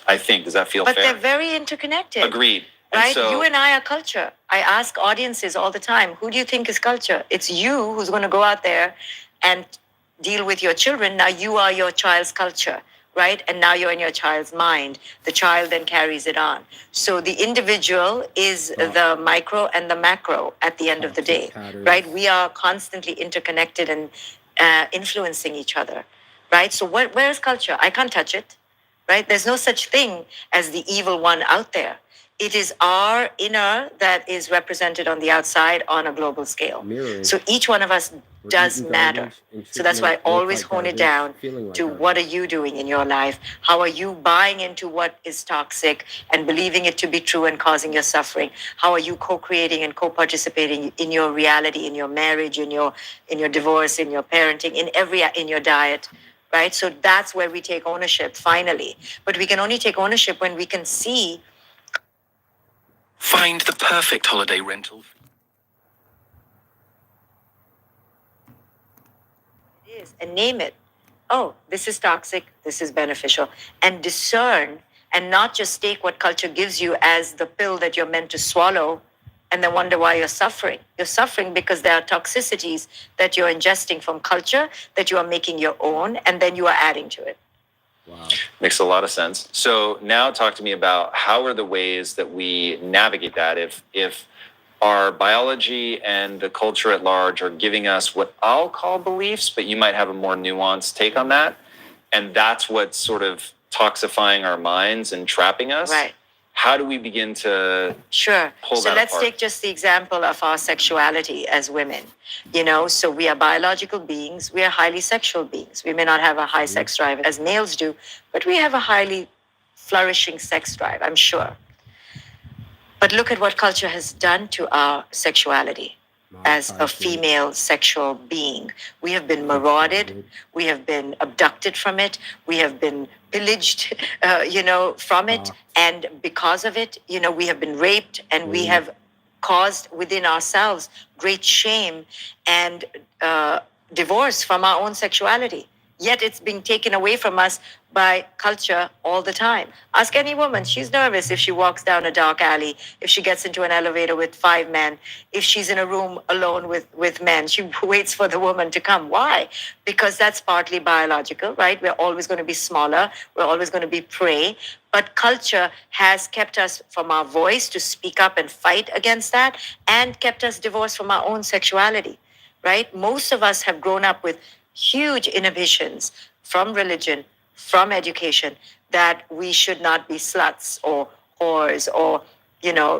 F: I think, does that feel fair?
G: But they're very interconnected.
F: Agreed.
G: Right? You and I are culture. I ask audiences all the time, who do you think is culture? It's you who's going to go out there and deal with your children. Now you are your child's culture, right? And now you're in your child's mind. The child then carries it on. So the individual is the micro and the macro at the end of the day, right? We are constantly interconnected and influencing each other, right? So where is culture? I can't touch it, right? There's no such thing as the evil one out there. It is our inner that is represented on the outside on a global scale. So each one of us does matter. So that's why I always hone it down to what are you doing in your life? How are you buying into what is toxic and believing it to be true and causing your suffering? How are you co-creating and co-participating in your reality, in your marriage, in your divorce, in your parenting, in your diet? Right? So that's where we take ownership finally. But we can only take ownership when we can see.
E: Find the perfect holiday rental.
G: It is, and name it. Oh, this is toxic, this is beneficial. And discern and not just take what culture gives you as the pill that you're meant to swallow and then wonder why you're suffering. You're suffering because there are toxicities that you're ingesting from culture that you are making your own, and then you are adding to it.
F: Wow. Makes a lot of sense. So now talk to me about how are the ways that we navigate that if our biology and the culture at large are giving us what I'll call beliefs, but you might have a more nuanced take on that. And that's what's sort of toxifying our minds and trapping us.
G: Right.
F: How do we begin to pull that
G: So let's
F: apart?
G: take just the example of our sexuality as women. So we are biological beings. We are highly sexual beings. We may not have a high sex drive as males do, but we have a highly flourishing sex drive, I'm sure. But look at what culture has done to our sexuality as a female sexual being. We have been marauded. We have been abducted from it. We have been pillaged, from it. And because of it, we have been raped, and we have caused within ourselves great shame and divorce from our own sexuality. Yet it's being taken away from us by culture all the time. Ask any woman, she's nervous if she walks down a dark alley, if she gets into an elevator with 5 men, if she's in a room alone with men, she waits for the woman to come. Why? Because that's partly biological, right? We're always going to be smaller, we're always going to be prey. But culture has kept us from our voice to speak up and fight against that, and kept us divorced from our own sexuality, right? Most of us have grown up with huge inhibitions from religion, from education, that we should not be sluts or whores or,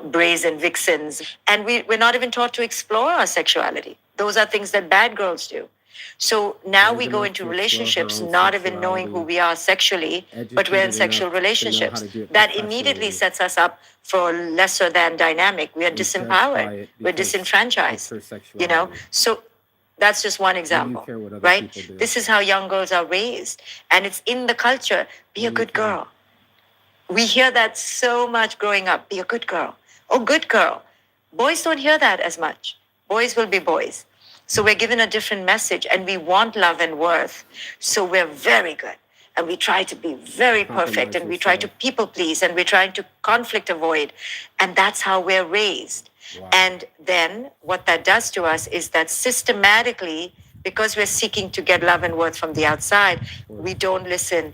G: brazen vixens. And we're not even taught to explore our sexuality. Those are things that bad girls do. So now we go into relationships not even knowing who we are sexually, but we're in sexual relationships. That immediately sets us up for a lesser than dynamic. We are disempowered. We're disenfranchised. So that's just one example, right? This is how young girls are raised. And it's in the culture. Be a good girl. We hear that so much growing up. Be a good girl. Oh, good girl. Boys don't hear that as much. Boys will be boys. So we're given a different message, and we want love and worth. So we're very good. And we try to be very perfect, and we try to people please, and we're trying to conflict avoid. And that's how we're raised. Wow. And then what that does to us is that systematically, because we're seeking to get love and worth from the outside, we don't listen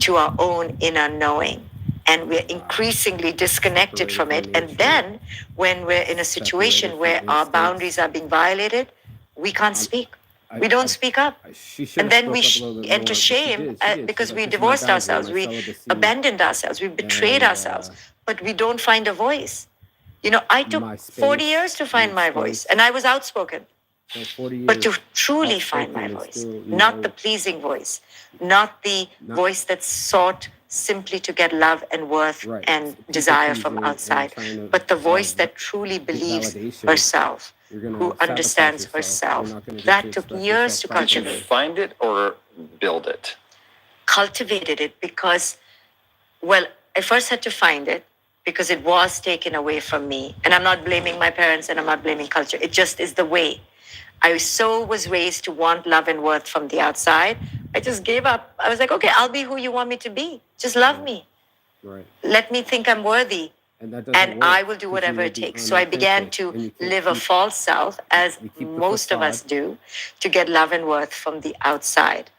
G: to our own inner knowing. And we're increasingly disconnected from it. And then when we're in a situation where our boundaries are being violated, we can't speak. We don't speak up. And then we enter shame because we divorced ourselves. We abandoned ourselves. We betrayed ourselves. But we don't find a voice. I took 40 years to find my voice, and I was outspoken. But to truly find my voice, not the pleasing voice, not the voice that sought simply to get love and worth and desire from outside, but the voice that truly believes herself, who understands herself. That took years to cultivate.
F: Did you find it or build it?
G: Cultivated it because, I first had to find it because it was taken away from me. And I'm not blaming my parents, and I'm not blaming culture. It just is the way. I was raised to want love and worth from the outside. I just gave up. I was like, okay, I'll be who you want me to be. Just love me.
A: Right.
G: Let me think I'm worthy. And I will do whatever it takes. So I began to live a false self, as most of us do, to get love and worth from the outside.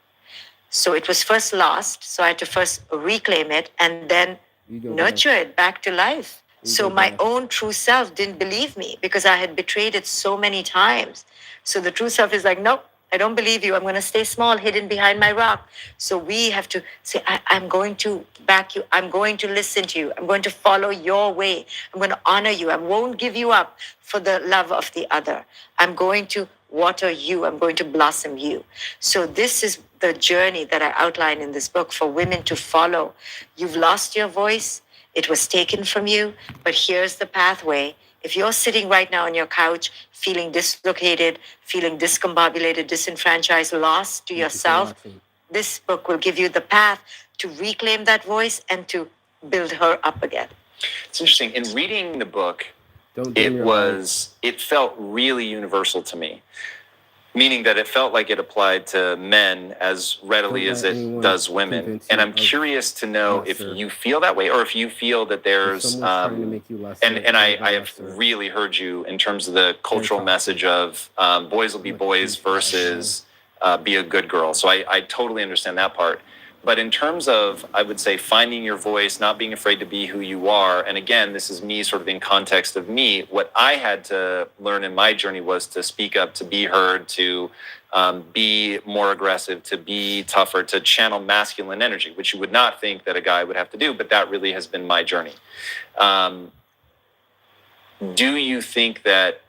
G: So it was first lost. So I had to first reclaim it and then nurture it back to life. So my own true self didn't believe me because I had betrayed it so many times. So the true self is like, nope, I don't believe you. I'm going to stay small, hidden behind my rock. So we have to say, I'm going to back you. I'm going to listen to you. I'm going to follow your way. I'm going to honor you. I won't give you up for the love of the other. I'm going to water you. I'm going to blossom you. So this is the journey that I outline in this book for women to follow. You've lost your voice. It was taken from you, but here's the pathway. If you're sitting right now on your couch, feeling dislocated, feeling discombobulated, disenfranchised, lost to yourself, this book will give you the path to reclaim that voice and to build her up again.
F: It's interesting. In reading the book, it felt really universal to me. Meaning that it felt like it applied to men as readily as it does women. And I'm curious to know if you feel that way, or if you feel that there's and I have really heard you in terms of the cultural message of boys will be boys versus be a good girl. So I totally understand that part. But in terms of, I would say, finding your voice, not being afraid to be who you are, and again, this is me sort of in context of me, what I had to learn in my journey was to speak up, to be heard, to be more aggressive, to be tougher, to channel masculine energy, which you would not think that a guy would have to do, but that really has been my journey. Do you think that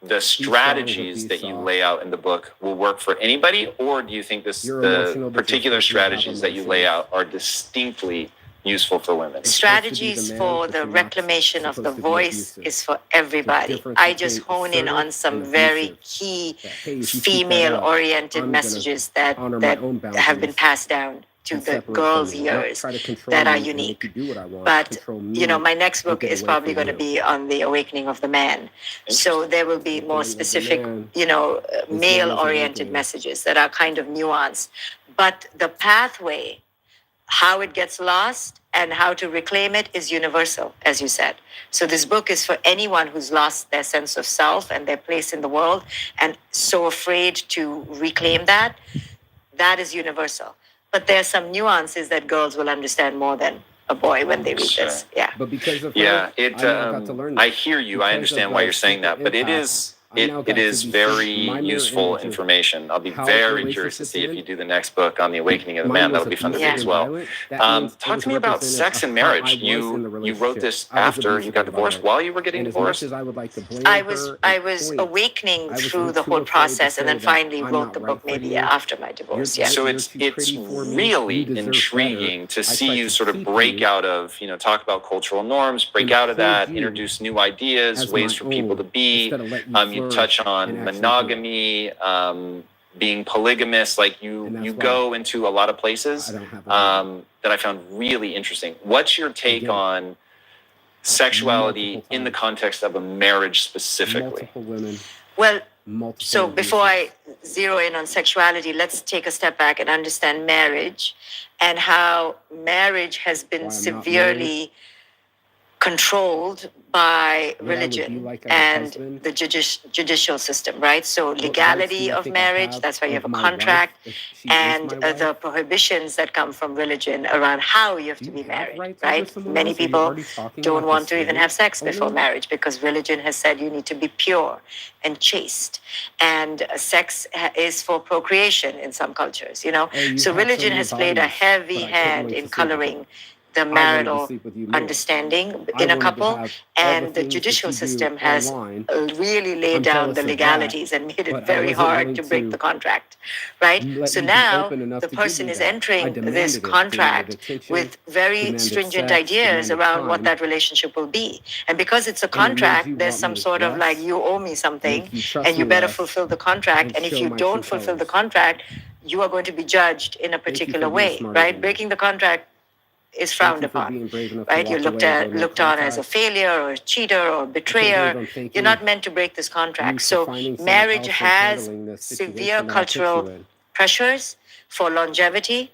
F: the strategies that you lay out in the book will work for anybody, or do you think the particular strategies that you lay out are distinctly useful for women?
G: Strategies for the reclamation of the voice is for everybody. I just hone in on some very key female-oriented messages that have been passed down to
A: and
G: the
A: separate
G: girls'
A: from me. Not
G: years
A: try to control
G: that are
A: me and make
G: unique.
A: you do what I want.
G: But,
A: Control me,
G: you know, my next book
A: take it
G: is
A: away
G: probably
A: from
G: going to
A: you.
G: be on the awakening of the man. So there will be more
A: Awakening of the
G: specific,
A: man.
G: you know,
A: This man is
G: male-oriented
A: awakening.
G: messages that are kind of nuanced. But the pathway, how it gets lost and how to reclaim it is universal, as you said. So this book is for anyone who's lost their sense of self and their place in the world and so afraid to reclaim that. That is universal. But there are some nuances that girls will understand more than a boy when they read this. Yeah.
A: But because of her,
F: Yeah,
A: I now got to learn
F: I
A: that.
F: hear you. I
A: Because
F: understand
A: of
F: why
A: the
F: you're saying that,
A: super
F: but it
A: empath,
F: is
A: I now
F: it
A: got to
F: is
A: be
F: very
A: my mirror
F: useful
A: image of
F: information. I'll be
A: how
F: very curious to
A: relationships
F: see if
A: end.
F: you do the next book on the awakening of the
A: Mine
F: man.
A: was
F: That'll be fun to
A: abusive
F: read as
A: and
F: well.
A: violent. That means it
F: Talk
A: was
F: to me about
A: representative
F: sex
A: of
F: and
A: how I
F: marriage.
A: was in the
F: You wrote
A: relationship.
F: this
A: I was
F: after you
A: abusive
F: got
A: and
F: divorced,
A: violent.
F: while you were getting
A: And as
F: divorced.
A: much as I would like to blame
G: I
A: her
G: was
A: and
G: I was
A: point,
G: awakening
A: I was
G: through the
A: too
G: whole
A: afraid to
G: process and
A: say
G: then
A: that
G: finally
A: I'm
G: wrote
A: not
G: the
A: right
G: book
A: for
G: maybe
A: you.
G: after my divorce. Yeah.
F: So
A: You're
F: it's
A: too pretty for me.
F: really
A: You deserve
F: intriguing
A: better.
F: to
A: I
F: see
A: tried
F: you
A: to
F: sort of
A: keep
F: break
A: you
F: out of, talk about cultural norms, break
A: and
F: out of
A: hold
F: that,
A: you
F: introduce new ideas,
A: as
F: ways
A: my
F: for people
A: own
F: to be.
A: instead of let you
F: You
A: flourish
F: touch
A: and
F: on
A: actually heal.
F: monogamy, being polygamous. Like
A: And
F: you
A: that's why
F: go into a lot of places
A: I don't have a husband.
F: that I found really interesting. What's your take
A: Again,
F: on sexuality
A: multiple
F: in the
A: times.
F: context of a marriage specifically?
A: Multiple women,
G: Well,
A: multiple
G: so before I
A: abuses.
G: zero in on sexuality, let's take a step back and understand marriage and how marriage has been
A: Why I'm not
G: severely controlled by
A: What I would be
G: religion
A: like as a
G: and
A: husband.
G: the judicial system, right? So
A: What rights do
G: legality
A: you
G: of
A: think I
G: marriage,
A: have
G: that's why you
A: of
G: have a
A: my wife
G: contract,
A: if she is
G: and
A: my
G: the
A: wife?
G: prohibitions that come from religion around how you have
A: Do
G: to
A: you
G: be
A: have
G: married,
A: rights over
G: right?
A: someone
G: Many
A: else? Are you
G: people
A: already talking
G: don't
A: like a
G: want to even have
A: slave
G: sex before
A: owner?
G: marriage because religion has said you need to be pure and chaste, and sex is for procreation in some cultures, you know.
A: Oh, you
G: So
A: have
G: religion
A: cellular
G: has played a
A: bodies,
G: heavy
A: but I couldn't
G: hand
A: wait
G: in
A: to sleep with you.
G: coloring the
A: I wanted to
G: marital
A: sleep with you more.
G: understanding
A: I
G: in a
A: wanted to
G: couple,
A: have all the
G: and the
A: things that
G: judicial
A: you do
G: system has
A: online.
G: really laid
A: I'm
G: down
A: jealous
G: the
A: of that,
G: legalities and made it
A: but I
G: very
A: wasn't
G: hard
A: willing
G: to break the
A: to
G: contract, right?
A: let
G: So
A: you be
G: now
A: open enough
G: the
A: to give
G: person
A: me
G: is
A: that. I
G: entering this
A: demanded it. Demanded
G: contract
A: attention,
G: with very
A: demanded
G: stringent
A: sex,
G: ideas
A: demanded
G: around what
A: time,
G: that relationship will be. And because it's a
A: and it made
G: contract,
A: you
G: there's
A: want
G: some
A: me
G: sort of like,
A: less,
G: you owe me something,
A: make you trust
G: and you
A: me
G: better
A: less,
G: fulfill the contract.
A: and
G: And if
A: show
G: you
A: my true
G: don't fulfill the
A: colors.
G: contract, you are going to be judged in a
A: Thank you
G: particular
A: for being
G: way,
A: smarter
G: right?
A: than me.
G: Breaking the contract is
A: Thank
G: frowned
A: you for
G: upon,
A: being brave enough to
G: right? You're
A: walk away and go no
G: looked on as a
A: contact.
G: failure or a cheater or a
A: I can't
G: betrayer.
A: believe I'm
G: You're
A: thinking
G: not meant to break this
A: I'm
G: contract.
A: used to
G: So
A: finding someone
G: marriage
A: else and
G: has
A: handling the
G: severe
A: situation that I put you
G: cultural
A: in.
G: pressures for longevity,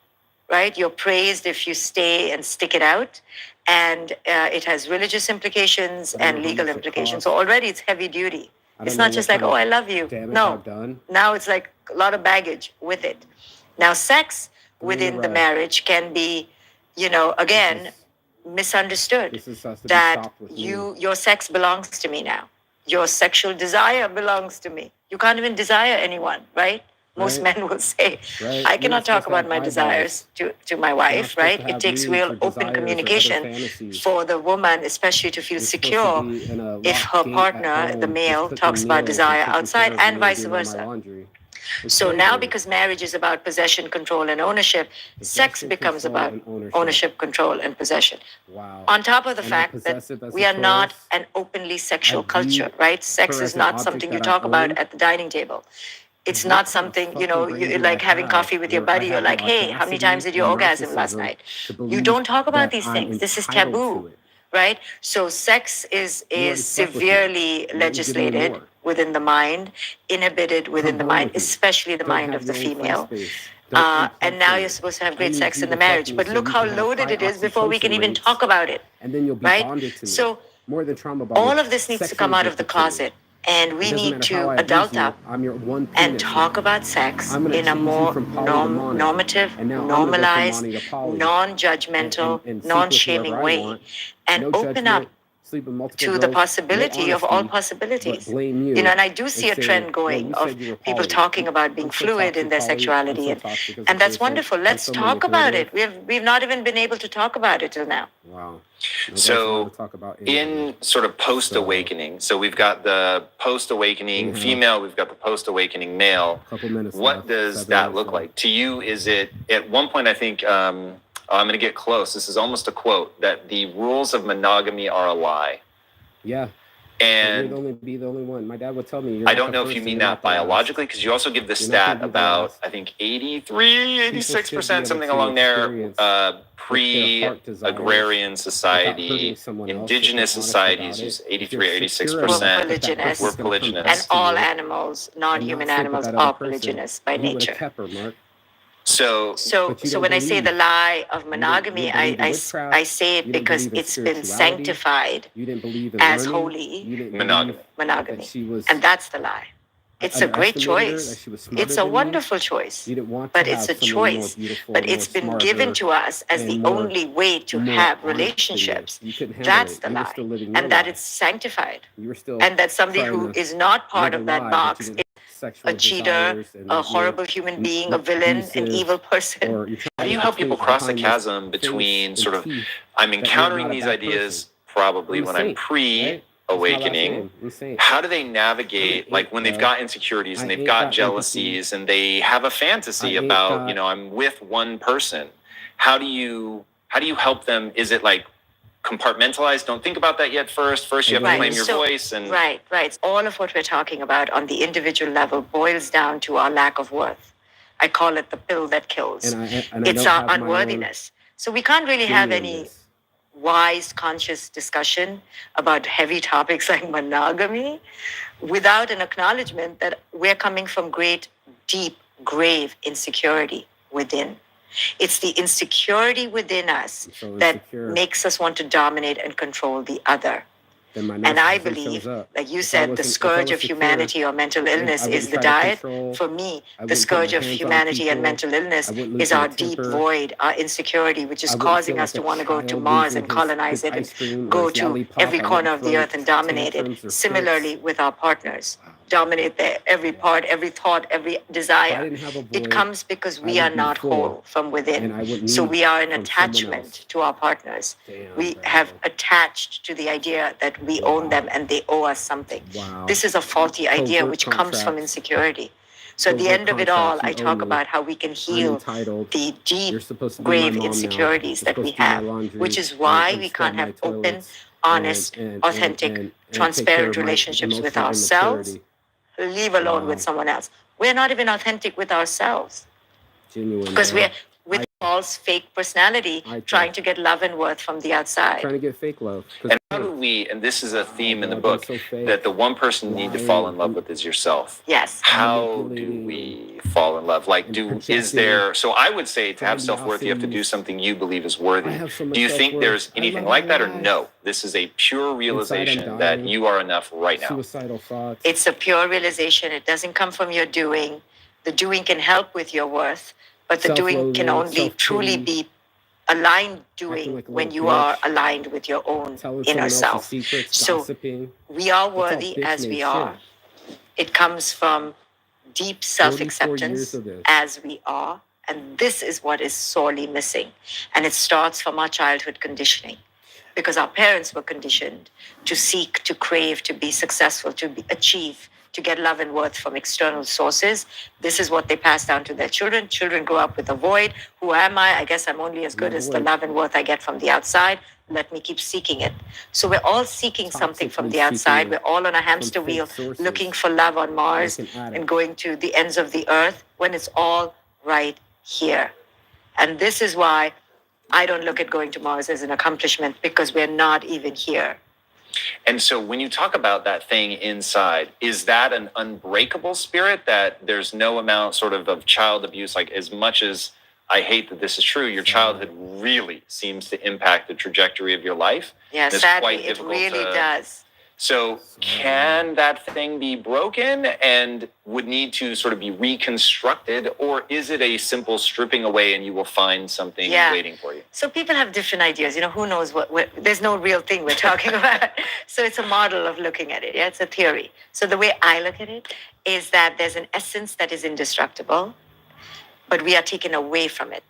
G: right? You're praised if you stay and stick it out. And it has religious implications
A: I don't
G: and
A: know how
G: legal
A: much it
G: implications. So
A: costs.
G: already it's heavy duty.
A: I
G: It's
A: don't know
G: not just
A: what
G: like,
A: kind
G: oh,
A: of
G: I love you.
A: damage
G: No,
A: I've done.
G: now it's like a lot of baggage with it. Now, sex
A: Three in a
G: within the
A: row.
G: marriage can be, again, misunderstood.
A: This has to be
G: That
A: stopped with me.
G: your sex belongs to me now. Your sexual desire belongs to me. You can't even desire anyone, right? Most
A: Right.
G: men will say,
A: Right?
G: I
A: You're
G: cannot
A: not
G: talk
A: supposed to
G: about
A: have
G: my
A: eyeballs.
G: desires to my
A: You're not
G: wife,
A: supposed
G: right?
A: to
G: It
A: have
G: takes
A: needs
G: real
A: or
G: open
A: desires or other
G: communication
A: fantasies.
G: for the woman, especially to feel
A: You're supposed to
G: secure
A: be in a
G: if
A: locked
G: her
A: gate at
G: partner, the
A: home,
G: male,
A: just
G: talks
A: cooking
G: about
A: meals
G: desire
A: and taking
G: outside,
A: care of
G: and
A: me
G: vice
A: doing all my
G: versa.
A: laundry. It's
G: So now,
A: slavery.
G: because marriage is about possession, control, and ownership, sex
A: Possession,
G: becomes
A: control,
G: about
A: and
G: ownership, control, and possession.
A: Wow.
G: On top of the
A: Am I
G: fact that
A: possessive as
G: we
A: a
G: are not
A: Taurus?
G: an openly
A: I
G: sexual
A: view
G: culture, right? Sex
A: her
G: is
A: as an
G: not
A: object
G: something you
A: that I
G: talk about
A: own.
G: at the dining table. It's
A: What
G: not
A: kind of
G: something,
A: fucking brain do
G: like
A: I
G: having
A: have
G: coffee with your
A: where I
G: buddy. You're
A: have the
G: like, hey, how many times
A: audacity
G: did you
A: and
G: orgasm last
A: narcissism
G: night?
A: to
G: You
A: believe
G: don't talk about
A: that
G: these
A: I'm
G: things. This is
A: entitled
G: taboo,
A: to it?
G: right? So sex is
A: You already slept with me.
G: severely
A: You didn't give me
G: legislated
A: more.
G: within the mind, inhibited within
A: Come
G: the
A: home
G: mind,
A: with me.
G: especially the
A: Don't
G: mind
A: have
G: of the
A: your own free
G: female.
A: space. Don't unplug
G: And now
A: from
G: you're
A: me.
G: supposed to have
A: I
G: great
A: need
G: sex
A: you
G: in the
A: to fuck
G: marriage.
A: me
G: But
A: so
G: look
A: you
G: how
A: can have
G: loaded
A: high
G: it is before we can
A: oxytocin
G: even
A: rates,
G: talk about it,
A: and then you'll be
G: right?
A: bonded to me.
G: So
A: More than trauma bonded.
G: all of this needs to come
A: Sexually
G: out of the
A: addicted to me.
G: closet. And
A: It
G: we
A: doesn't
G: need
A: matter how
G: to
A: I abuse
G: adult
A: you.
G: up
A: I'm your one
G: and
A: penis
G: talk
A: now.
G: about sex
A: I'm gonna
G: in a
A: change you
G: more
A: from poly to mono,
G: normative,
A: and now I'm gonna go from
G: normalized,
A: mono to poly,
G: non-judgmental,
A: and sleep with
G: non-shaming
A: whoever I
G: way,
A: want.
G: and
A: No
G: open up
A: judgment. Sleep with multiple
G: to
A: girls.
G: the
A: No
G: possibility of all
A: honesty, but
G: possibilities.
A: blame you.
G: And I do see a
A: say,
G: trend
A: well,
G: going
A: you
G: of
A: said you were
G: people
A: poly.
G: talking about being
A: I'm so
G: fluid in
A: toxic
G: their
A: poly. I'm
G: sexuality,
A: so toxic as a
G: and that's
A: person.
G: wonderful.
A: I'm
G: Let's
A: so
G: talk about it.
A: manipulative.
G: We've not even been able to talk about it till now.
A: Wow. Nobody's allowed
F: So
A: to talk about any of
F: in
A: it.
F: sort of post-awakening, so we've got the post-awakening
A: We have
F: female, we've got the post-awakening male.
A: a couple minutes
F: What
A: left,
F: does
A: 7
F: that
A: minutes
F: look
A: left.
F: like to you? Is it at one point? I think I'm going to get close. This is almost a quote that the rules of monogamy are a lie.
A: Yeah. You're
F: And
A: the only one. My dad would tell me.
F: I don't know if you mean that biologically, because you also give the stat about, I think, 83, 86%, something along there, pre-agrarian society, indigenous societies use 83, 86%.
G: Polygynous.
F: We're polygynous.
G: And all animals, non-human animals, are polygynous by nature.
F: So
G: when I say the lie of monogamy, I say it because it's been sanctified as holy monogamy. And that's the lie. It's a great choice. It's a wonderful choice. But it's a choice. But it's been given to us as the only way to have relationships. That's the lie. And that it's sanctified. And that somebody who is not part of that box is a cheater, a horrible human being, a villain, an evil person.
F: How do you help people cross the chasm between sort of, I'm encountering these ideas probably when I'm pre-awakening. How do they navigate, like when they've got insecurities and they've got jealousies and they have a fantasy about, I'm with one person. How do you help them? Is it like compartmentalized? Don't think about that yet first. First, you have to claim your voice. And
G: Right. All of what we're talking about on the individual level boils down to our lack of worth. I call it the pill that kills. It's our unworthiness. So we can't really have any wise, conscious discussion about heavy topics like monogamy without an acknowledgement that we're coming from great, deep, grave insecurity within. It's the insecurity within us that makes us want to dominate and control the other. And I believe, like you said, the scourge of humanity or mental illness is the diet. For me, the scourge of humanity and mental illness is our deep void, our insecurity, which is causing us to want to go to Mars and colonize it and go to every corner of the earth and dominate it. Similarly with our partners. Dominate their every part, every thought, every desire. It comes because we are not whole from within. So we are in attachment to our partners. We have attached to the idea that we own them and they owe us something. This is a faulty idea which comes from insecurity. So at the end of it all, I talk about how we can heal the deep, grave insecurities that we have, which is why we can't have open, honest, authentic, transparent relationships with ourselves, leave alone with someone else. We're not even authentic with ourselves. Because we're with false, fake personality trying to get love and worth from the outside.
A: Trying to get fake love.
F: And how do we, and this is a theme in the book, that the one person you need to fall in love with is yourself.
G: Yes.
F: How do we fall in love? Like, so I would say to have self-worth, you have to do something you believe is worthy. Do you think there's anything like that, or no? This is a pure realization that you are enough right now.
A: Suicidal thoughts.
G: It's a pure realization. It doesn't come from your doing. The doing can help with your worth, but the doing can only truly be aligned doing when you are aligned with your own inner self. So we are worthy as we are. It comes from deep self-acceptance as we are. And this is what is sorely missing. And it starts from our childhood conditioning. Because our parents were conditioned to seek, to crave, to be successful, to achieve, to get love and worth from external sources. This is what they pass down to their children. Children grow up with a void. Who am I? I guess I'm only as good as the love and worth I get from the outside. Let me keep seeking it. So we're all seeking something from the outside. We're all on a hamster wheel looking for love on Mars and going to the ends of the earth when it's all right here. And this is why I don't look at going to Mars as an accomplishment, because we're not even here.
F: And so when you talk about that thing inside, is that an unbreakable spirit that there's no amount sort of child abuse? Like, as much as I hate that this is true, your childhood really seems to impact the trajectory of your life.
G: Yeah, sadly, it really does.
F: So can that thing be broken and would need to sort of be reconstructed, or is it a simple stripping away and you will find something waiting for you?
G: So people have different ideas. Who knows what there's no real thing we're talking about. So it's a model of looking at it. Yeah, it's a theory. So the way I look at it is that there's an essence that is indestructible, but we are taken away from it.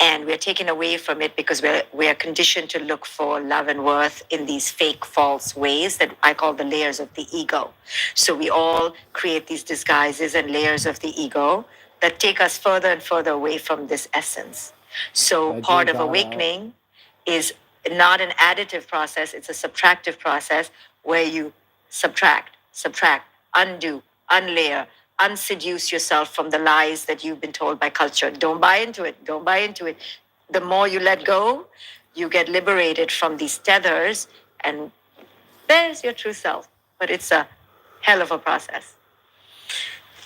G: And we're taken away from it because we're conditioned to look for love and worth in these fake, false ways that I call the layers of the ego. So we all create these disguises and layers of the ego that take us further and further away from this essence. So part of awakening is not an additive process, it's a subtractive process where you subtract, undo, unlayer, unseduce yourself from the lies that you've been told by culture. Don't buy into it. Don't buy into it. The more you let go, you get liberated from these tethers, and there's your true self. But it's a hell of a process.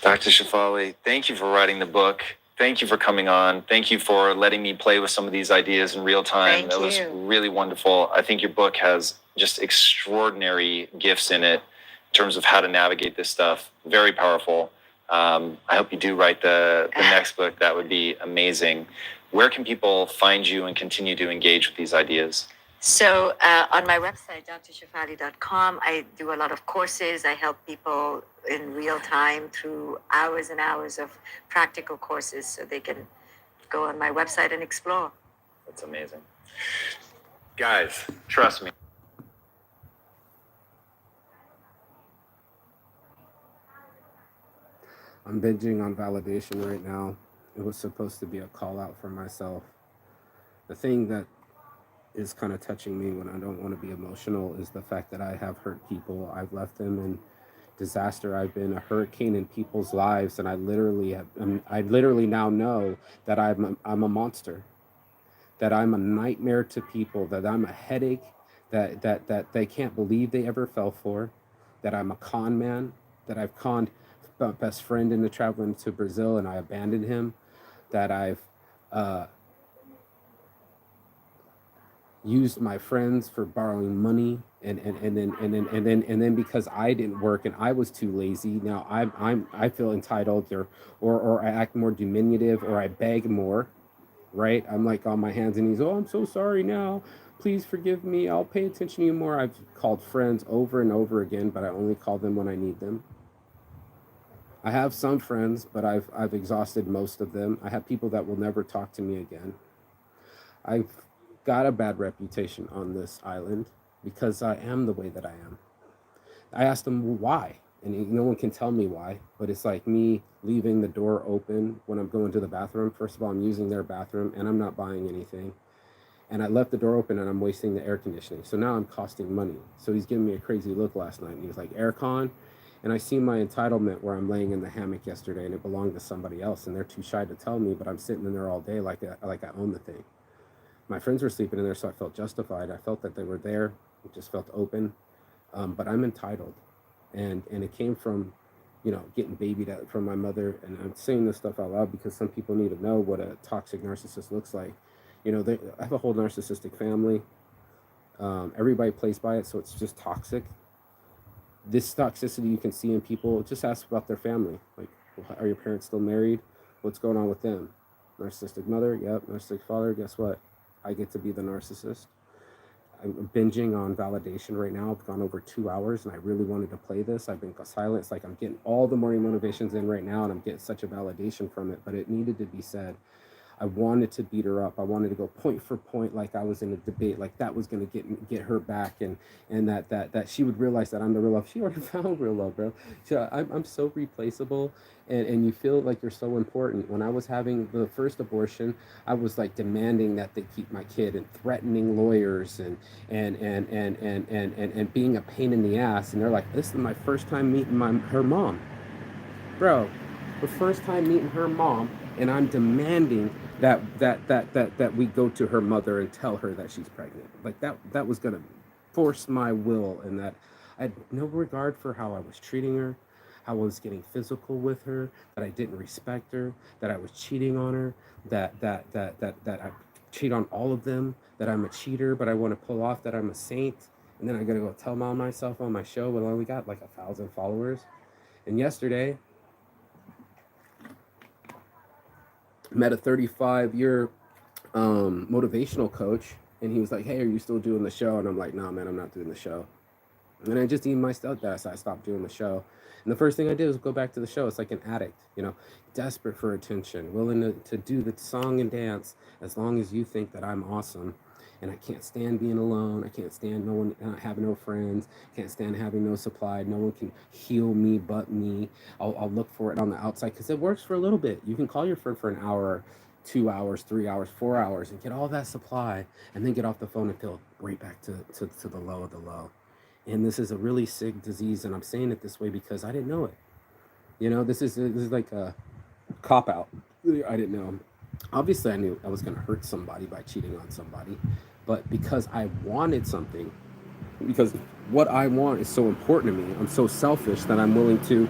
F: Dr. Shefali, thank you for writing the book. Thank you for coming on. Thank you for letting me play with some of these ideas in real time. That was really wonderful. I think your book has just extraordinary gifts in it in terms of how to navigate this stuff. Very powerful. I hope you do write the next book. That would be amazing. Where can people find you and continue to engage with these ideas?
G: So on my website, drshefali.com, I do a lot of courses. I help people in real time through hours and hours of practical courses so they can go on my website and explore.
F: That's amazing. Guys, trust me.
A: I'm binging on validation right now. It was supposed to be a call out for myself. The thing that is kind of touching me when I don't want to be emotional is the fact that I have hurt people. I've left them in disaster. I've been a hurricane in people's lives, and I literally now know that I'm a monster, that I'm a nightmare to people, that I'm a headache, that they can't believe they ever fell for, that I'm a con man, that I've conned my best friend into traveling to Brazil and I abandoned him, that I've used my friends for borrowing money, and then because I didn't work and I was too lazy, now I feel entitled, or I act more diminutive, or I beg more, right? I'm like on my hands and knees. Oh, I'm so sorry now. Please forgive me. I'll pay attention to you more. I've called friends over and over again, but I only call them when I need them. I have some friends, but I've exhausted most of them. I have people that will never talk to me again. I've got a bad reputation on this island because I am the way that I am. I asked them, well, why? And no one can tell me why, but it's like me leaving the door open when I'm going to the bathroom. First of all, I'm using their bathroom and I'm not buying anything. And I left the door open and I'm wasting the air conditioning. So now I'm costing money. So he's giving me a crazy look last night. And he was like, aircon. And I see my entitlement where I'm laying in the hammock yesterday and it belonged to somebody else. And they're too shy to tell me, but I'm sitting in there all day like I own the thing. My friends were sleeping in there, so I felt justified. I felt that they were there. It just felt open. But I'm entitled. And it came from, getting babied at from my mother. And I'm saying this stuff out loud because some people need to know what a toxic narcissist looks like. I have a whole narcissistic family. Everybody plays by it, so it's just toxic. This toxicity you can see in people. Just ask about their family. Like, are your parents still married? What's going on with them? Narcissistic mother? Yep. Narcissistic father? Guess what? I get to be the narcissist. I'm binging on validation right now. I've gone over 2 hours and I really wanted to play this. I've been silent. It's like I'm getting all the morning motivations in right now and I'm getting such a validation from it, but it needed to be said. I wanted to beat her up. I wanted to go point for point like I was in a debate, like that was going to get her back, and that she would realize that I'm the real love. She already found real love, bro. I'm so replaceable, and you feel like you're so important. When I was having the first abortion, I was like demanding that they keep my kid and threatening lawyers and being a pain in the ass. And they're like, this is my first time meeting her mom, bro. The first time meeting her mom, and I'm demanding that we go to her mother and tell her that she's pregnant. Like that was gonna force my will, and that I had no regard for how I was treating her, how I was getting physical with her, that I didn't respect her, that I was cheating on her, that I cheat on all of them, that I'm a cheater, but I want to pull off that I'm a saint, and then I gotta go tell myself on my show when I only got like 1,000 followers. And yesterday, met a 35-year motivational coach, and he was like, hey, are you still doing the show? And I'm like, nah, man, I'm not doing the show. And I just eating my stuff that, so I stopped doing the show. And the first thing I did was go back to the show. It's like an addict, desperate for attention, willing to do the song and dance as long as you think that I'm awesome. And I can't stand being alone. I can't stand no one, having no friends. Can't stand having no supply. No one can heal me but me. I'll look for it on the outside because it works for a little bit. You can call your friend for an hour, 2 hours, 3 hours, 4 hours, and get all that supply, and then get off the phone and feel right back to the low of the low. And this is a really sick disease, and I'm saying it this way because I didn't know it. This is like a cop out. I didn't know. Obviously, I knew I was going to hurt somebody by cheating on somebody, but because I wanted something, because what I want is so important to me, I'm so selfish that I'm willing to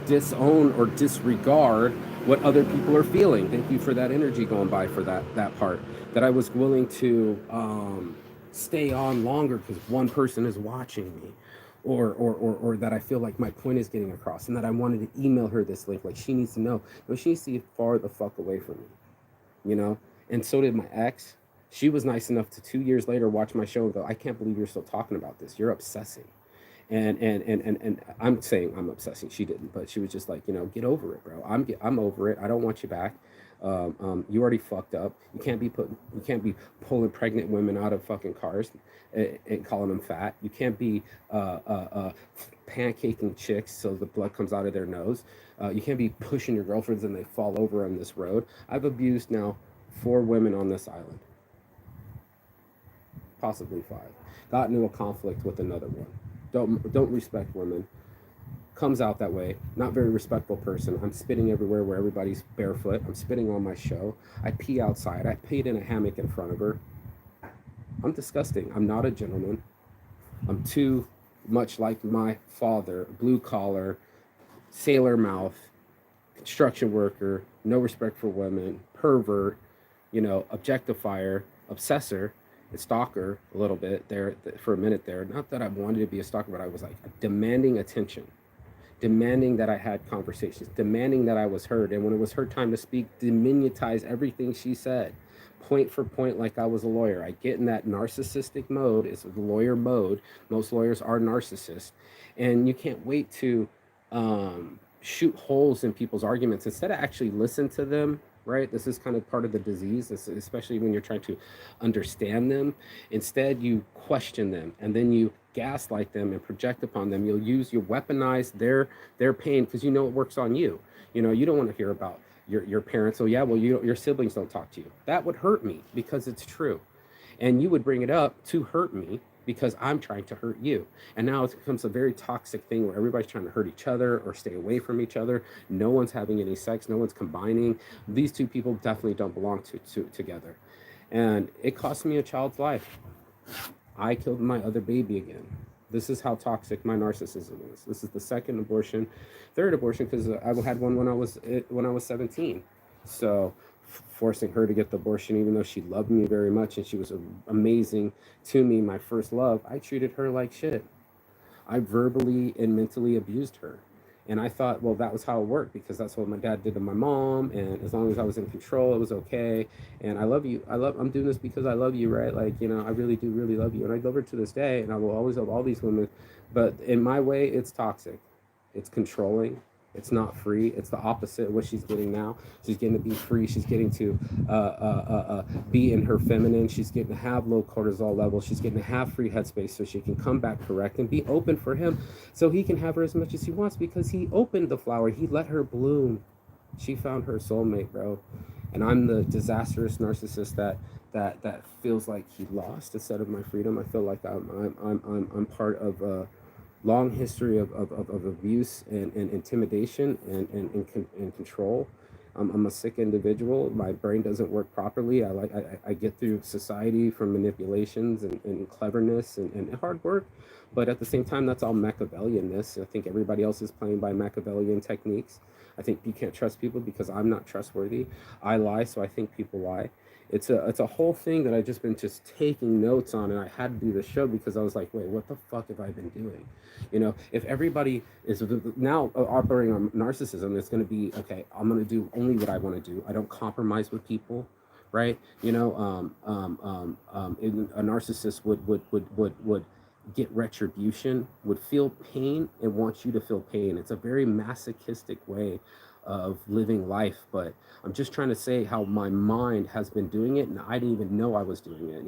A: disown or disregard what other people are feeling. Thank you for that energy going by for that part. That I was willing to stay on longer because one person is watching me, or that I feel like my point is getting across, and that I wanted to email her this link. Like, she needs to know. No, she needs to get far the fuck away from me, you know. And so did my ex. She was nice enough to 2 years later watch my show and go, I can't believe you're still talking about this. You're obsessing. And I'm saying I'm obsessing. She didn't, but she was just like, get over it, bro. I'm over it. I don't want you back. You already fucked up. You can't be pulling pregnant women out of fucking cars and calling them fat. You can't be pancaking chicks so the blood comes out of their nose. You can't be pushing your girlfriends and they fall over on this road. I've abused now 4 women on this island, possibly 5. Got into a conflict with another one. Don't respect women. Comes out that way. Not very respectful person. I'm spitting everywhere where everybody's barefoot. I'm spitting on my show. I pee outside. I peed in a hammock in front of her. I'm disgusting. I'm not a gentleman. I'm too much like my father, blue collar, sailor mouth, construction worker, no respect for women, pervert, objectifier, obsessor, a stalker a little bit there for a minute there. Not that I wanted to be a stalker, but I was like demanding attention, demanding that I had conversations, demanding that I was heard. And when it was her time to speak, diminutize everything she said, point for point, like I was a lawyer. I get in that narcissistic mode. It's the lawyer mode. Most lawyers are narcissists. And you can't wait to shoot holes in people's arguments instead of actually listen to them. Right? This is kind of part of the disease, especially when you're trying to understand them. Instead, you question them, and then you gaslight them and project upon them. You weaponize their pain because it works on you. You don't want to hear about your parents. Oh yeah, well, your siblings don't talk to you. That would hurt me because it's true, and you would bring it up to hurt me because I'm trying to hurt you. And now it becomes a very toxic thing where everybody's trying to hurt each other or stay away from each other. No one's having any sex. No one's combining. These two people definitely don't belong together. And it cost me a child's life. I killed my other baby again. This is how toxic my narcissism is. This is the second abortion, third abortion, because I had one when I was 17. So forcing her to get the abortion, even though she loved me very much and she was amazing to me, my first love, I treated her like shit. I verbally and mentally abused her. And I thought, well, that was how it worked because that's what my dad did to my mom. And as long as I was in control, it was okay. And I love you. I'm doing this because I love you, right? Like, I really do really love you. And I love her to this day. And I will always love all these women. But in my way, it's toxic. It's controlling. It's not free. It's the opposite of what she's getting now. She's getting to be free. She's getting to be in her feminine. She's getting to have low cortisol levels. She's getting to have free headspace so she can come back correct and be open for him so he can have her as much as he wants because he opened the flower. He let her bloom. She found her soulmate, bro. And I'm the disastrous narcissist that feels like he lost instead of my freedom. I feel like I'm part of long history of abuse and intimidation and control. I'm a sick individual. My brain doesn't work properly. I get through society from manipulations and cleverness and hard work. But at the same time, that's all Machiavellianness. I think everybody else is playing by Machiavellian techniques. I think you can't trust people because I'm not trustworthy. I lie, so I think people lie. It's a whole thing that I've just been taking notes on, and I had to do the show because I was like, wait, what the fuck have I been doing? If everybody is now operating on narcissism, it's going to be, okay, I'm going to do only what I want to do. I don't compromise with people, right? A narcissist would get retribution, would feel pain and want you to feel pain. It's a very masochistic way of living life, but I'm just trying to say how my mind has been doing it, and I didn't even know I was doing it.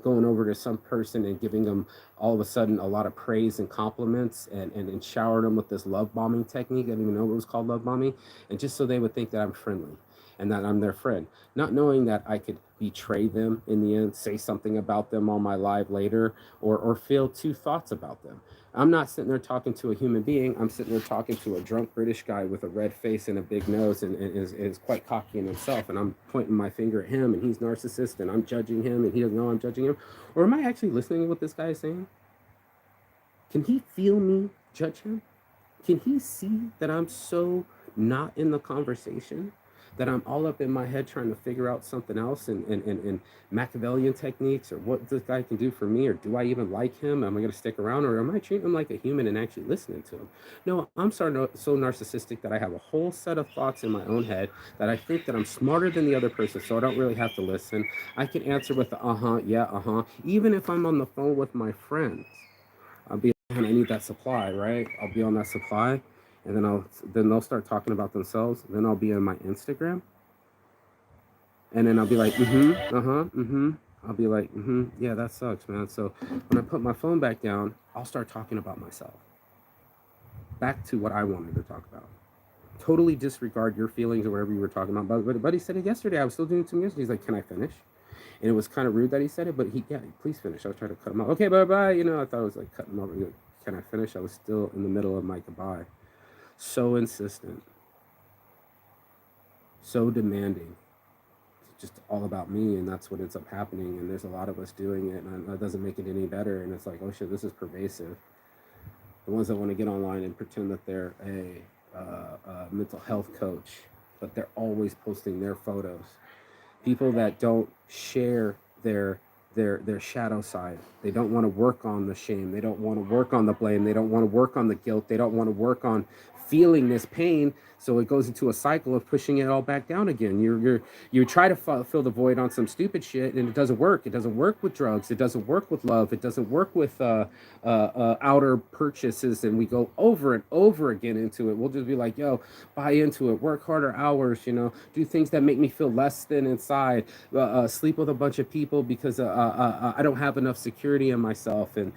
A: Going over to some person and giving them all of a sudden a lot of praise and compliments and showering them with this love bombing technique. I didn't even know it was called love bombing, and just so they would think that I'm friendly. and that I'm their friend, not knowing that I could betray them in the end, say something about them on my live later, or feel two thoughts about them. I'm not sitting there talking to a human being. I'm sitting there talking to a drunk British guy with a red face and a big nose, and is quite cocky in himself. And I'm pointing my finger at him, and he's narcissist, and I'm judging him, and he doesn't know I'm judging him. Or am I actually listening to what this guy is saying? Can he feel me judge him? Can he see that I'm so not in the conversation, that I'm all up in my head trying to figure out something else, and Machiavellian techniques, or what this guy can do for me, or do I even like him? Am I going to stick around, or am I treating him like a human and actually listening to him? No, I'm so narcissistic that I have a whole set of thoughts in my own head, that I think that I'm smarter than the other person, so I don't really have to listen. I can answer with the yeah, even if I'm on the phone with my friends. I'll be, man, I need that supply, right? I'll be on that supply, and then they'll start talking about themselves. Then I'll be on my Instagram, and then I'll be like, I'll be like, yeah, that sucks, man. So when I put my phone back down, I'll start talking about myself. Back to what I wanted to talk about. Totally disregard your feelings or whatever you were talking about. But he said it yesterday. I was still doing some yesterday. He's like, can I finish? And it was kind of rude that he said it, but please finish. I was trying to cut him off. Okay, bye-bye. I thought I was like cutting him off. Like, can I finish? I was still in the middle of my goodbye. So insistent. So demanding. It's just all about me, and that's what ends up happening. And there's a lot of us doing it, and that doesn't make it any better. And it's like, oh shit, this is pervasive. The ones that want to get online and pretend that they're a mental health coach, but they're always posting their photos. People that don't share their shadow side. They don't want to work on the shame. They don't want to work on the blame. They don't want to work on the guilt. They don't want to work on feeling this pain. So it goes into a cycle of pushing it all back down again. You try to fill the void on some stupid shit, and it doesn't work. It doesn't work with drugs. It doesn't work with love. It doesn't work with outer purchases. And we go over and over again into it. We'll just be like, yo, buy into it. Work harder hours. Do things that make me feel less than inside. Sleep with a bunch of people because I don't have enough security in myself, and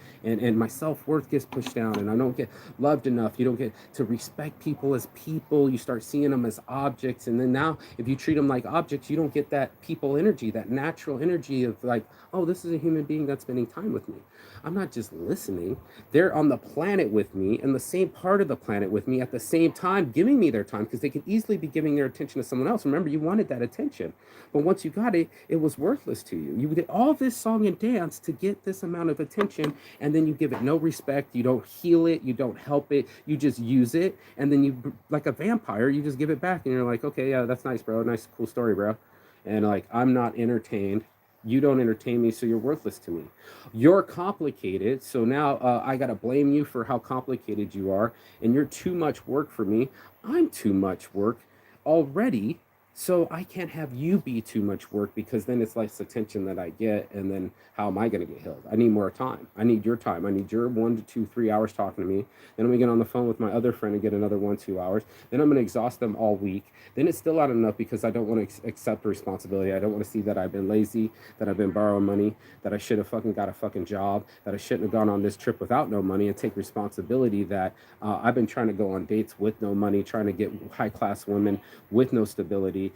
A: my self-worth gets pushed down, and I don't get loved enough. You don't get to respect people as people. You start seeing them as objects, and then now if you treat them like objects, you don't get that people energy, that natural energy of like, oh, this is a human being that's spending time with me. I'm not just listening. They're on the planet with me, and the same part of the planet with me at the same time, giving me their time, because they could easily be giving their attention to someone else. Remember, you wanted that attention, but once you got it, it was worthless to you. You did all this song and dance to get this amount of attention, and then you give it no respect. You don't heal it. You don't help it. You just use it, and then you, like a vampire, you just give it back, and you're like, okay, yeah, that's nice, bro. Nice, cool story, bro. And like, I'm not entertained. You don't entertain me, so you're worthless to me. You're complicated, so now I gotta blame you for how complicated you are, and you're too much work for me. I'm too much work already, so I can't have you be too much work, because then it's less attention that I get, and then how am I going to get healed? I need more time. I need your time. I need your 1 to 2, 3 hours talking to me. Then I'm going to get on the phone with my other friend and get another 1, 2 hours. Then I'm going to exhaust them all week. Then it's still not enough, because I don't want to accept responsibility. I don't want to see that I've been lazy, that I've been borrowing money, that I should have fucking got a fucking job, that I shouldn't have gone on this trip without no money, and take responsibility that I've been trying to go on dates with no money, trying to get high-class women with no stability,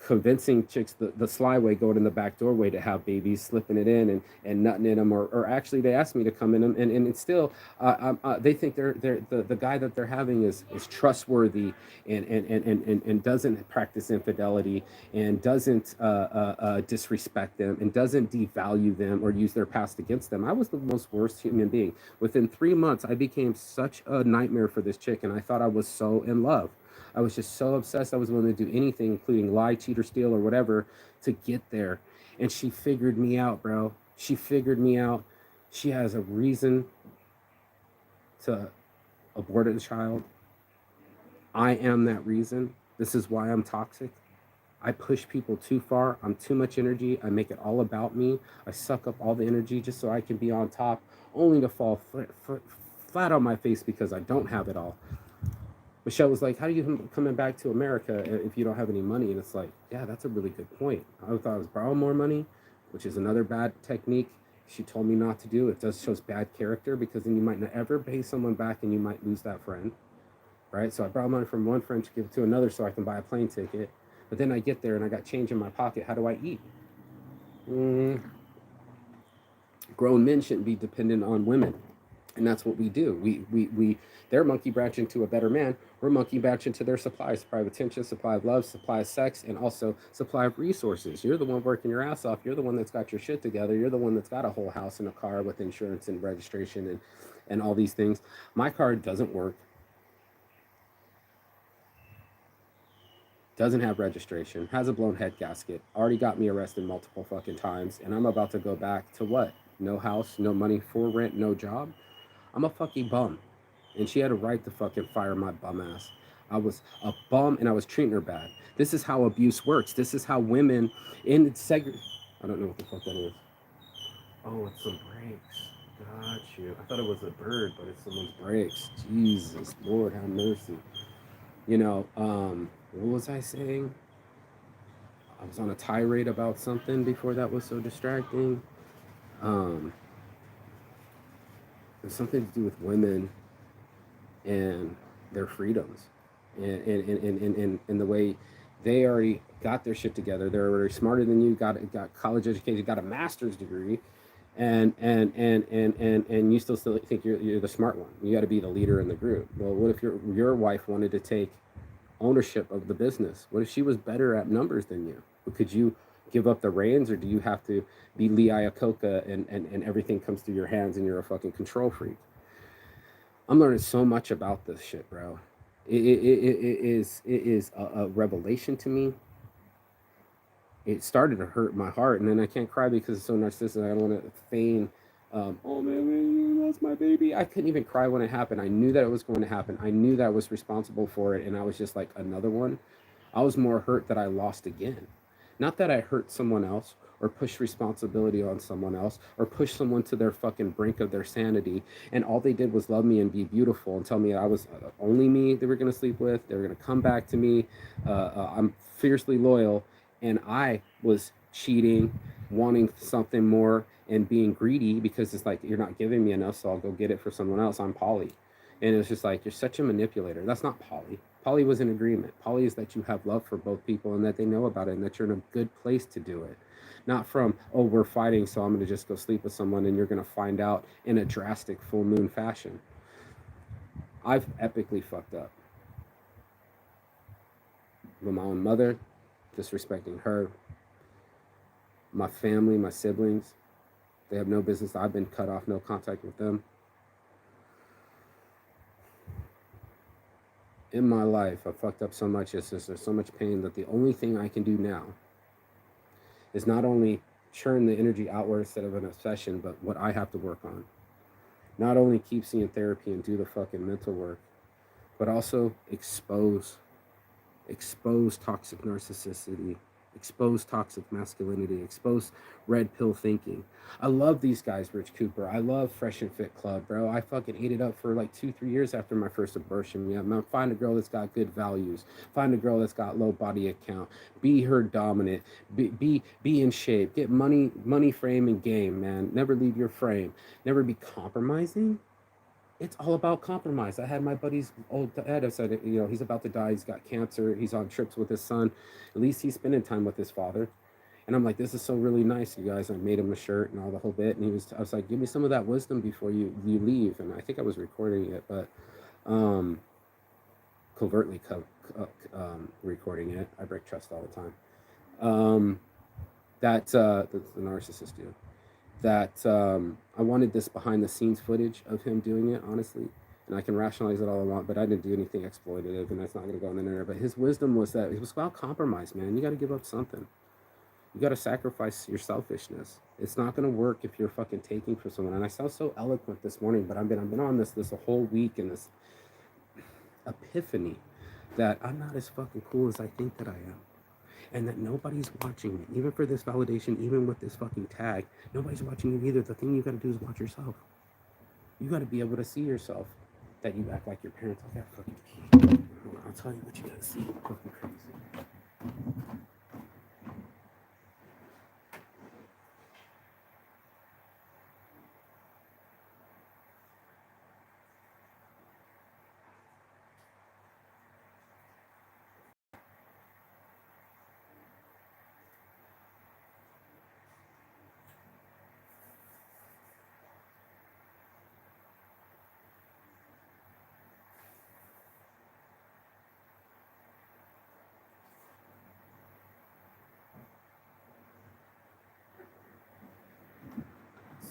A: convincing chicks the sly way, going in the back doorway to have babies, slipping it in and nutting in them, or actually they asked me to come in them, and it's still they think they're the guy that they're having is trustworthy, and doesn't practice infidelity, and doesn't disrespect them, and doesn't devalue them or use their past against them. I was the most worst human being. Within 3 months, I became such a nightmare for this chick, and I thought I was so in love. I was just so obsessed. I was willing to do anything, including lie, cheat, or steal, or whatever, to get there. And she figured me out, bro. She figured me out. She has a reason to abort a child. I am that reason. This is why I'm toxic. I push people too far. I'm too much energy. I make it all about me. I suck up all the energy just so I can be on top, only to fall flat on my face because I don't have it all. Michelle was like, how are you coming back to America if you don't have any money? And it's like, yeah, that's a really good point. I thought I was borrowing more money, which is another bad technique. She told me not to do. It does shows bad character, because then you might not ever pay someone back, and you might lose that friend, right? So I borrowed money from one friend to give it to another so I can buy a plane ticket. But then I get there and I got change in my pocket. How do I eat? Grown men shouldn't be dependent on women. And that's what we do. They're monkey branching to a better man. We're monkey branching to their supply of attention, supply of love, supply of sex, and also supply of resources. You're the one working your ass off. You're the one that's got your shit together. You're the one that's got a whole house and a car with insurance and registration and all these things. My car doesn't work. Doesn't have registration, has a blown head gasket, already got me arrested multiple fucking times, and I'm about to go back to what? No house, no money for rent, no job? I'm a fucking bum. And she had a right to fucking fire my bum ass. I was a bum and I was treating her bad. This is how abuse works. This is how women in I don't know what the fuck that is. Oh, it's some brakes. Got you. I thought it was a bird, but it's someone's brakes. Jesus, Lord have mercy. You know, what was I saying? I was on a tirade about something before that was so distracting. It's something to do with women and their freedoms and the way they already got their shit together. They're already smarter than you, got college education, got a master's degree, and you still think you're the smart one. You got to be the leader in the group. Well, what if your wife wanted to take ownership of the business? What if she was better at numbers than you? Could you give up the reins, or do you have to be Lee Iacocca and everything comes through your hands and you're a fucking control freak? I'm learning so much about this shit, bro. It is a revelation to me. It started to hurt my heart, and then I can't cry because it's so narcissistic. I don't want to feign, oh man, that's my baby. I couldn't even cry when it happened. I knew that it was going to happen. I knew that I was responsible for it, and I was just like another one. I was more hurt that I lost again. Not that I hurt someone else or push responsibility on someone else or push someone to their fucking brink of their sanity. And all they did was love me and be beautiful and tell me I was only me they were going to sleep with. They were going to come back to me. I'm fiercely loyal. And I was cheating, wanting something more and being greedy because it's like, you're not giving me enough, so I'll go get it for someone else. I'm poly. And it was just like, you're such a manipulator. That's not poly. Poly was an agreement. Poly is that you have love for both people and that they know about it and that you're in a good place to do it. Not from, oh, we're fighting, so I'm going to just go sleep with someone and you're going to find out in a drastic full moon fashion. I've epically fucked up. With my own mother, disrespecting her. My family, my siblings, they have no business. I've been cut off, no contact with them. In my life, I fucked up so much. It's just there's so much pain that the only thing I can do now is not only churn the energy outward instead of an obsession, but what I have to work on. Not only keep seeing therapy and do the fucking mental work, but also expose toxic narcissicity, expose toxic masculinity, expose red pill thinking. I love these guys, Rich Cooper. I love Fresh and Fit Club, bro. I fucking ate it up for like 2-3 years after my first abortion. Yeah, man, find a girl that's got good values. Find a girl that's got low body account. Be her dominant. Be in shape. Get money, frame, and game, man. Never leave your frame. Never be compromising. It's all about compromise. I had my buddy's old dad. I said, you know, he's about to die. He's got cancer. He's on trips with his son. At least he's spending time with his father. And I'm like, this is so really nice, you guys. I made him a shirt and all the whole bit. And I was like, give me some of that wisdom before you leave. And I think I was recording it, but covertly recording it. I break trust all the time. That's the narcissist do. That I wanted this behind the scenes footage of him doing it, honestly. And I can rationalize it all I want, but I didn't do anything exploitative, and that's not going to go on the internet. But his wisdom was that it was about compromise, man. You got to give up something. You got to sacrifice your selfishness. It's not going to work if you're fucking taking from someone. And I sound so eloquent this morning, but I've been on this a whole week in this epiphany that I'm not as fucking cool as I think that I am. And that nobody's watching me, even for this validation, even with this fucking tag. Nobody's watching you either. The thing you got to do is watch yourself. You got to be able to see yourself. That you act like your parents. I got fucking key. I'll tell you what you got to see. Fucking crazy.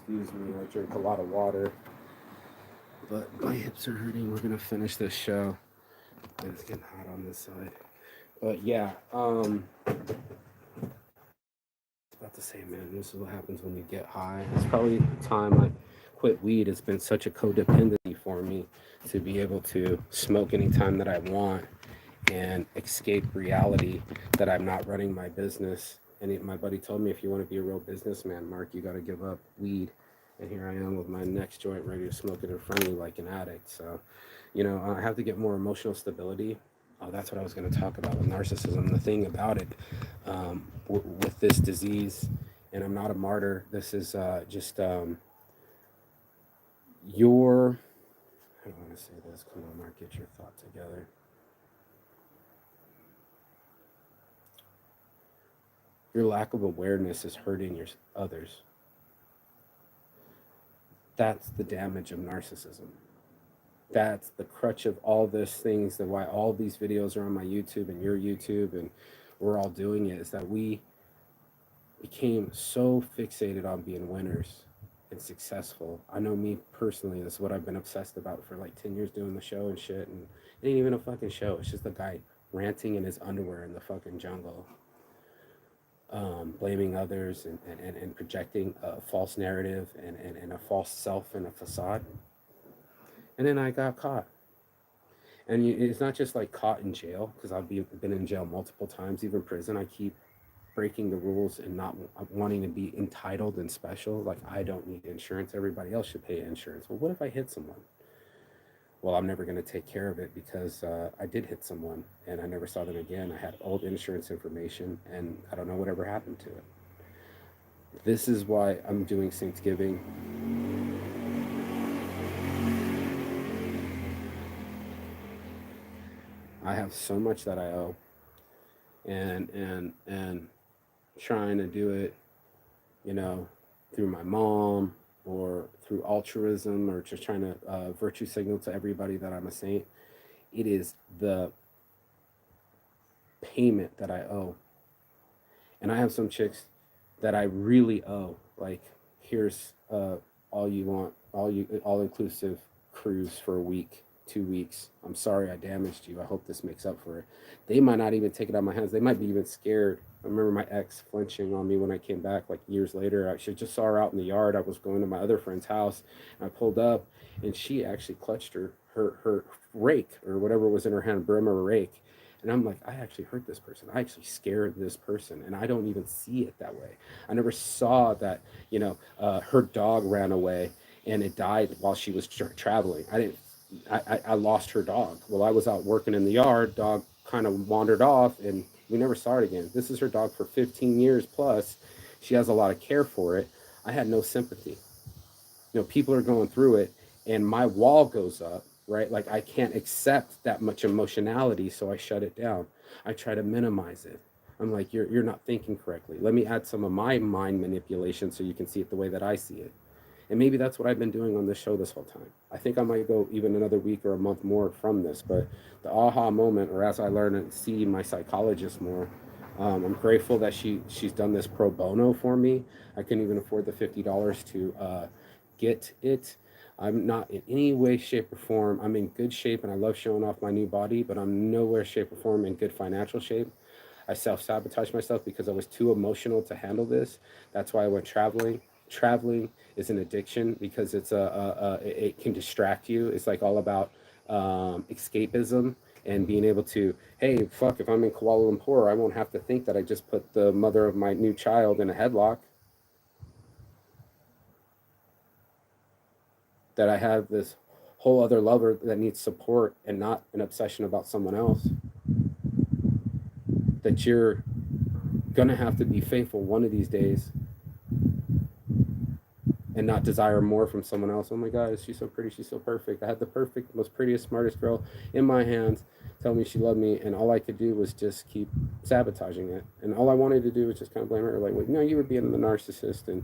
A: excuse me. I drink a lot of water. But my hips are hurting. We're going to finish this show. And it's getting hot on this side. But yeah, about to say, man, this is what happens when you get high. It's probably the time I quit weed. It's been such a codependency for me to be able to smoke anytime that I want and escape reality that I'm not running my business. And my buddy told me, if you want to be a real businessman, Mark, you got to give up weed. And here I am with my next joint ready to smoke it in front of me like an addict. So, you know, I have to get more emotional stability. That's what I was going to talk about with narcissism. The thing about it, with this disease, and I'm not a martyr. This is just your. I don't want to say this. Come on, Mark, get your thought together. Your lack of awareness is hurting your others. That's the damage of narcissism. That's the crutch of all these things, that why all these videos are on my YouTube and your YouTube, and we're all doing it, is that we became so fixated on being winners and successful. I know me personally, this is what I've been obsessed about for like 10 years doing the show and shit, and it ain't even a fucking show. It's just a guy ranting in his underwear in the fucking jungle, blaming others and projecting a false narrative and a false self and a facade. And then I got caught. And it's not just like caught in jail, because I've been in jail multiple times, even prison. I keep breaking the rules and not wanting to be entitled and special. Like, I don't need insurance. Everybody else should pay insurance. Well, what if I hit someone? Well, I'm never going to take care of it because I did hit someone and I never saw them again. I had old insurance information and I don't know whatever happened to it. This is why I'm doing Thanksgiving. I have so much that I owe, and trying to do it, you know, through my mom or through altruism or just trying to virtue signal to everybody that I'm a saint. It is the payment that I owe. And I have some chicks that I really owe. Like, here's all you want, all inclusive cruise for a week, 2 weeks. I'm sorry I damaged you. I hope this makes up for it. They might not even take it out of my hands. They might be even scared. I remember my ex flinching on me when I came back like years later. I just saw her out in the yard. I was going to my other friend's house and I pulled up and she actually clutched her rake or whatever was in her hand, broom or rake. And I'm like, I actually hurt this person. I actually scared this person. And I don't even see it that way. I never saw that, you know, her dog ran away and it died while she was traveling. I lost her dog. Well, I was out working in the yard. Dog kind of wandered off and we never saw it again. This is her dog for 15 years plus. She has a lot of care for it. I had no sympathy. You know, people are going through it and my wall goes up, right? Like, I can't accept that much emotionality, so I shut it down. I try to minimize it. I'm like, you're not thinking correctly. Let me add some of my mind manipulation so you can see it the way that I see it. And maybe that's what I've been doing on this show this whole time. I think I might go even another week or a month more from this, but the aha moment, or as I learn and see my psychologist more, I'm grateful that she's done this pro bono for me. I couldn't even afford the $50 to get it. I'm not in any way, shape, or form. I'm in good shape and I love showing off my new body, but I'm nowhere, shape, or form in good financial shape. I self-sabotaged myself because I was too emotional to handle this. That's why I went traveling. Traveling is an addiction because it can distract you. It's like all about escapism and being able to, hey, fuck, if I'm in Kuala Lumpur, I won't have to think that I just put the mother of my new child in a headlock. That I have this whole other lover that needs support and not an obsession about someone else. That you're gonna have to be faithful one of these days and not desire more from someone else. Oh my God, she's so pretty, she's so perfect. I had the perfect, most prettiest, smartest girl in my hands tell me she loved me, and all I could do was just keep sabotaging it. And all I wanted to do was just kind of blame her, like, well, no, you were being the narcissist, and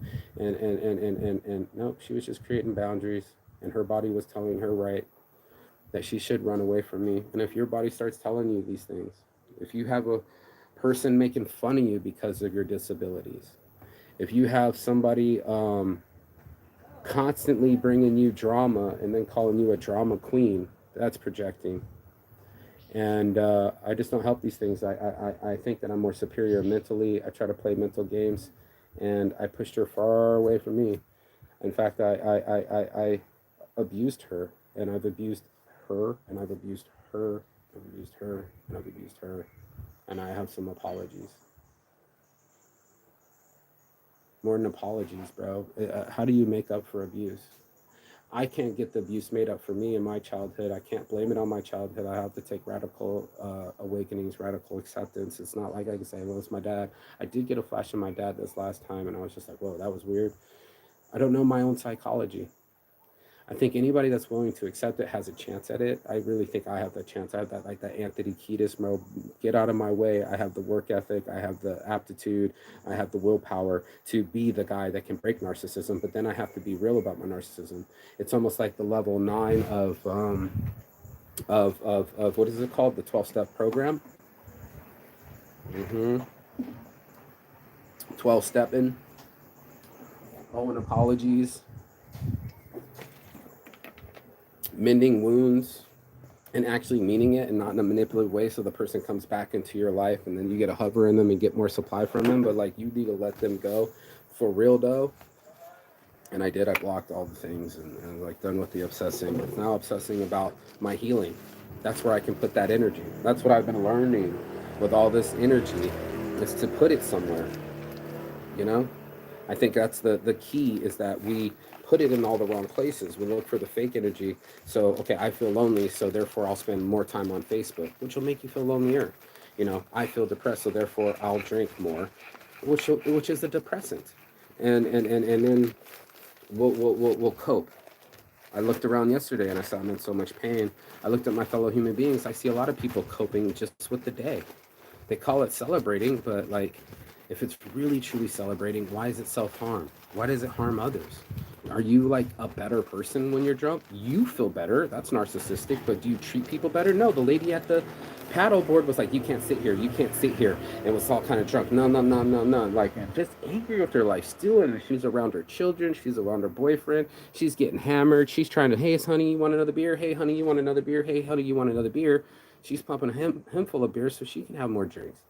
A: nope, she was just creating boundaries, and her body was telling her right that she should run away from me. And if your body starts telling you these things, if you have a person making fun of you because of your disabilities, if you have somebody constantly bringing you drama and then calling you a drama queen. That's projecting. And I just don't help these things. I think that I'm more superior mentally. I try to play mental games, and I pushed her far away from me. In fact, I abused her, and I've abused her, and I've abused her, I've abused her, and I've abused her, and I have some apologies. More than apologies, bro. How do you make up for abuse? I can't get the abuse made up for me in my childhood. I can't blame it on my childhood. I have to take radical awakenings, radical acceptance. It's not like I can say, well, it's my dad. I did get a flash of my dad this last time, and I was just like, whoa, that was weird. I don't know my own psychology. I think anybody that's willing to accept it has a chance at it. I really think I have that chance. I have that, like that Anthony Kiedis mode. Get out of my way. I have the work ethic. I have the aptitude. I have the willpower to be the guy that can break narcissism. But then I have to be real about my narcissism. It's almost like the level 9 of what is it called? The 12-step program. 12-stepping. Owing apologies. Mending wounds, and actually meaning it and not in a manipulative way, so the person comes back into your life and then you get a hover in them and get more supply from them. But like, you need to let them go for real though. And I did. I blocked all the things and like done with the obsessing. It's now obsessing about my healing. That's where I can put that energy. That's what I've been learning with all this energy, is to put it somewhere. You know, I think that's the key, is that we put it in all the wrong places. We look for the fake energy. So, okay, I feel lonely, so therefore I'll spend more time on Facebook, which will make you feel lonelier. You know, I feel depressed, so therefore I'll drink more, which is a depressant. And then we'll cope. I looked around yesterday and I saw I'm in so much pain. I looked at my fellow human beings. I see a lot of people coping just with the day. They call it celebrating, but like, if it's really truly celebrating, why is it self-harm? Why does it harm others? Are you like a better person when you're drunk? You feel better. That's narcissistic. But do you treat people better? No. The lady at the paddle board was like, you can't sit here. You can't sit here. And was all kind of drunk. No. Like, just angry with her life. Still, and she's around her children. She's around her boyfriend. She's getting hammered. She's trying to, hey, honey, you want another beer? Hey, honey, you want another beer? Hey, honey, you want another beer? She's pumping him full of beer so she can have more drinks.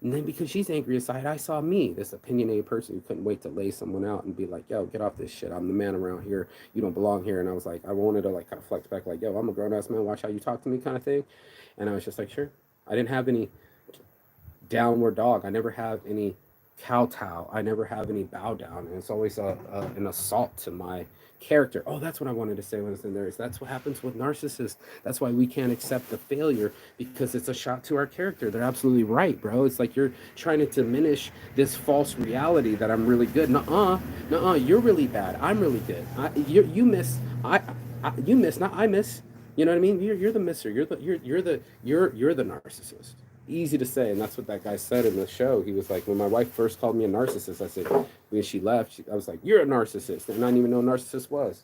A: And then because she's angry inside, I saw me, this opinionated person who couldn't wait to lay someone out and be like, yo, get off this shit. I'm the man around here. You don't belong here. And I was like, I wanted to like kind of flex back like, yo, I'm a grown-ass man. Watch how you talk to me kind of thing. And I was just like, sure. I didn't have any downward dog. I never have any kowtow. I never have any bow down. And it's always an assault to my character. Oh, that's what I wanted to say when it's in there. Is that's what happens with narcissists. That's why we can't accept the failure, because it's a shot to our character. They're absolutely right, bro. It's like you're trying to diminish this false reality that I'm really good. Nuh-uh, you're really bad. I'm really good. You miss. You miss. Not I miss. You know what I mean? You're the misser. You're the narcissist. Easy to say, and that's what that guy said in the show. He was like, when my wife first called me a narcissist, I said, when she left, I was like, you're a narcissist, and I didn't even know a narcissist was.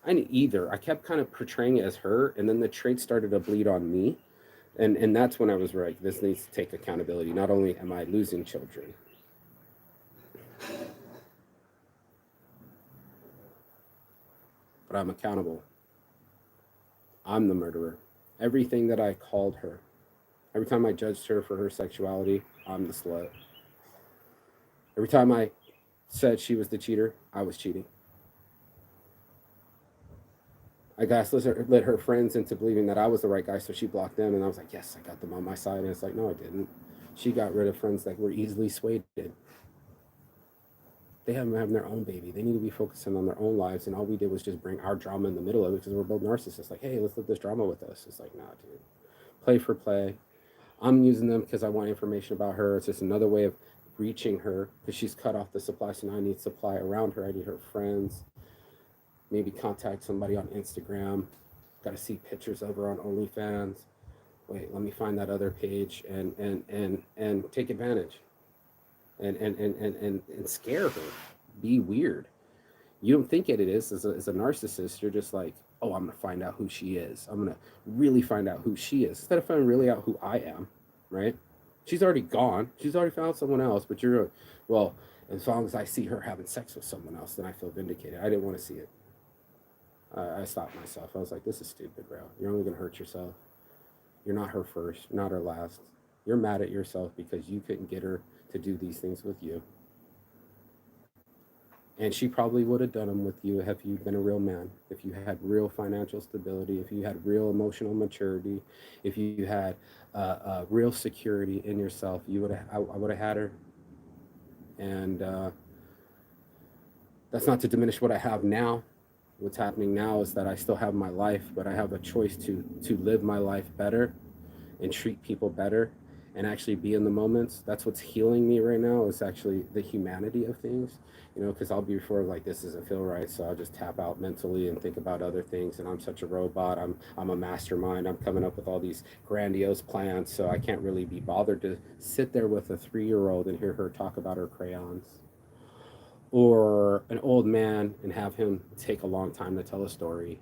A: I didn't either. I kept kind of portraying it as her, and then the traits started to bleed on me, and that's when I was like, this needs to take accountability. Not only am I losing children, but I'm accountable. I'm the murderer. Everything that I called her, every time I judged her for her sexuality, I'm the slut. Every time I said she was the cheater, I was cheating. I gaslit her friends into believing that I was the right guy, so she blocked them, and I was like, yes, I got them on my side. And it's like, no, I didn't. She got rid of friends that were easily swayed. They haven't having their own baby. They need to be focusing on their own lives, and all we did was just bring our drama in the middle of it, because we're both narcissists. Like, hey, let's live this drama with us. It's like, nah, dude. Play for play. I'm using them because I want information about her. It's just another way of reaching her, because she's cut off the supply. So now I need supply around her. I need her friends. Maybe contact somebody on Instagram. Got to see pictures of her on OnlyFans. Wait, let me find that other page and take advantage. And scare her. Be weird. You don't think it is as a narcissist. You're just like, oh, I'm going to find out who she is. I'm going to really find out who she is. Instead of finding really out who I am, right? She's already gone. She's already found someone else, but well, As long as I see her having sex with someone else, then I feel vindicated. I didn't want to see it. I stopped myself. I was like, this is stupid, bro. You're only going to hurt yourself. You're not her first, not her last. You're mad at yourself because you couldn't get her to do these things with you. And she probably would have done them with you if you'd been a real man, if you had real financial stability, if you had real emotional maturity, if you had real security in yourself. You would have. I would have had her. And that's not to diminish what I have now. What's happening now is that I still have my life, but I have a choice to live my life better and treat people better and actually be in the moments. That's what's healing me right now, is actually the humanity of things, because I'll be before like, this doesn't feel right, so I'll just tap out mentally and think about other things, and I'm such a robot. I'm a mastermind. I'm coming up with all these grandiose plans, so I can't really be bothered to sit there with a 3-year-old and hear her talk about her crayons, or an old man and have him take a long time to tell a story,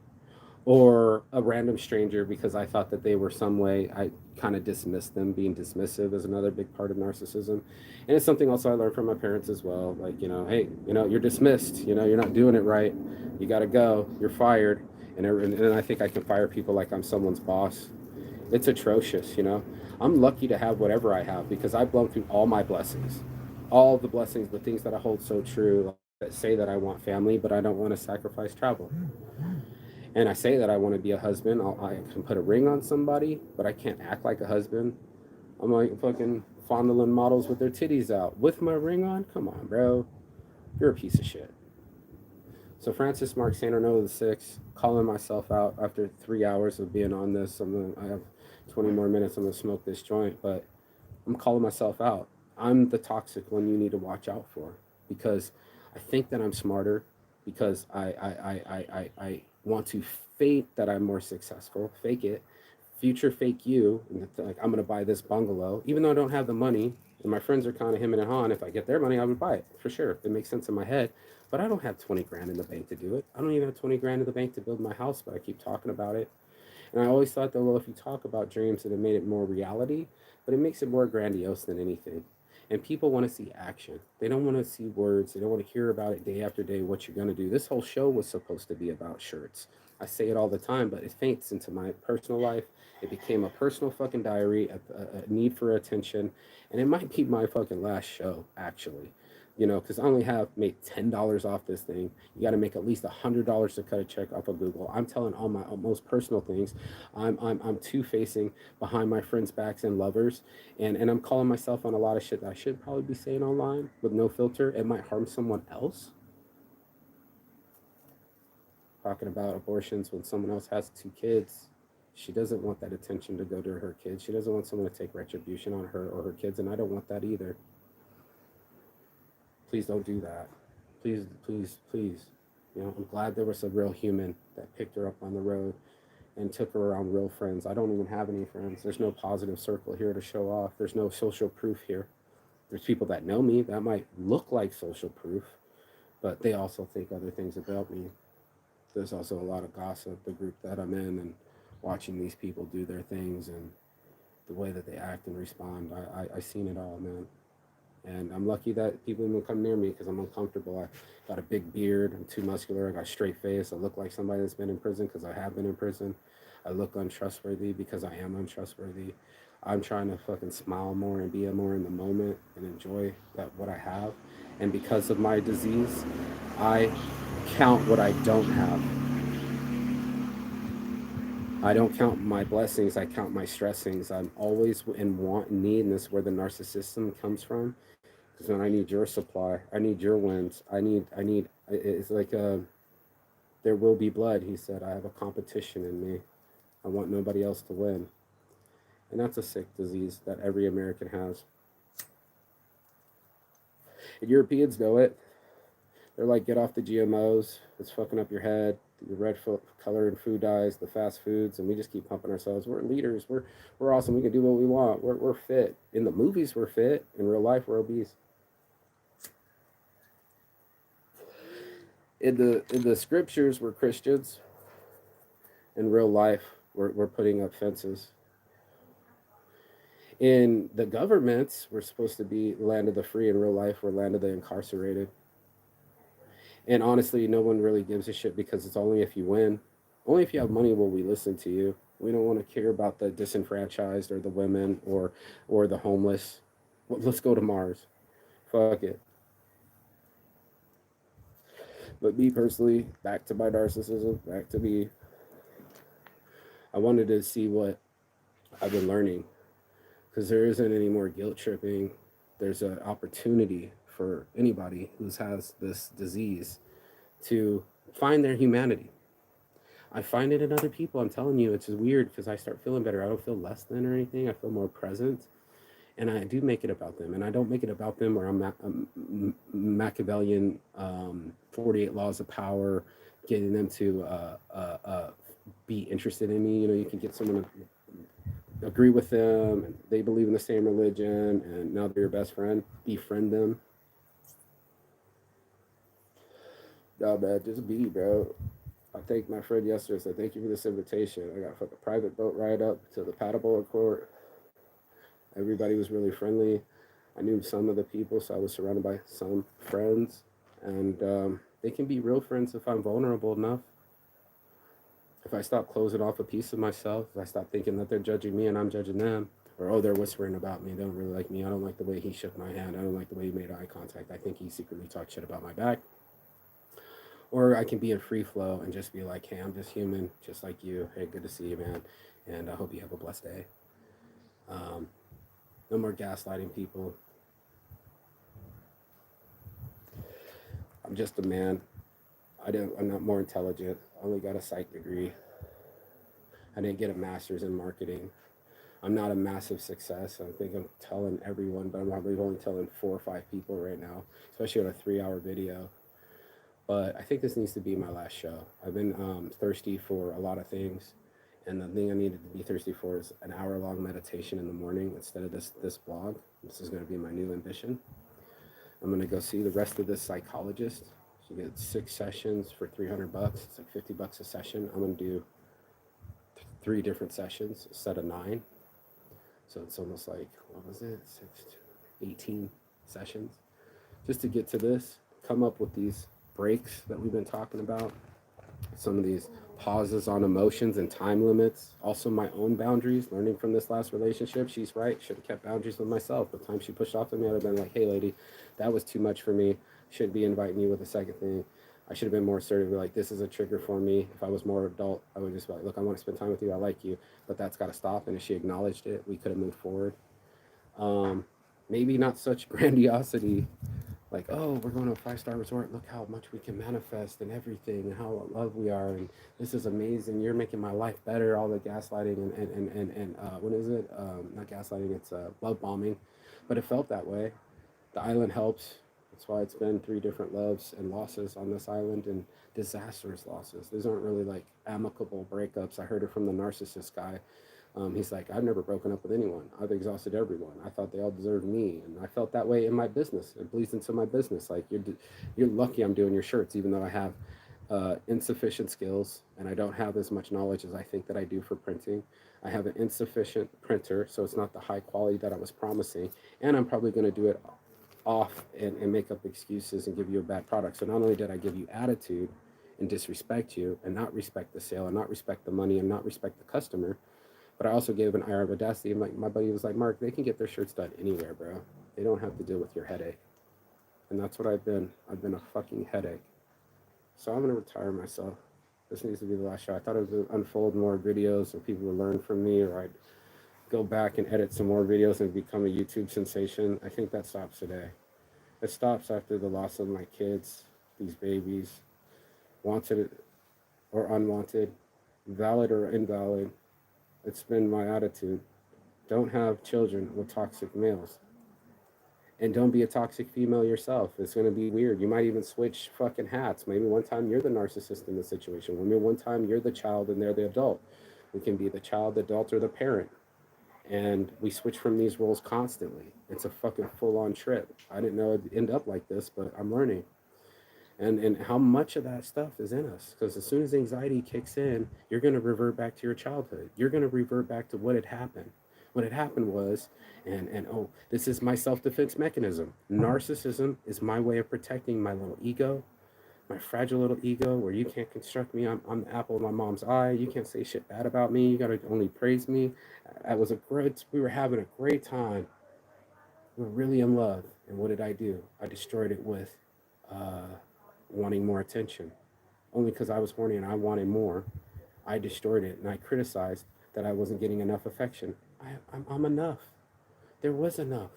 A: or a random stranger because I thought that they were some way. I kind of dismissed them. Being dismissive is another big part of narcissism. And it's something also I learned from my parents as well. Like, hey, you're dismissed, you're not doing it right. You got to go, you're fired. And I think I can fire people like I'm someone's boss. It's atrocious, I'm lucky to have whatever I have because I've blown through all my blessings, all the blessings, the things that I hold so true, that say that I want family, but I don't want to sacrifice travel. And I say that I want to be a husband. I can put a ring on somebody, but I can't act like a husband. I'm like fucking fondling models with their titties out with my ring on. Come on, bro. You're a piece of shit. So Francis Mark Santano VI, calling myself out after 3 hours of being on this. I have 20 more minutes. I'm gonna smoke this joint, but I'm calling myself out. I'm the toxic one you need to watch out for, because I think that I'm smarter, because I want to fake that I'm more successful, fake it, future fake you, like I'm gonna buy this bungalow, even though I don't have the money, and my friends are kind of him and hawing. If I get their money, I would buy it for sure. It makes sense in my head, but I don't have 20 grand in the bank to do it. I don't even have 20 grand in the bank to build my house, but I keep talking about it. And I always thought that, well, if you talk about dreams, it made it more reality, but it makes it more grandiose than anything. And people want to see action. They don't want to see words. They don't want to hear about it day after day, what you're going to do. This whole show was supposed to be about shirts. I say it all the time, but it faints into my personal life. It became a personal fucking diary, a need for attention. And it might be my fucking last show, actually. Because I only have made $10 off this thing. You got to make at least $100 to cut a check off of Google. I'm telling all my most personal things. I'm two-facing behind my friends' backs and lovers, and I'm calling myself on a lot of shit that I should probably be saying online with no filter. It might harm someone else. Talking about abortions when someone else has 2 kids. She doesn't want that attention to go to her kids. She doesn't want someone to take retribution on her or her kids, and I don't want that either. Please don't do that. Please, please, please. I'm glad there was a real human that picked her up on the road and took her around real friends. I don't even have any friends. There's no positive circle here to show off. There's no social proof here. There's people that know me that might look like social proof, but they also think other things about me. There's also a lot of gossip, the group that I'm in, and watching these people do their things and the way that they act and respond. I seen it all, man. And I'm lucky that people even come near me because I'm uncomfortable. I got a big beard. I'm too muscular. I got a straight face. I look like somebody that's been in prison because I have been in prison. I look untrustworthy because I am untrustworthy. I'm trying to fucking smile more and be more in the moment and enjoy what I have. And because of my disease, I count what I don't have. I don't count my blessings. I count my stressings. I'm always in want and need, and this is where the narcissism comes from. Because when I need your supply, I need your wins. It's like there will be blood, he said. I have a competition in me. I want nobody else to win. And that's a sick disease that every American has. And Europeans know it. They're like, get off the GMOs. It's fucking up your head. The red color and food dyes, the fast foods, and we just keep pumping ourselves. We're leaders. We're awesome. We can do what we want. We're fit. In the movies, we're fit. In real life, we're obese. In the scriptures, we're Christians. In real life, we're putting up fences. In the governments, we're supposed to be land of the free. In real life, we're land of the incarcerated. And honestly, no one really gives a shit because it's only if you win. Only if you have money will we listen to you. We don't want to care about the disenfranchised or the women or the homeless. Well, let's go to Mars. Fuck it. But me personally, back to my narcissism, back to me. I wanted to see what I've been learning because there isn't any more guilt tripping. There's an opportunity for anybody who has this disease to find their humanity. I find it in other people. I'm telling you, it's just weird because I start feeling better. I don't feel less than or anything. I feel more present. And I do make it about them. And I don't make it about them where I'm Machiavellian 48 laws of power, getting them to be interested in me. You know, you can get someone to agree with them and they believe in the same religion and now they're your best friend. Befriend them. No, man, just be, bro. I thanked my friend yesterday. Said, thank you for this invitation. I got a fucking private boat ride up to the paddleboard court. Everybody was really friendly. I knew some of the people, so I was surrounded by some friends. And they can be real friends if I'm vulnerable enough. If I stop closing off a piece of myself, if I stop thinking that they're judging me and I'm judging them, or, oh, they're whispering about me, they don't really like me, I don't like the way he shook my hand, I don't like the way he made eye contact, I think he secretly talked shit about my back. Or I can be in free flow and just be like, hey, I'm just human, just like you. Hey, good to see you, man. And I hope you have a blessed day. No more gaslighting people. I'm just a man. I'm not more intelligent. I only got a psych degree. I didn't get a master's in marketing. I'm not a massive success. I think I'm telling everyone, but I'm probably only telling 4 or 5 people right now, especially on a 3-hour video. But I think this needs to be my last show. I've been thirsty for a lot of things. And the thing I needed to be thirsty for is an hour-long meditation in the morning instead of this blog. This is going to be my new ambition. I'm going to go see the rest of this psychologist. You get 6 sessions for $300. It's like $50 a session. I'm going to do 3 different sessions instead of 9. So it's almost like, what was it? 18 sessions. Just to get to this, come up with these breaks that we've been talking about, some of these pauses on emotions and time limits, also my own boundaries, learning from this last relationship. She's right, should have kept boundaries with myself. The time she pushed off to me, I'd have been like, hey lady, that was too much for me, shouldn't be inviting you with a second thing. I should have been more assertive, like, this is a trigger for me. If I was more adult, I would just be like, look, I want to spend time with you, I like you, but that's got to stop. And if she acknowledged it, we could have moved forward. Maybe not such grandiosity, like, oh, we're going to a 5-star resort, look how much we can manifest and everything, and how in love we are, and this is amazing, you're making my life better, all the gaslighting and what is it, not gaslighting, it's love bombing. But it felt that way. The island helps. That's why it's been 3 different loves and losses on this island, and disastrous losses. These aren't really like amicable breakups. I heard it from the narcissist guy. He's like, I've never broken up with anyone. I've exhausted everyone. I thought they all deserved me, and I felt that way in my business. It bleeds into my business. Like, you're lucky I'm doing your shirts, even though I have insufficient skills and I don't have as much knowledge as I think that I do for printing. I have an insufficient printer, so it's not the high quality that I was promising, and I'm probably going to do it off and make up excuses and give you a bad product. So not only did I give you attitude and disrespect you and not respect the sale and not respect the money and not respect the customer, but I also gave an air of audacity. And like, my buddy was like, Mark, they can get their shirts done anywhere, bro. They don't have to deal with your headache. And that's what I've been. I've been a fucking headache. So I'm going to retire myself. This needs to be the last show. I thought it would unfold more videos and people would learn from me, or I'd go back and edit some more videos and become a YouTube sensation. I think that stops today. It stops after the loss of my kids, these babies, wanted or unwanted, valid or invalid. It's been my attitude. Don't have children with toxic males. And don't be a toxic female yourself. It's going to be weird. You might even switch fucking hats. Maybe one time you're the narcissist in the situation. Maybe one time you're the child and they're the adult. We can be the child, the adult, or the parent. And we switch from these roles constantly. It's a fucking full-on trip. I didn't know it'd end up like this, but I'm learning. And how much of that stuff is in us, because as soon as anxiety kicks in, you're going to revert back to your childhood. You're going to revert back to what had happened. What had happened was, oh, this is my self-defense mechanism. Narcissism is my way of protecting my little ego, my fragile little ego, where you can't construct me. I'm the apple of my mom's eye. You can't say shit bad about me. You gotta only praise me. I was a great. We were having a great time. We were really in love. And what did I do? I destroyed it with uh, wanting more attention. Only because I was horny and I wanted more. I destroyed it and I criticized that I wasn't getting enough affection. I'm enough. There was enough.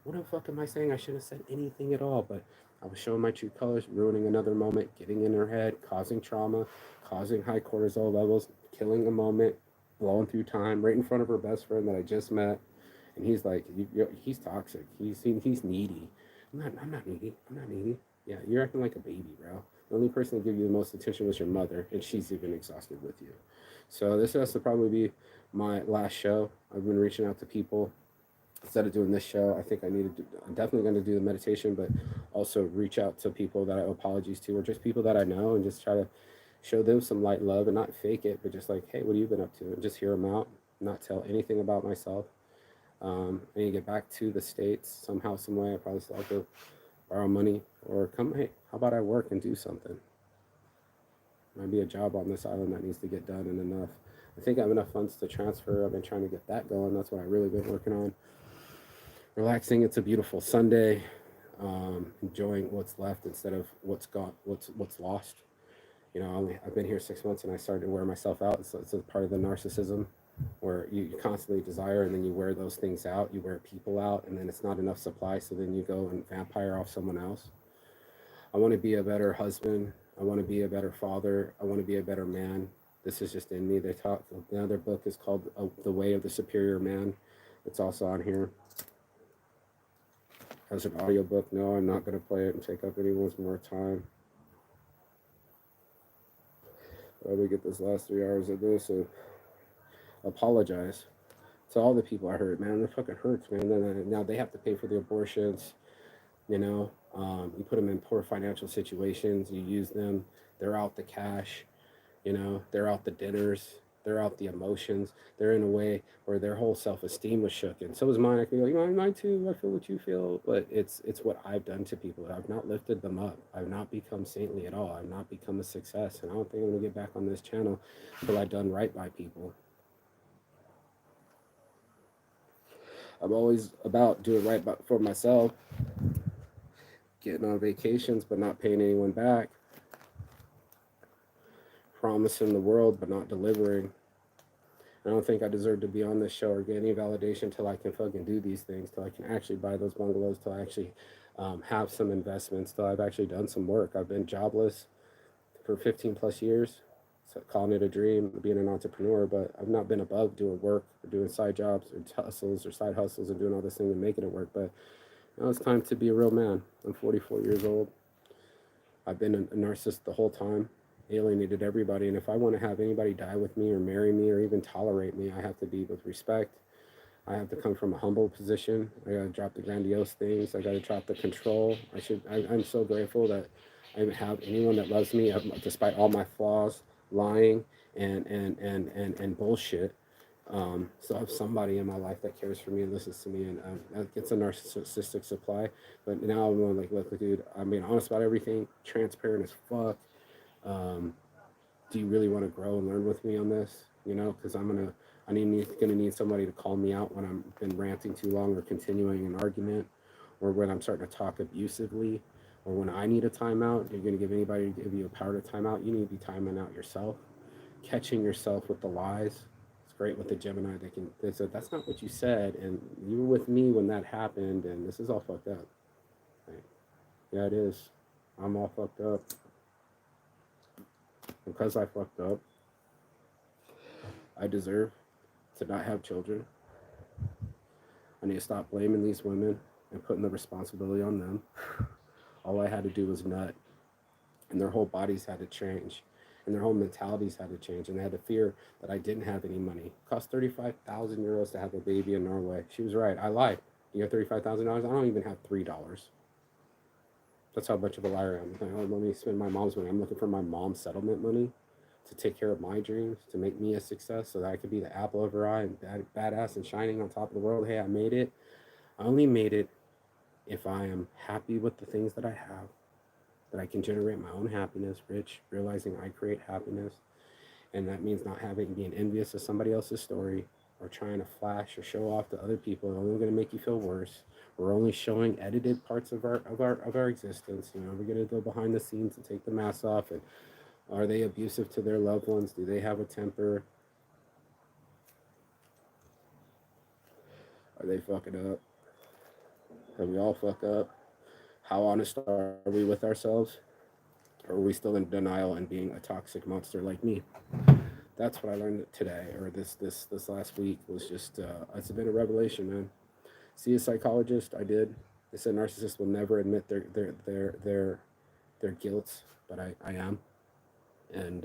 A: What the fuck am I saying? I shouldn't have said anything at all, but I was showing my true colors, ruining another moment, getting in her head, causing trauma, causing high cortisol levels, killing a moment, blowing through time right in front of her best friend that I just met. And he's like, he's toxic. He's needy. I'm not needy. I'm not needy. Yeah, you're acting like a baby, bro. The only person that gave you the most attention was your mother, and she's even exhausted with you. So this has to probably be my last show. I've been reaching out to people instead of doing this show. I think I'm definitely going to do the meditation, but also reach out to people that I owe apologies to, or just people that I know, and just try to show them some light love and not fake it, but just like, hey, what have you been up to? And just hear them out, not tell anything about myself. I need to get back to the States somehow, some way. I probably still have to borrow money or come, hey, how about I work and do something? Might be a job on this island that needs to get done and enough. I think I have enough funds to transfer. I've been trying to get that going. That's what I've really been working on. Relaxing. It's a beautiful Sunday. Enjoying what's left instead of what's gone, what's lost. You know, I've been here 6 months and I started to wear myself out. So it's a part of the narcissism where you constantly desire and then you wear those things out. You wear people out and then it's not enough supply. So then you go and vampire off someone else. I want to be a better husband. I want to be a better father. I want to be a better man. This is just in me. They talk. Another book is called The Way of the Superior Man. It's also on here. As an audiobook. No, I'm not going to play it and take up anyone's more time. Let me get this last 3 hours of this. So apologize to all the people I hurt, man. It fucking hurts, man. Then now they have to pay for the abortions. You know, you put them in poor financial situations. You use them. They're out the cash. You know, they're out the dinners. They're out the emotions. They're in a way where their whole self-esteem was shook. And so was mine. I can be like, mine too. I feel what you feel. But it's what I've done to people. I've not lifted them up. I've not become saintly at all. I've not become a success. And I don't think I'm going to get back on this channel until I've done right by people. I'm always about doing right for myself. Getting on vacations, but not paying anyone back. Promising the world, but not delivering. I don't think I deserve to be on this show or get any validation till I can fucking do these things, till I can actually buy those bungalows, till I actually have some investments, till I've actually done some work. I've been jobless for 15 plus years, so calling it a dream, being an entrepreneur, but I've not been above doing work or doing side jobs or hustles or side hustles and doing all this thing and making it work. But now it's time to be a real man. I'm 44 years old. I've been a narcissist the whole time, alienated everybody. And if I want to have anybody die with me or marry me or even tolerate me, I have to be with respect. I have to come from a humble position. I got to drop the grandiose things. I got to drop the control. I'm so grateful that I have anyone that loves me, despite all my flaws, lying and bullshit. So I have somebody in my life that cares for me and listens to me, and it's a narcissistic supply. But now I'm going like, look, dude, I'm being honest about everything, transparent as fuck. Do you really want to grow and learn with me on this? You know, because gonna need somebody to call me out when I'm been ranting too long or continuing an argument, or when I'm starting to talk abusively, or when I need a timeout. You're gonna give anybody to give you a power to timeout. You need to be timing out yourself, catching yourself with the lies. Great with the Gemini. They said that's not what you said, and you were with me when that happened, and this is all fucked up. Right? Yeah, it is. I'm all fucked up because I fucked up. I deserve to not have children. I need to stop blaming these women and putting the responsibility on them. All I had to do was nut, and their whole bodies had to change. And their whole mentalities had to change, and they had the fear that I didn't have any money. It cost 35,000 euros to have a baby in Norway. She was right. I lied. You have $35,000? I don't even have $3. That's how much of a liar I am. Like, oh, let me spend my mom's money. I'm looking for my mom's settlement money to take care of my dreams, to make me a success so that I could be the apple of her eye and badass and shining on top of the world. Hey, I made it. I only made it if I am happy with the things that I have, that I can generate my own happiness, rich, realizing I create happiness. And that means not having, being envious of somebody else's story or trying to flash or show off to other people. It's only going to make you feel worse. We're only showing edited parts of our existence. You know, we're going to go behind the scenes and take the mask off. And are they abusive to their loved ones? Do they have a temper? Are they fucking up? Have we all fuck up? How honest are we with ourselves? Or are we still in denial and being a toxic monster like me? That's what I learned today, or this last week, was just it's been a revelation, man. See a psychologist, I did. They said narcissists will never admit their guilt, but I am, and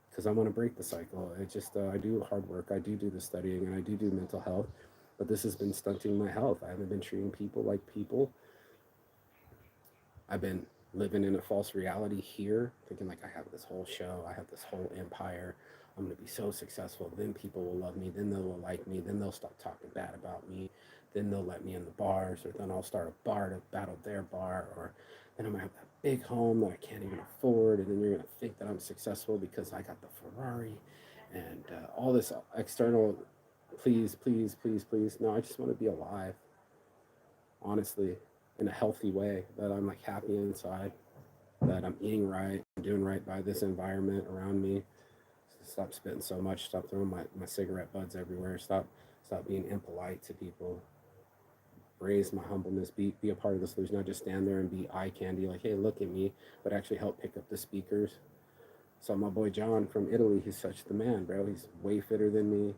A: because I want to break the cycle. It just I do hard work, I do the studying, and I do mental health, but this has been stunting my health. I haven't been treating people like people. I've been living in a false reality here, thinking like I have this whole show, I have this whole empire, I'm going to be so successful, then people will love me, then they will like me, then they'll stop talking bad about me, then they'll let me in the bars, or then I'll start a bar to battle their bar, or then I'm going to have that big home that I can't even afford, and then you're going to think that I'm successful because I got the Ferrari, and all this external, please. No, I just want to be alive, honestly, in a healthy way, that I'm like happy inside, that I'm eating right, I'm doing right by this environment around me. Stop spitting so much, stop throwing my cigarette butts everywhere, stop being impolite to people, raise my humbleness, be a part of the solution, not just stand there and be eye candy, like, hey, look at me, but actually help pick up the speakers. So my boy John from Italy, he's such the man, bro. He's way fitter than me.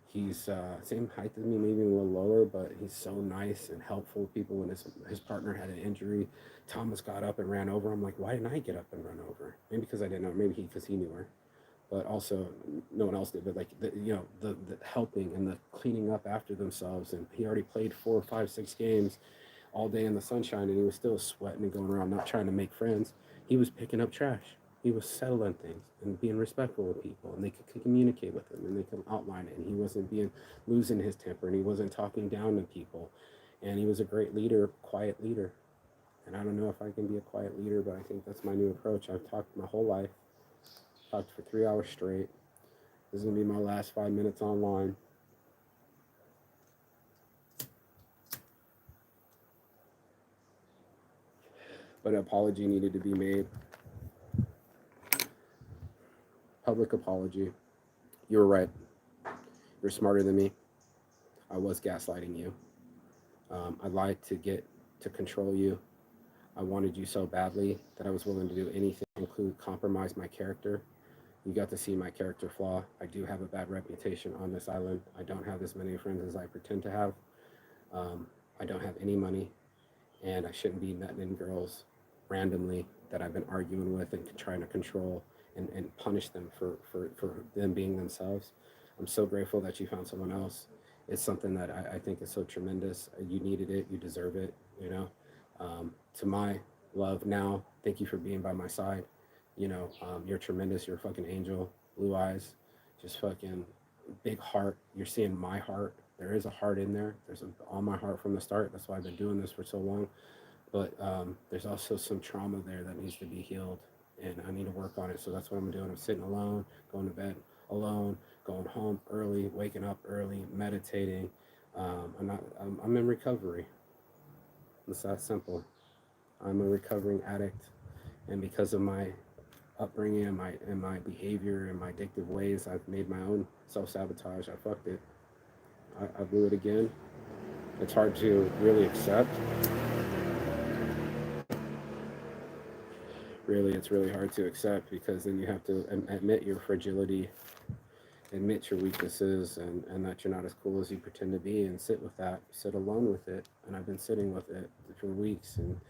A: He's same height as me, maybe a little lower, but he's so nice and helpful with people. When his partner had an injury, Thomas got up and ran over. I'm like, why didn't I get up and run over? Maybe because I didn't know. Maybe because he knew her, but also no one else did. But like the helping and the cleaning up after themselves. And he already played 4, 5, 6 games all day in the sunshine, and he was still sweating and going around, not trying to make friends. He was picking up trash. He was settling things and being respectful with people, and they could communicate with him, and they could outline it, and he wasn't losing his temper, and he wasn't talking down to people, and he was a great leader, quiet leader. And I don't know if I can be a quiet leader, but I think that's my new approach. I've talked my whole life, talked for 3 hours straight. This is gonna be my last 5 minutes online. But an apology needed to be made. Public apology. You were right. You're smarter than me. I was gaslighting you. I lied to get to control you. I wanted you so badly that I was willing to do anything, include compromise my character. You got to see my character flaw. I do have a bad reputation on this island. I don't have as many friends as I pretend to have. I don't have any money, and I shouldn't be meeting girls randomly that I've been arguing with and trying to control and punish them for them being themselves. I'm so grateful that you found someone else. It's something that I think is so tremendous. You needed it, you deserve it, you know. To my love now, thank you for being by my side. You know, you're tremendous, you're a fucking angel, blue eyes, just fucking big heart. You're seeing my heart. There is a heart in there. There's on my heart from the start. That's why I've been doing this for so long. But there's also some trauma there that needs to be healed, and I need to work on it. So that's what I'm doing. I'm sitting alone, going to bed alone, going home early, waking up early, meditating. I'm in recovery. It's that simple. I'm a recovering addict, and because of my upbringing and my behavior and my addictive ways, I've made my own self-sabotage. I fucked it. I blew it again. It's hard to really accept. Really, it's really hard to accept, because then you have to admit your fragility, admit your weaknesses, and that you're not as cool as you pretend to be, and sit with that, sit alone with it. And I've been sitting with it for weeks and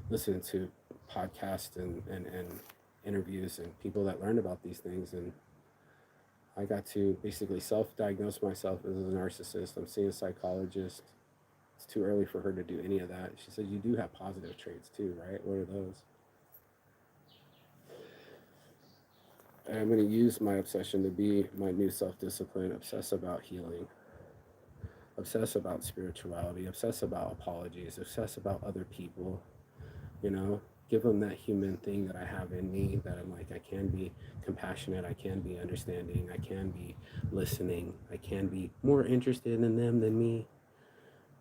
A: listening to podcasts and interviews and people that learn about these things. And I got to basically self-diagnose myself as a narcissist. I'm seeing a psychologist. It's too early for her to do any of that. She said, you do have positive traits too, right? What are those? I'm going to use my obsession to be my new self-discipline, obsess about healing, obsess about spirituality, obsess about apologies, obsess about other people, you know, give them that human thing that I have in me, that I'm like, I can be compassionate, I can be understanding, I can be listening, I can be more interested in them than me.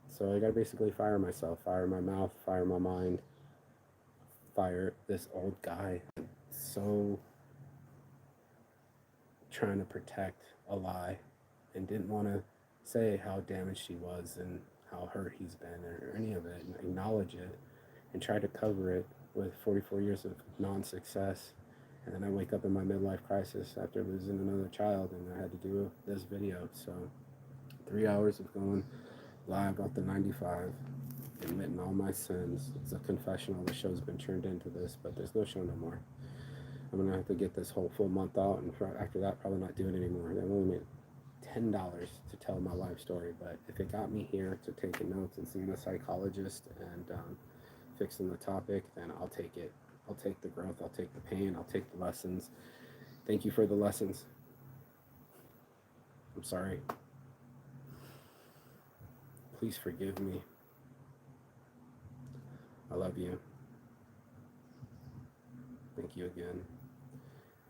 A: So I gotta basically fire myself, fire my mouth, fire my mind, fire this old guy. So trying to protect a lie and didn't want to say how damaged he was and how hurt he's been or any of it, and acknowledge it and try to cover it with 44 years of non-success. And then I wake up in my midlife crisis after losing another child, and I had to do this video. So 3 hours of going live about the 95, admitting all my sins. It's a confessional. The show's been turned into this, but there's no show no more. I'm gonna have to get this whole full month out, and after that, probably not do it anymore. They only made $10 to tell my life story, but if it got me here to taking notes and seeing a psychologist and fixing the topic, then I'll take it. I'll take the growth, I'll take the pain, I'll take the lessons. Thank you for the lessons. I'm sorry. Please forgive me. I love you. Thank you again.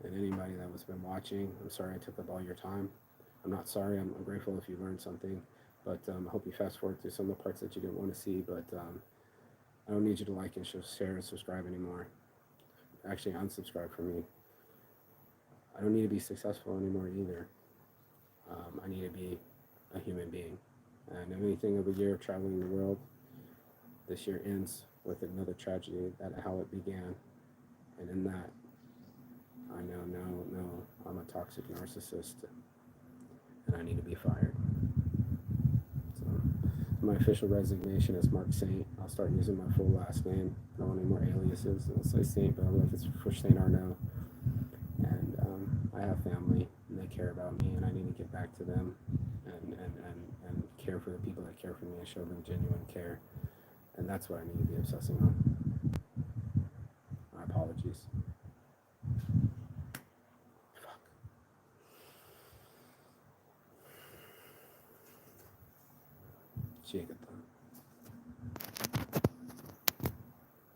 A: And anybody that has been watching, I'm sorry I took up all your time. I'm not sorry, I'm grateful if you learned something, but I hope you fast forward through some of the parts that you didn't want to see, but I don't need you to like and share and subscribe anymore. Actually, unsubscribe from me. I don't need to be successful anymore either. I need to be a human being. And anything of a year of traveling the world, this year ends with another tragedy, that how it began. And in that, I know, I'm a toxic narcissist, and I need to be fired. So my official resignation is Mark Saint. I'll start using my full last name. I don't want any more aliases. I'll say Saint, but I'm like, it's for Saint Arnaud. And I have family, and they care about me, and I need to get back to them and care for the people that care for me and show them genuine care. And that's what I need to be obsessing on. My apologies. Fuck. Jacob.